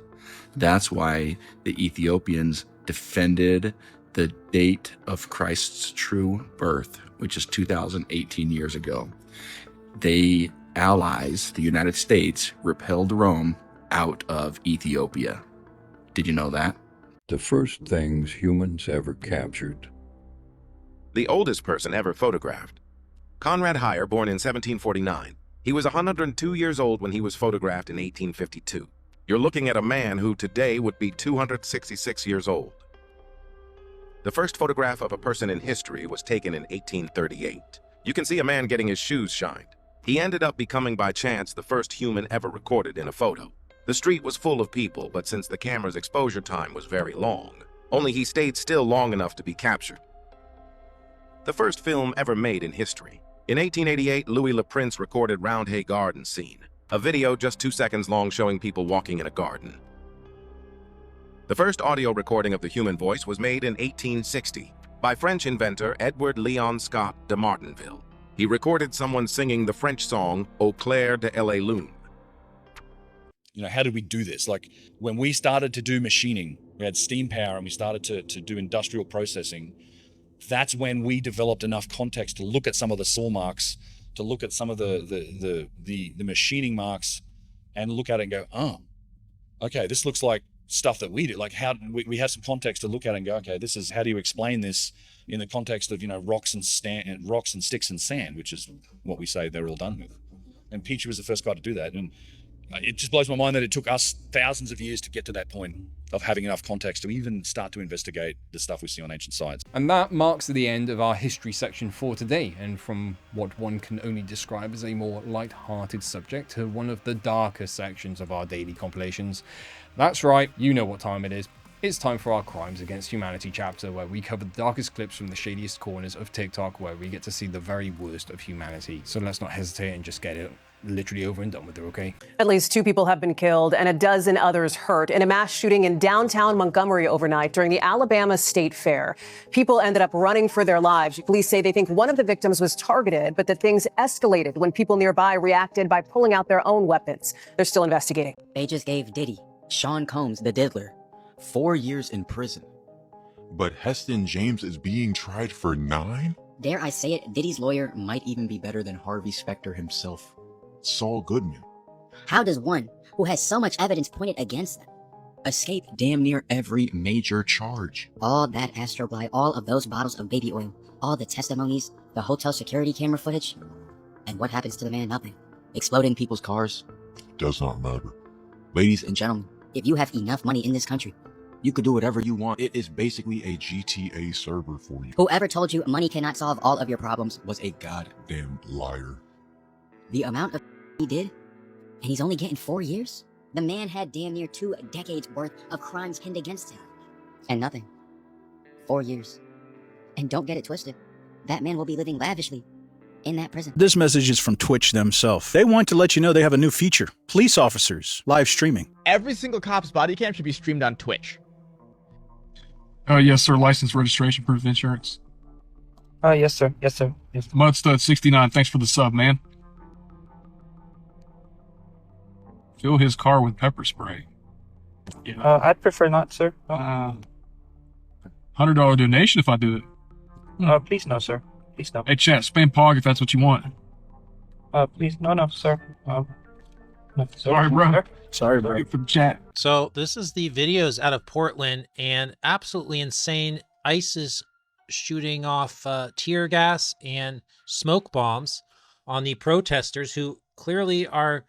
That's why the Ethiopians defended the date of Christ's true birth, which is 2018 years ago. The Allies, the United States, repelled Rome out of Ethiopia. Did you know that? The first things humans ever captured. The oldest person ever photographed. Conrad Heyer, born in 1749. He was 102 years old when he was photographed in 1852. You're looking at a man who today would be 266 years old. The first photograph of a person in history was taken in 1838. You can see a man getting his shoes shined. He ended up becoming by chance the first human ever recorded in a photo. The street was full of people, but since the camera's exposure time was very long, only he stayed still long enough to be captured. The first film ever made in history. In 1888, Louis Le Prince recorded Roundhay Garden scene, a video just 2 seconds long showing people walking in a garden. The first audio recording of the human voice was made in 1860 by French inventor Edward Leon Scott de Martinville. He recorded someone singing the French song Au clair de la lune. You know, how did we do this? Like when we started to do machining, we had steam power and we started to do industrial processing. That's when we developed enough context to look at some of the saw marks, to look at some of the machining marks and look at it and go, oh, okay, this looks like stuff that we do. Like how we have some context to look at it and go, okay, this is, how do you explain this in the context of, you know, rocks and sticks and sand, which is what we say they're all done with. And Peachy was the first guy to do that. And it just blows my mind that it took us thousands of years to get to that point of having enough context to even start to investigate the stuff we see on ancient sites. And that marks the end of our history section for today, and from what one can only describe as a more light-hearted subject to one of the darker sections of our daily compilations. That's right, you know what time it is. It's time for our Crimes Against Humanity chapter, where we cover the darkest clips from the shadiest corners of TikTok, where we get to see the very worst of humanity. So let's not hesitate and just get it literally over and done with it, okay? At least 2 people have been killed and a dozen others hurt in a mass shooting in downtown Montgomery overnight during the Alabama State Fair. People ended up running for their lives. Police say they think one of the victims was targeted, but that things escalated when people nearby reacted by pulling out their own weapons. They're still investigating. They just gave Diddy, Sean Combs, the diddler, 4 years in prison. But Heston James is being tried for 9? Dare I say it, Diddy's lawyer might even be better than Harvey Specter himself. Saul Goodman. How does one who has so much evidence pointed against them escape Damn near every major charge. all that astroglide, all of those bottles of baby oil, all the testimonies, the hotel security camera footage? And what happens to the man? Nothing. Exploding people's cars. Does not matter. Ladies And gentlemen, if you have enough money in this country, you could do whatever you want. It is basically a GTA server for you. whoever told you money cannot solve all of your problems was a Goddamn liar. The amount of he did, and he's only getting 4 years? The man had damn near 2 decades worth of crimes pinned against him. And nothing. 4 years. And don't get it twisted. That man will be living lavishly in that prison. This message is from Twitch themselves. They want to let you know they have a new feature. Police officers, live streaming. Every single cop's body cam should be streamed on Twitch. Yes, sir. License, registration, proof of insurance. Yes, sir. Yes, sir. Yes. Mudstud69, thanks for the sub, man. Fill his car with pepper spray. Yeah. I'd prefer not, sir. $100 donation if I do it. Please no, sir. Please no. Hey, chat, spam POG if that's what you want. Please, no, sir. No, sir. Sorry, bro. Sir. Sorry, bro. For the chat. So this is the videos out of Portland, and absolutely insane. ICE is shooting off tear gas and smoke bombs on the protesters, who clearly are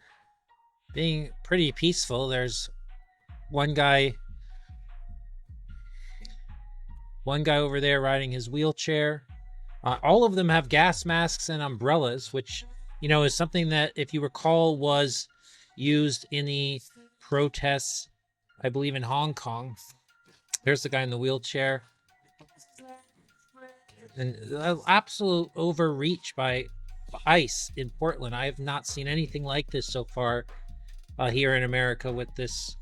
being pretty peaceful. There's one guy over there riding his wheelchair. All of them have gas masks and umbrellas, which, you know, is something that, if you recall, was used in the protests, I believe, in Hong Kong. There's the guy in the wheelchair. And absolute overreach by ICE in Portland. I have not seen anything like this so far here in America with this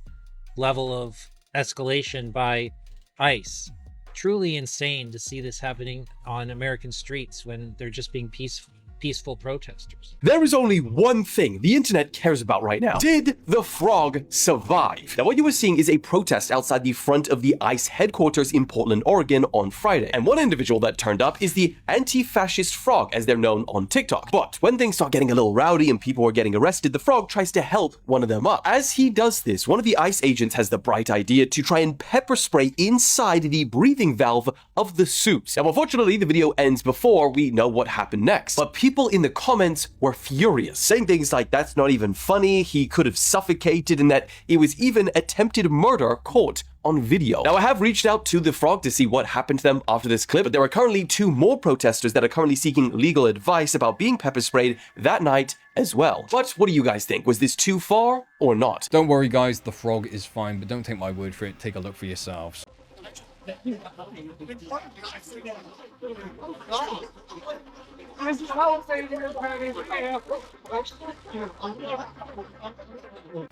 level of escalation by ICE. Truly insane to see this happening on American streets when they're just being peaceful protesters. There is only one thing the internet cares about right now. Did the frog survive? Now, what you are seeing is a protest outside the front of the ICE headquarters in Portland, Oregon on Friday. And one individual that turned up is the anti-fascist frog, as they're known on TikTok. But when things start getting a little rowdy and people are getting arrested, the frog tries to help one of them up. As he does this, one of the ICE agents has the bright idea to try and pepper spray inside the breathing valve of the suit. Now, unfortunately, the video ends before we know what happened next. But people in the comments were furious, saying things like that's not even funny, he could have suffocated, and that it was even attempted murder caught on video. Now, I have reached out to the frog to see what happened to them after this clip, but there are currently 2 more protesters that are currently seeking legal advice about being pepper sprayed that night as well. But what do you guys think? Was this too far or not? Don't worry, guys, the frog is fine, but don't take my word for it. Take a look for yourselves.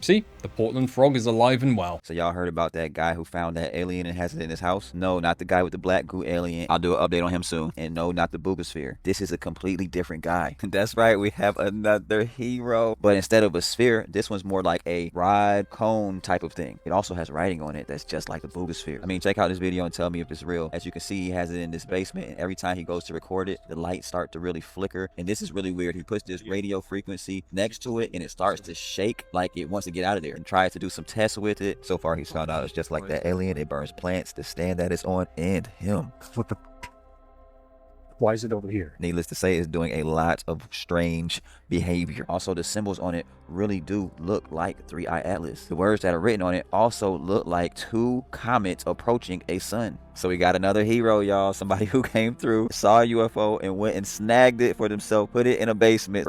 See, the Portland frog is alive and well. So y'all heard about that guy who found that alien and has it in his house? No, not the guy with the black goo alien. I'll do an update on him soon. And no, not the boobosphere. This is a completely different guy. That's right, we have another hero. But instead of a sphere, this one's more like a rod cone type of thing. It also has writing on it that's just like the boobosphere. I mean, check out this video and tell me if it's real. As you can see, he has it in this basement, and every time he goes to record it, the lights start to really flicker. And this is really weird. He puts this radio frequency next to it, and it starts to shake like it wants to get out of there, and tries to do some tests with it. So far, he's found out it's just like that alien. It burns plants, the stand that it's on, and him. What the? Why is it over here? Needless to say, it's doing a lot of strange behavior. Also, the symbols on it really do look like 3-Eye Atlas. The words that are written on it also look like 2 comets approaching a sun. So we got another hero, y'all. Somebody who came through, saw a UFO, and went and snagged it for themselves, put it in a basement.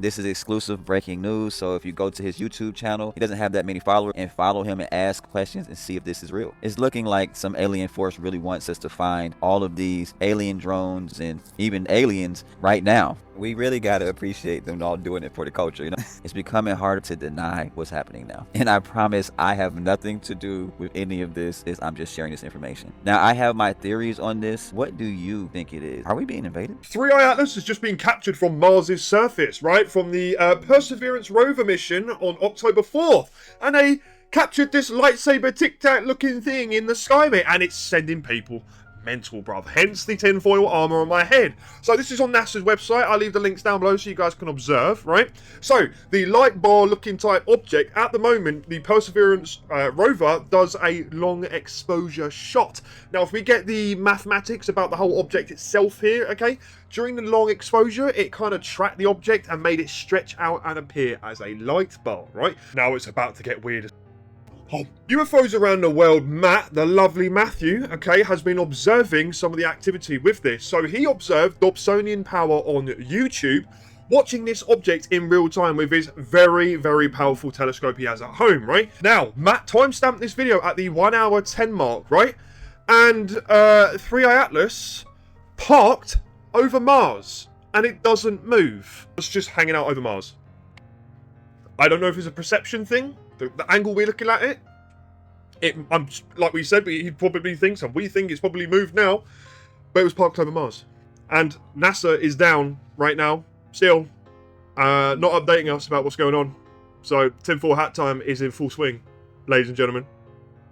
This is exclusive breaking news. So if you go to his YouTube channel, he doesn't have that many followers, and follow him and ask questions and see if this is real. It's looking like some alien force really wants us to find all of these alien drones and even aliens right now. We really got to appreciate them all doing it for the culture, you know? It's becoming harder to deny what's happening now. And I promise I have nothing to do with any of this. I'm just sharing this information. Now, I have my theories on this. What do you think it is? Are we being invaded? 3-Eye Atlas has just been captured from Mars's surface, right? From the Perseverance rover mission on October 4th. And they captured this lightsaber tic-tac looking thing in the sky, mate. And it's sending people mental, bruv. Hence the tinfoil armor on my head. So this is on NASA's website. I'll leave the links down below so you guys can observe, right? So the light bar looking type object, at the moment, the Perseverance rover does a long exposure shot. Now, if we get the mathematics about the whole object itself here, okay, during the long exposure, it kind of tracked the object and made it stretch out and appear as a light bar, right? Now it's about to get weird. UFOs around the world, Matt, the lovely Matthew, okay, has been observing some of the activity with this. So he observed Dobsonian power on YouTube, watching this object in real time with his very, very powerful telescope he has at home, right? Now, Matt timestamped this video at the 1 hour 10 mark, right? And 3-Eye Atlas parked over Mars, and it doesn't move. It's just hanging out over Mars. I don't know if it's a perception thing. The angle we're looking at like we said, he probably thinks, and we think it's probably moved now, but it was parked over Mars. And NASA is down right now, still, not updating us about what's going on. So tinfoil hat time is in full swing, ladies and gentlemen.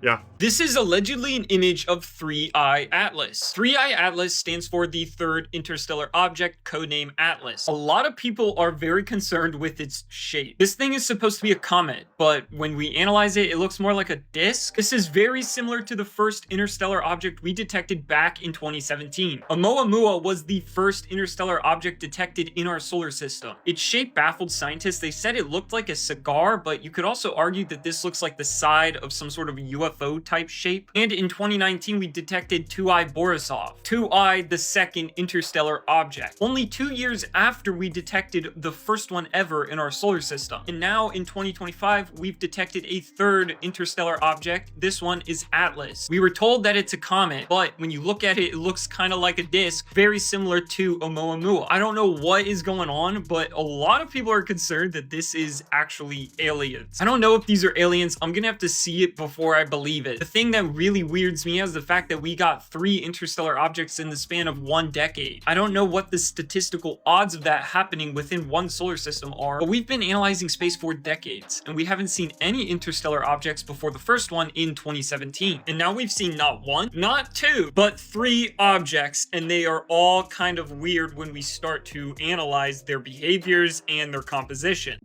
Yeah. This is allegedly an image of 3-Eye Atlas. 3-Eye Atlas stands for the third interstellar object, codename Atlas. A lot of people are very concerned with its shape. This thing is supposed to be a comet, but when we analyze it, it looks more like a disk. This is very similar to the first interstellar object we detected back in 2017. Oumuamua was the first interstellar object detected in our solar system. Its shape baffled scientists. They said it looked like a cigar, but you could also argue that this looks like the side of some sort of UFO type shape. And in 2019, we detected 2I Borisov, 2I, the second interstellar object, only 2 years after we detected the first one ever in our solar system. And now in 2025, we've detected a third interstellar object. This one is Atlas. We were told that it's a comet, but when you look at it, it looks kind of like a disk, very similar to Oumuamua. I don't know what is going on, but a lot of people are concerned that this is actually aliens. I don't know if these are aliens. I'm gonna have to see it before I believe it. The thing that really weirds me is the fact that we got 3 interstellar objects in the span of 1 decade. I don't know what the statistical odds of that happening within one solar system are, but we've been analyzing space for decades, and we haven't seen any interstellar objects before the first one in 2017. And now we've seen not 1, not 2, but 3 objects, and they are all kind of weird when we start to analyze their behaviors and their composition.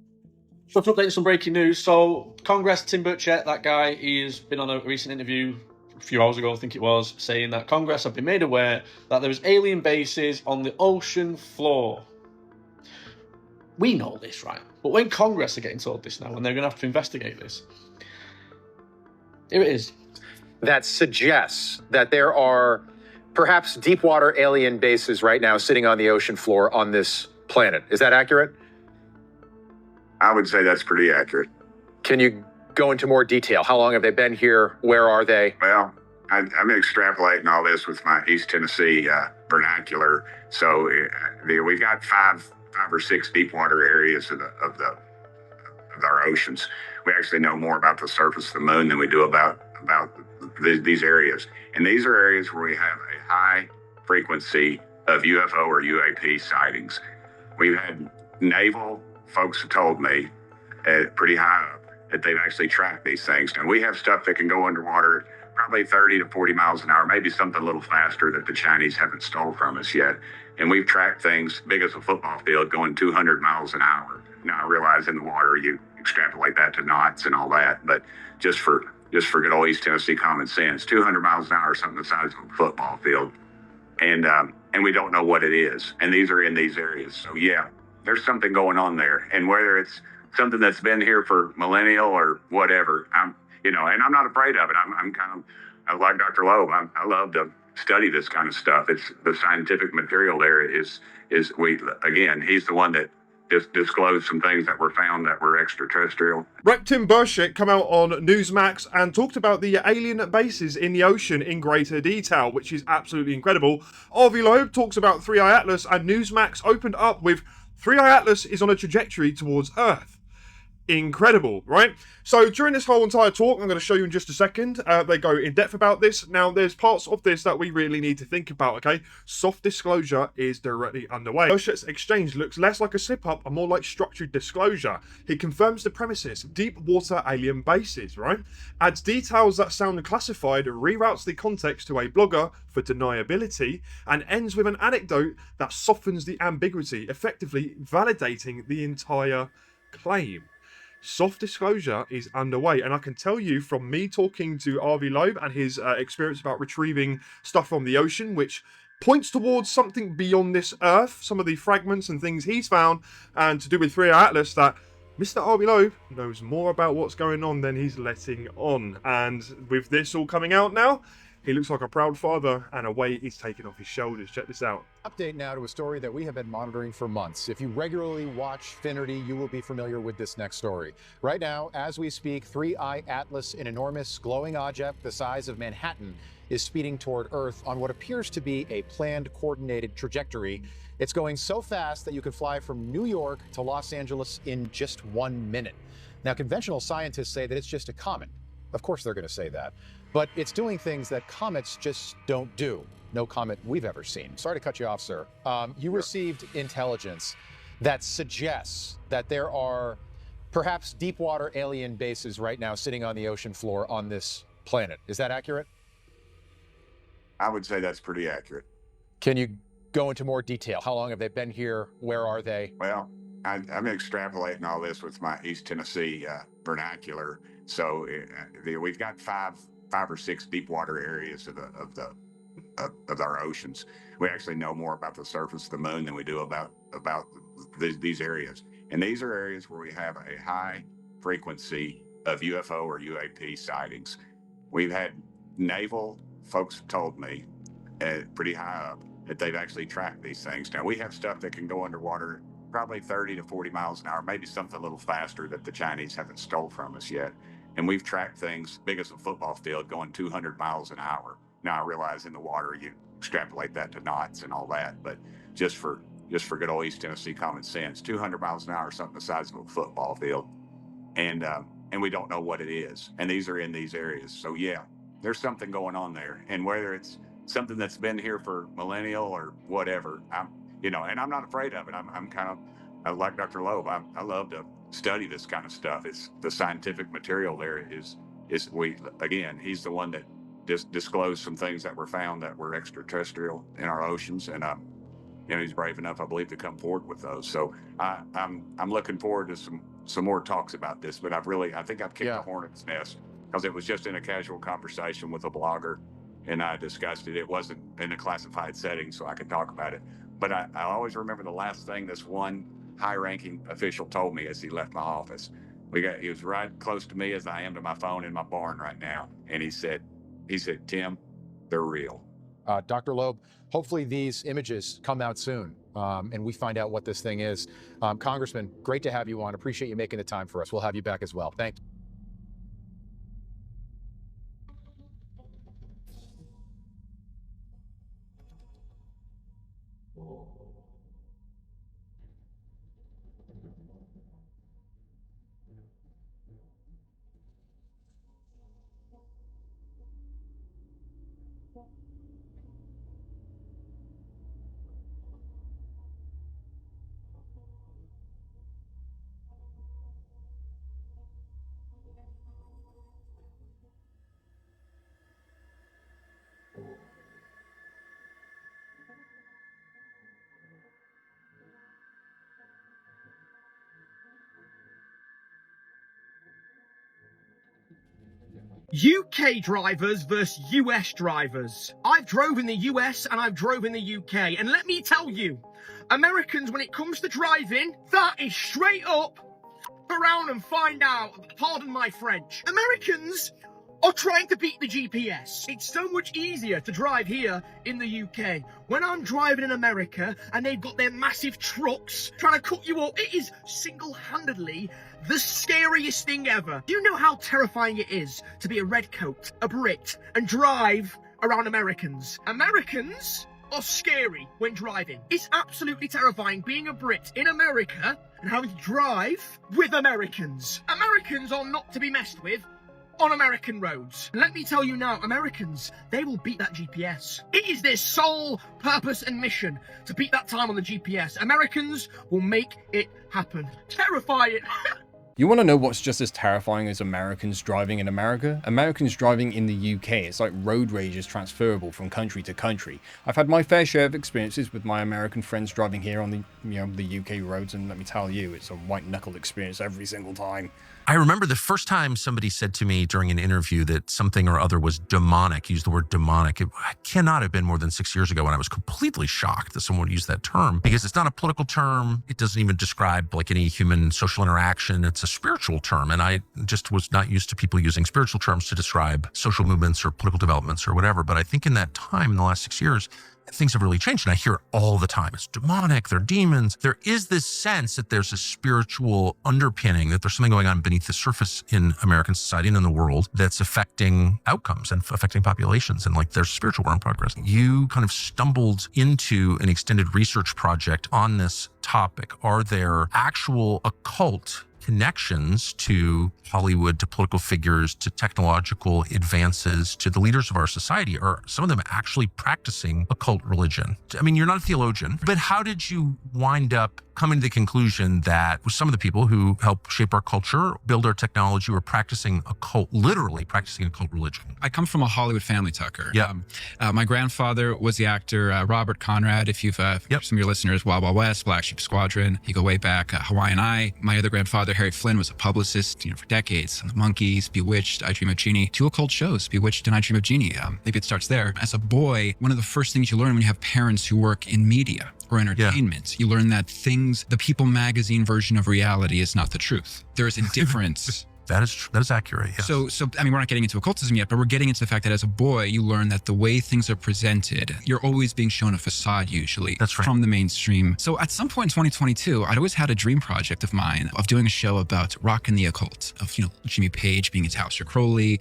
So to update some breaking news, so Congress Tim Burchett, that guy, he's been on a recent interview a few hours ago, I think it was, saying that Congress have been made aware that there's alien bases on the ocean floor. We know this, right? But when Congress are getting told this now, and they're going to have to investigate this, here it is. That suggests that there are perhaps deep water alien bases right now sitting on the ocean floor on this planet. Is that accurate? I would say that's pretty accurate. Can you go into more detail? How long have they been here? Where are they? Well, I'm extrapolating all this with my East Tennessee vernacular. So we've got five or six deep water areas of our oceans. We actually know more about the surface of the moon than we do about these areas. And these are areas where we have a high frequency of UFO or UAP sightings. We've had naval folks have told me pretty high up that they've actually tracked these things. And we have stuff that can go underwater probably 30 to 40 miles an hour, maybe something a little faster that the Chinese haven't stole from us yet. And we've tracked things big as a football field going 200 miles an hour. Now, I realize in the water you extrapolate that to knots and all that, but just for good old East Tennessee common sense, 200 miles an hour is something the size of a football field. And we don't know what it is. And these are in these areas. So yeah, there's something going on there. And whether it's something that's been here for millennial or whatever, and I'm not afraid of it. I like Dr. Loeb. I love to study this kind of stuff. It's the scientific material there he's the one that disclosed some things that were found that were extraterrestrial. Rep Tim Burchett come out on Newsmax and talked about the alien bases in the ocean in greater detail, which is absolutely incredible. RV Loeb talks about 3i Atlas, and Newsmax opened up with 3i Atlas is on a trajectory towards Earth. Incredible, right? So during this whole entire talk, I'm going to show you in just a second, they go in depth about this. Now, there's parts of this that we really need to think about, okay? Soft disclosure is directly underway. Burchett's exchange looks less like a slip-up and more like structured disclosure. He confirms the premises, deep water alien bases, right? Adds details that sound classified, reroutes the context to a blogger for deniability, and ends with an anecdote that softens the ambiguity, effectively validating the entire claim. Soft disclosure is underway, and I can tell you from me talking to RV Loeb and his experience about retrieving stuff from the ocean, which points towards something beyond this Earth, some of the fragments and things he's found, and to do with 3i Atlas, that Mr. RV Loeb knows more about what's going on than he's letting on. And with this all coming out now, he looks like a proud father, and a weight is taken off his shoulders. Check this out. Update now to a story that we have been monitoring for months. If you regularly watch Finnerty, you will be familiar with this next story. Right now, as we speak, 3i Atlas, an enormous glowing object the size of Manhattan, is speeding toward Earth on what appears to be a planned, coordinated trajectory. It's going so fast that you could fly from New York to Los Angeles in just 1 minute. Now, conventional scientists say that it's just a comet. Of course they're going to say that. But it's doing things that comets just don't do. No comet we've ever seen. Sorry to cut you off, sir. You received intelligence that suggests that there are perhaps deep water alien bases right now sitting on the ocean floor on this planet. Is that accurate? I would say that's pretty accurate. Can you go into more detail? How long have they been here? Where are they? Well, I'm extrapolating all this with my East Tennessee vernacular. So we've got five or six deep water areas of our oceans. We actually know more about the surface of the moon than we do about these areas. And these are areas where we have a high frequency of UFO or UAP sightings. We've had naval folks told me pretty high up that they've actually tracked these things. Now, we have stuff that can go underwater probably 30 to 40 miles an hour, maybe something a little faster that the Chinese haven't stole from us yet. And we've tracked things big as a football field going 200 miles an hour. Now, I realize in the water you extrapolate that to knots and all that, but just for good old East Tennessee common sense, 200 miles an hour is something the size of a football field. And we don't know what it is. And these are in these areas. So yeah, there's something going on there. And whether it's something that's been here for millennial or whatever, and I'm not afraid of it. I'm kind of like Dr. Loeb. I love to study this kind of stuff. It's the scientific material there he's the one that just disclosed some things that were found that were extraterrestrial in our oceans. And he's brave enough, I believe, to come forward with those. So I'm looking forward to some more talks about this, but I think I've kicked the hornet's nest because it was just in a casual conversation with a blogger and I discussed it. It wasn't in a classified setting, so I could talk about it. But I always remember the last thing this one high-ranking official told me as he left my office. He was right close to me as I am to my phone in my barn right now. And he said, Tim, they're real. Dr. Loeb, hopefully these images come out soon and we find out what this thing is. Congressman, great to have you on. Appreciate you making the time for us. We'll have you back as well. Thank you. UK drivers versus US drivers. I've drove in the US and I've drove in the UK, and let me tell you, Americans, when it comes to driving, that is straight up around and find out. Pardon my French. Americans are trying to beat the GPS. It's so much easier to drive here in the UK. When I'm driving in America and they've got their massive trucks trying to cut you off, it is single-handedly the scariest thing ever. Do you know how terrifying it is to be a redcoat, a Brit, and drive around Americans? Americans are scary when driving. It's absolutely terrifying being a Brit in America and having to drive with Americans. Americans are not to be messed with on American roads. And let me tell you now, Americans, they will beat that GPS. It is their sole purpose and mission to beat that time on the GPS. Americans will make it happen. Terrifying. You want to know what's just as terrifying as Americans driving in America? Americans driving in the UK. It's like road rage is transferable from country to country. I've had my fair share of experiences with my American friends driving here on the UK roads, and let me tell you, it's a white knuckle experience every single time. I remember the first time somebody said to me during an interview that something or other was demonic, used the word demonic. It cannot have been more than 6 years ago, and I was completely shocked that someone would use that term because it's not a political term. It doesn't even describe like any human social interaction. It's a spiritual term, and I just was not used to people using spiritual terms to describe social movements or political developments or whatever. But I think in that time, in the last 6 years, things have really changed, and I hear it all the time. It's demonic, they're demons. There is this sense that there's a spiritual underpinning, that there's something going on beneath the surface in American society and in the world that's affecting outcomes and affecting populations, and like there's spiritual war in progress. You kind of stumbled into an extended research project on this topic. Are there actual occult connections to Hollywood, to political figures, to technological advances, to the leaders of our society? Are some of them actually practicing occult religion? I mean, you're not a theologian, but how did you wind up coming to the conclusion that some of the people who help shape our culture, build our technology, were practicing occult, literally practicing occult religion? I come from a Hollywood family, Tucker. Yeah. My grandfather was the actor Robert Conrad. If you've some of your listeners, Wild Wild West, Black Sheep Squadron, you go way back, Hawaiian Eye. My other grandfather, Harry Flynn, was a publicist, for decades. The Monkees, Bewitched, I Dream of Jeannie, 2 occult shows, Bewitched and I Dream of Jeannie. Maybe it starts there. As a boy, one of the first things you learn when you have parents who work in media or entertainment, you learn that the People magazine version of reality is not the truth. There is a difference That is accurate. Yes. So I mean, we're not getting into occultism yet, but we're getting into the fact that as a boy, you learn that the way things are presented, you're always being shown a facade usually. That's right. From the mainstream. So at some point in 2022, I'd always had a dream project of mine of doing a show about rock and the occult, of, Jimmy Page being into Aleister Crowley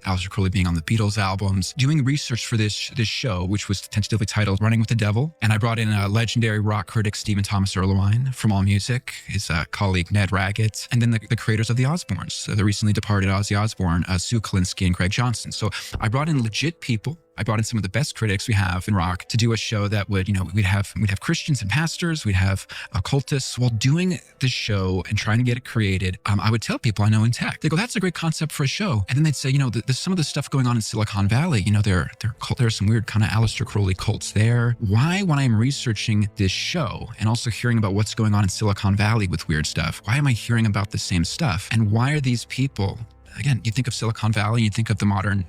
being on the Beatles albums, doing research for this show, which was tentatively titled Running with the Devil. And I brought in a legendary rock critic, Stephen Thomas Erlewine from AllMusic, his colleague, Ned Raggett, and then the creators of the Osbournes, the recently departed Ozzy Osbourne, Sue Kalinsky and Craig Johnson. So I brought in legit people. I brought in some of the best critics we have in rock to do a show that would, we'd have Christians and pastors, we'd have occultists. While doing the show and trying to get it created, I would tell people I know in tech, they go, that's a great concept for a show. And then they'd say, there's some of the stuff going on in Silicon Valley, there's some weird kind of Aleister Crowley cults there. Why, when I'm researching this show and also hearing about what's going on in Silicon Valley with weird stuff, why am I hearing about the same stuff? And why are these people, again, you think of Silicon Valley, you think of the modern,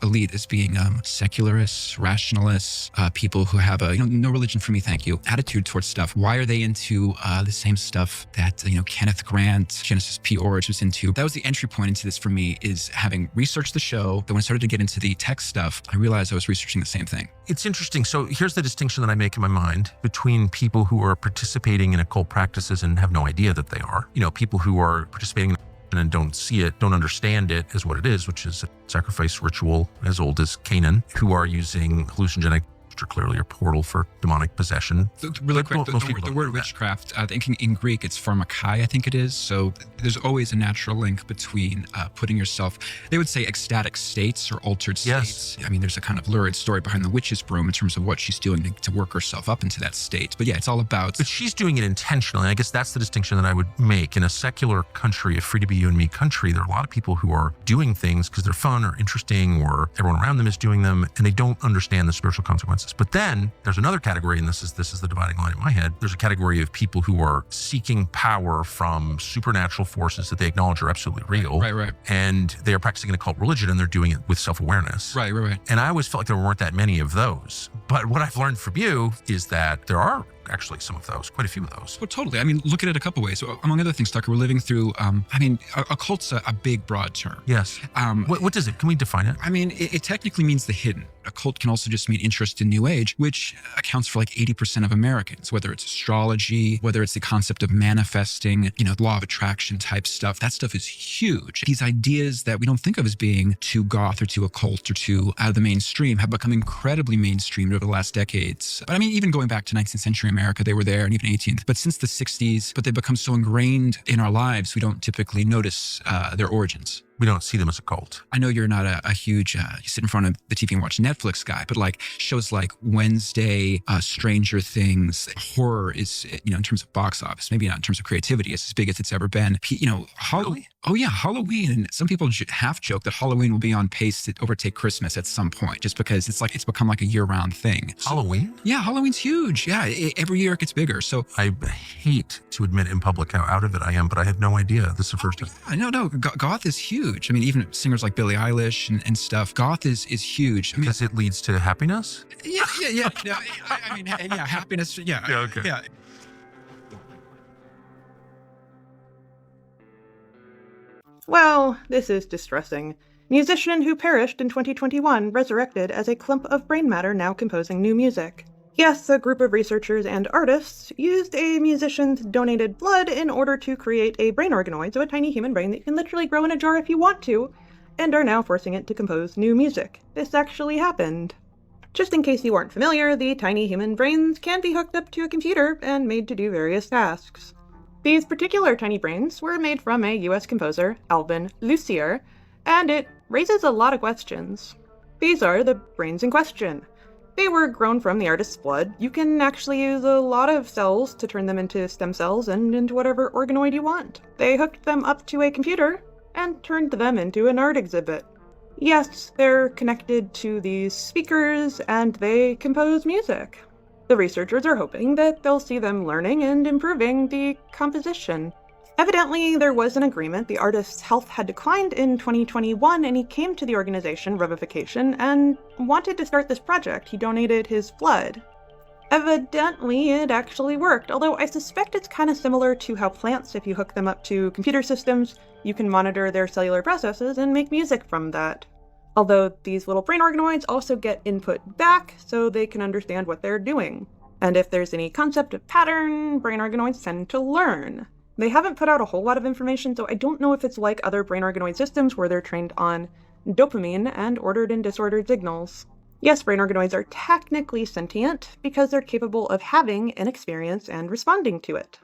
elite as being secularists, rationalists, people who have a, no religion for me, thank you, attitude towards stuff. Why are they into the same stuff that, Kenneth Grant, Genesis P. Orridge was into? That was the entry point into this for me, is having researched the show. Then when I started to get into the tech stuff, I realized I was researching the same thing. It's interesting. So here's the distinction that I make in my mind between people who are participating in occult practices and have no idea that they are, people who are participating and don't see it, don't understand it as what it is, which is a sacrifice ritual as old as Canaan, who are using hallucinogenic, which are clearly a portal for demonic possession. Really quick, the word witchcraft, I think in Greek it's pharmakai, I think it is. So there's always a natural link between putting yourself, they would say ecstatic states or altered states. I mean, there's a kind of lurid story behind the witch's broom in terms of what she's doing to work herself up into that state. But yeah, it's all about... But she's doing it intentionally. I guess that's the distinction that I would make. In a secular country, a free to be you and me country, there are a lot of people who are doing things because they're fun or interesting, or everyone around them is doing them, and they don't understand the spiritual consequences. But then there's another category, and this is the dividing line in my head. There's a category of people who are seeking power from supernatural forces that they acknowledge are absolutely real. Right. And they are practicing an occult religion, and they're doing it with self-awareness. Right. And I always felt like there weren't that many of those. But what I've learned from you is that there are actually some of those, quite a few of those. Well, totally. I mean, look at it a couple ways. So, among other things, Tucker, we're living through, occult's a big, broad term. Yes. What does it? Can we define it? I mean, it technically means the hidden. Occult can also just mean interest in New Age, which accounts for like 80% of Americans, whether it's astrology, whether it's the concept of manifesting, law of attraction type stuff. That stuff is huge. These ideas that we don't think of as being too goth or too occult or too out of the mainstream have become incredibly mainstream over the last decades. But I mean, even going back to 19th century America, they were there, and even 18th. But since the 60s, they've become so ingrained in our lives, we don't typically notice their origins. We don't see them as a cult. I know you're not a huge, you sit in front of the TV and watch Netflix guy, but like shows like Wednesday, Stranger Things, horror is, in terms of box office, maybe not in terms of creativity, it's as big as it's ever been. Halloween. Oh yeah, Halloween. And some people half joke that Halloween will be on pace to overtake Christmas at some point, just because it's become like a year-round thing. Halloween? Yeah, Halloween's huge. Yeah, every year it gets bigger. So I hate to admit in public how out of it I am, but I had no idea. This is the first time. No, goth is huge. I mean, even singers like Billie Eilish and stuff, goth is huge. Because it leads to happiness? Yeah. I mean, happiness. Yeah. Okay. Yeah. Well, this is distressing. Musician who perished in 2021 resurrected as a clump of brain matter now composing new music. Yes, a group of researchers and artists used a musician's donated blood in order to create a brain organoid, so a tiny human brain that you can literally grow in a jar if you want to, and are now forcing it to compose new music. This actually happened. Just in case you aren't familiar, the tiny human brains can be hooked up to a computer and made to do various tasks. These particular tiny brains were made from a US composer, Alvin Lucier, and it raises a lot of questions. These are the brains in question. They were grown from the artist's blood. You can actually use a lot of cells to turn them into stem cells and into whatever organoid you want. They hooked them up to a computer and turned them into an art exhibit. Yes, they're connected to these speakers and they compose music. The researchers are hoping that they'll see them learning and improving the composition. Evidently, there was an agreement. The artist's health had declined in 2021, and he came to the organization Revivification and wanted to start this project. He donated his blood. Evidently, it actually worked, although I suspect it's kind of similar to how plants, if you hook them up to computer systems, you can monitor their cellular processes and make music from that. Although these little brain organoids also get input back so they can understand what they're doing. And if there's any concept of pattern, brain organoids tend to learn. They haven't put out a whole lot of information, so I don't know if it's like other brain organoid systems where they're trained on dopamine and ordered and disordered signals. Yes, brain organoids are technically sentient because they're capable of having an experience and responding to it.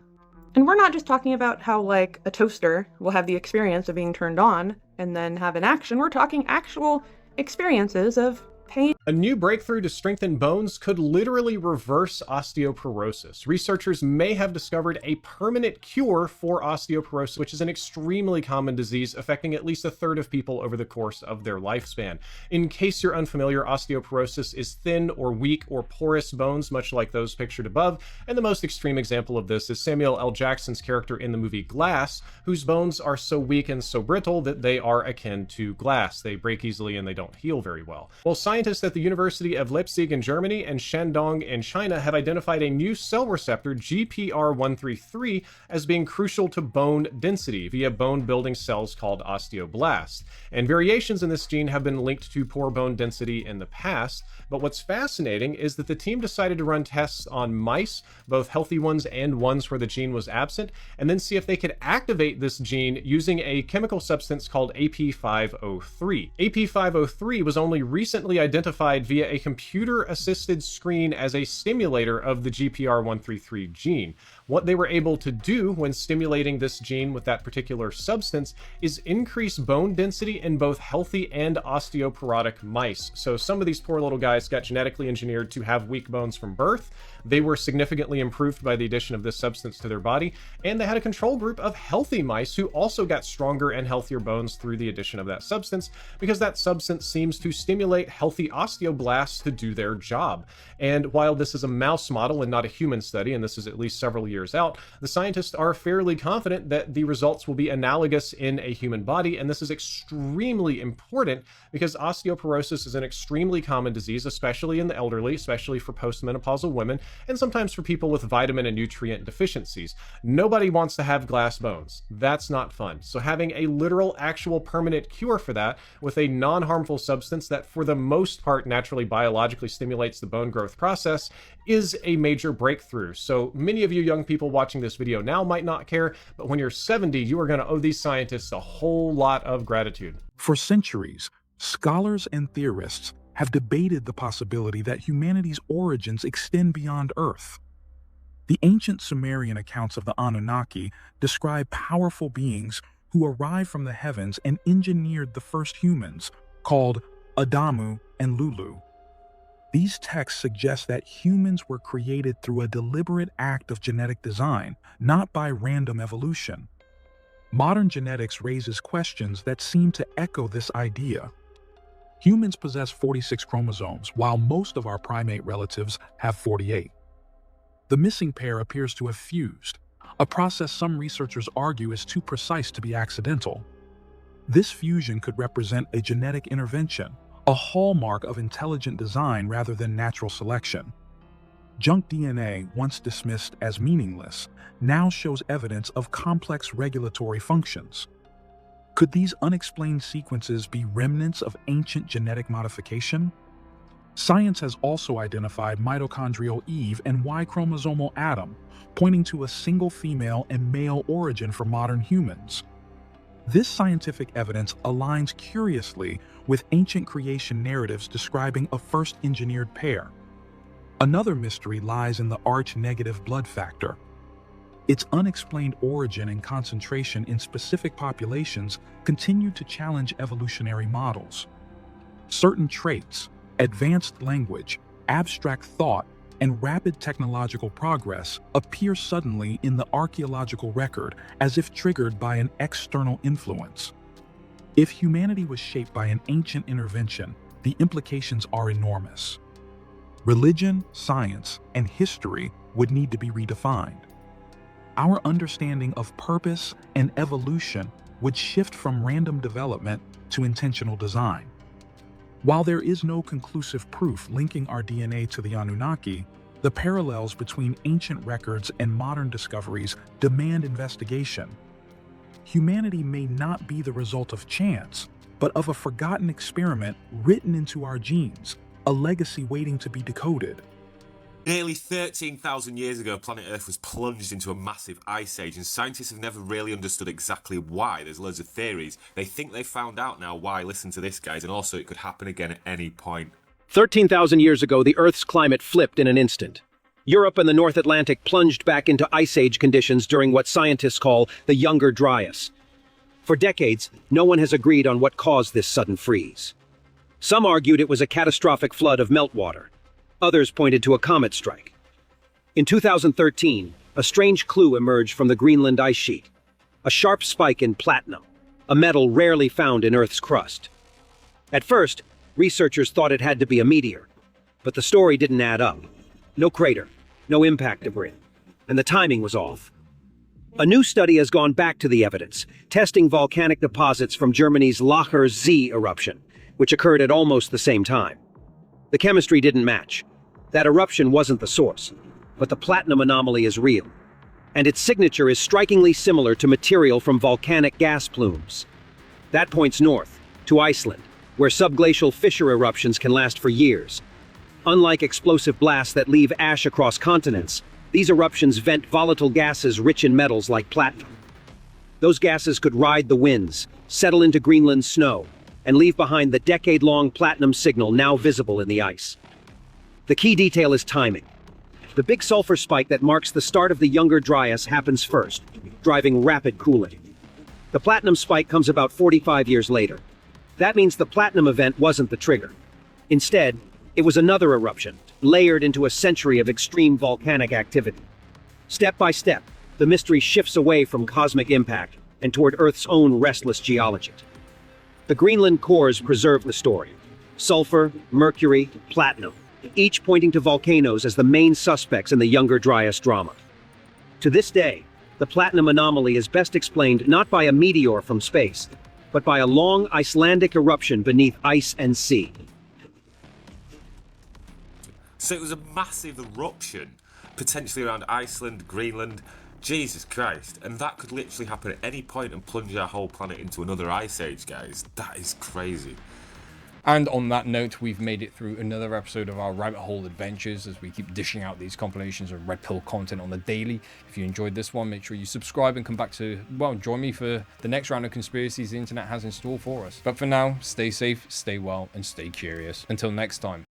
And we're not just talking about how, like, a toaster will have the experience of being turned on and then have an action. We're talking actual experiences of pain. A new breakthrough to strengthen bones could literally reverse osteoporosis. Researchers may have discovered a permanent cure for osteoporosis, which is an extremely common disease affecting at least a third of people over the course of their lifespan. In case you're unfamiliar, osteoporosis is thin or weak or porous bones, much like those pictured above, and the most extreme example of this is Samuel L. Jackson's character in the movie Glass, whose bones are so weak and so brittle that they are akin to glass. They break easily and they don't heal very well. Well, scientists at the University of Leipzig in Germany and Shandong in China have identified a new cell receptor, GPR133, as being crucial to bone density via bone-building cells called osteoblasts. And variations in this gene have been linked to poor bone density in the past, but what's fascinating is that the team decided to run tests on mice, both healthy ones and ones where the gene was absent, and then see if they could activate this gene using a chemical substance called AP503. AP503 was only recently identified via a computer-assisted screen as a stimulator of the GPR133 gene. What they were able to do when stimulating this gene with that particular substance is increase bone density in both healthy and osteoporotic mice. So some of these poor little guys got genetically engineered to have weak bones from birth. They were significantly improved by the addition of this substance to their body, and they had a control group of healthy mice who also got stronger and healthier bones through the addition of that substance, because that substance seems to stimulate healthy osteoblasts to do their job. And while this is a mouse model and not a human study, and this is at least several years out, the scientists are fairly confident that the results will be analogous in a human body, and this is extremely important because osteoporosis is an extremely common disease, especially in the elderly, especially for postmenopausal women, and sometimes for people with vitamin and nutrient deficiencies. Nobody wants to have glass bones. That's not fun. So having a literal, actual permanent cure for that with a non-harmful substance that for the most part naturally biologically stimulates the bone growth process is a major breakthrough. So many of you young people watching this video now might not care, but when you're 70, you are going to owe these scientists a whole lot of gratitude. For centuries, scholars and theorists have debated the possibility that humanity's origins extend beyond Earth. The ancient Sumerian accounts of the Anunnaki describe powerful beings who arrived from the heavens and engineered the first humans, called Adamu and Lulu. These texts suggest that humans were created through a deliberate act of genetic design, not by random evolution. Modern genetics raises questions that seem to echo this idea. Humans possess 46 chromosomes, while most of our primate relatives have 48. The missing pair appears to have fused, a process some researchers argue is too precise to be accidental. This fusion could represent a genetic intervention, a hallmark of intelligent design rather than natural selection. Junk DNA, once dismissed as meaningless, now shows evidence of complex regulatory functions. Could these unexplained sequences be remnants of ancient genetic modification? Science has also identified mitochondrial Eve and Y-chromosomal Adam, pointing to a single female and male origin for modern humans. This scientific evidence aligns curiously with ancient creation narratives describing a first engineered pair. Another mystery lies in the Rh-negative blood factor. Its unexplained origin and concentration in specific populations continue to challenge evolutionary models. Certain traits, advanced language, abstract thought, and rapid technological progress appear suddenly in the archaeological record as if triggered by an external influence. If humanity was shaped by an ancient intervention, the implications are enormous. Religion, science, and history would need to be redefined. Our understanding of purpose and evolution would shift from random development to intentional design. While there is no conclusive proof linking our DNA to the Anunnaki, The parallels between ancient records and modern discoveries demand investigation. Humanity may not be the result of chance, but of a forgotten experiment written into our genes, a legacy waiting to be decoded. Nearly 13,000 years ago, planet Earth was plunged into a massive ice age, and scientists have never really understood exactly why. There's loads of theories. They think they found out now why. Listen to this, guys, and also it could happen again at any point. 13,000 years ago, the Earth's climate flipped in an instant. Europe and the North Atlantic plunged back into ice age conditions during what scientists call the Younger Dryas. For decades, no one has agreed on what caused this sudden freeze. Some argued it was a catastrophic flood of meltwater. Others pointed to a comet strike. In 2013, a strange clue emerged from the Greenland ice sheet. A sharp spike in platinum, a metal rarely found in Earth's crust. At first, researchers thought it had to be a meteor, but the story didn't add up. No crater, no impact debris, and the timing was off. A new study has gone back to the evidence, testing volcanic deposits from Germany's Lacher Z eruption, which occurred at almost the same time. The chemistry didn't match. That eruption wasn't the source, but the platinum anomaly is real, and its signature is strikingly similar to material from volcanic gas plumes. That points north, to Iceland, where subglacial fissure eruptions can last for years. Unlike explosive blasts that leave ash across continents, these eruptions vent volatile gases rich in metals like platinum. Those gases could ride the winds, settle into Greenland's snow, and leave behind the decade-long platinum signal now visible in the ice. The key detail is timing. The big sulfur spike that marks the start of the Younger Dryas happens first, driving rapid cooling. The platinum spike comes about 45 years later. That means the platinum event wasn't the trigger. Instead, it was another eruption, layered into a century of extreme volcanic activity. Step by step, the mystery shifts away from cosmic impact and toward Earth's own restless geology. The Greenland cores preserve the story. Sulfur, mercury, platinum, each pointing to volcanoes as the main suspects in the Younger Dryas drama. To this day, the platinum anomaly is best explained not by a meteor from space, but by a long Icelandic eruption beneath ice and sea. So it was a massive eruption, potentially around Iceland, Greenland. Jesus Christ. And that could literally happen at any point and plunge our whole planet into another ice age, guys. That is crazy. And on that note, we've made it through another episode of our rabbit hole adventures as we keep dishing out these compilations of red pill content on the daily. If you enjoyed this one, make sure you subscribe and come back to, well, join me for the next round of conspiracies the internet has in store for us. But for now, stay safe, stay well, and stay curious. Until next time.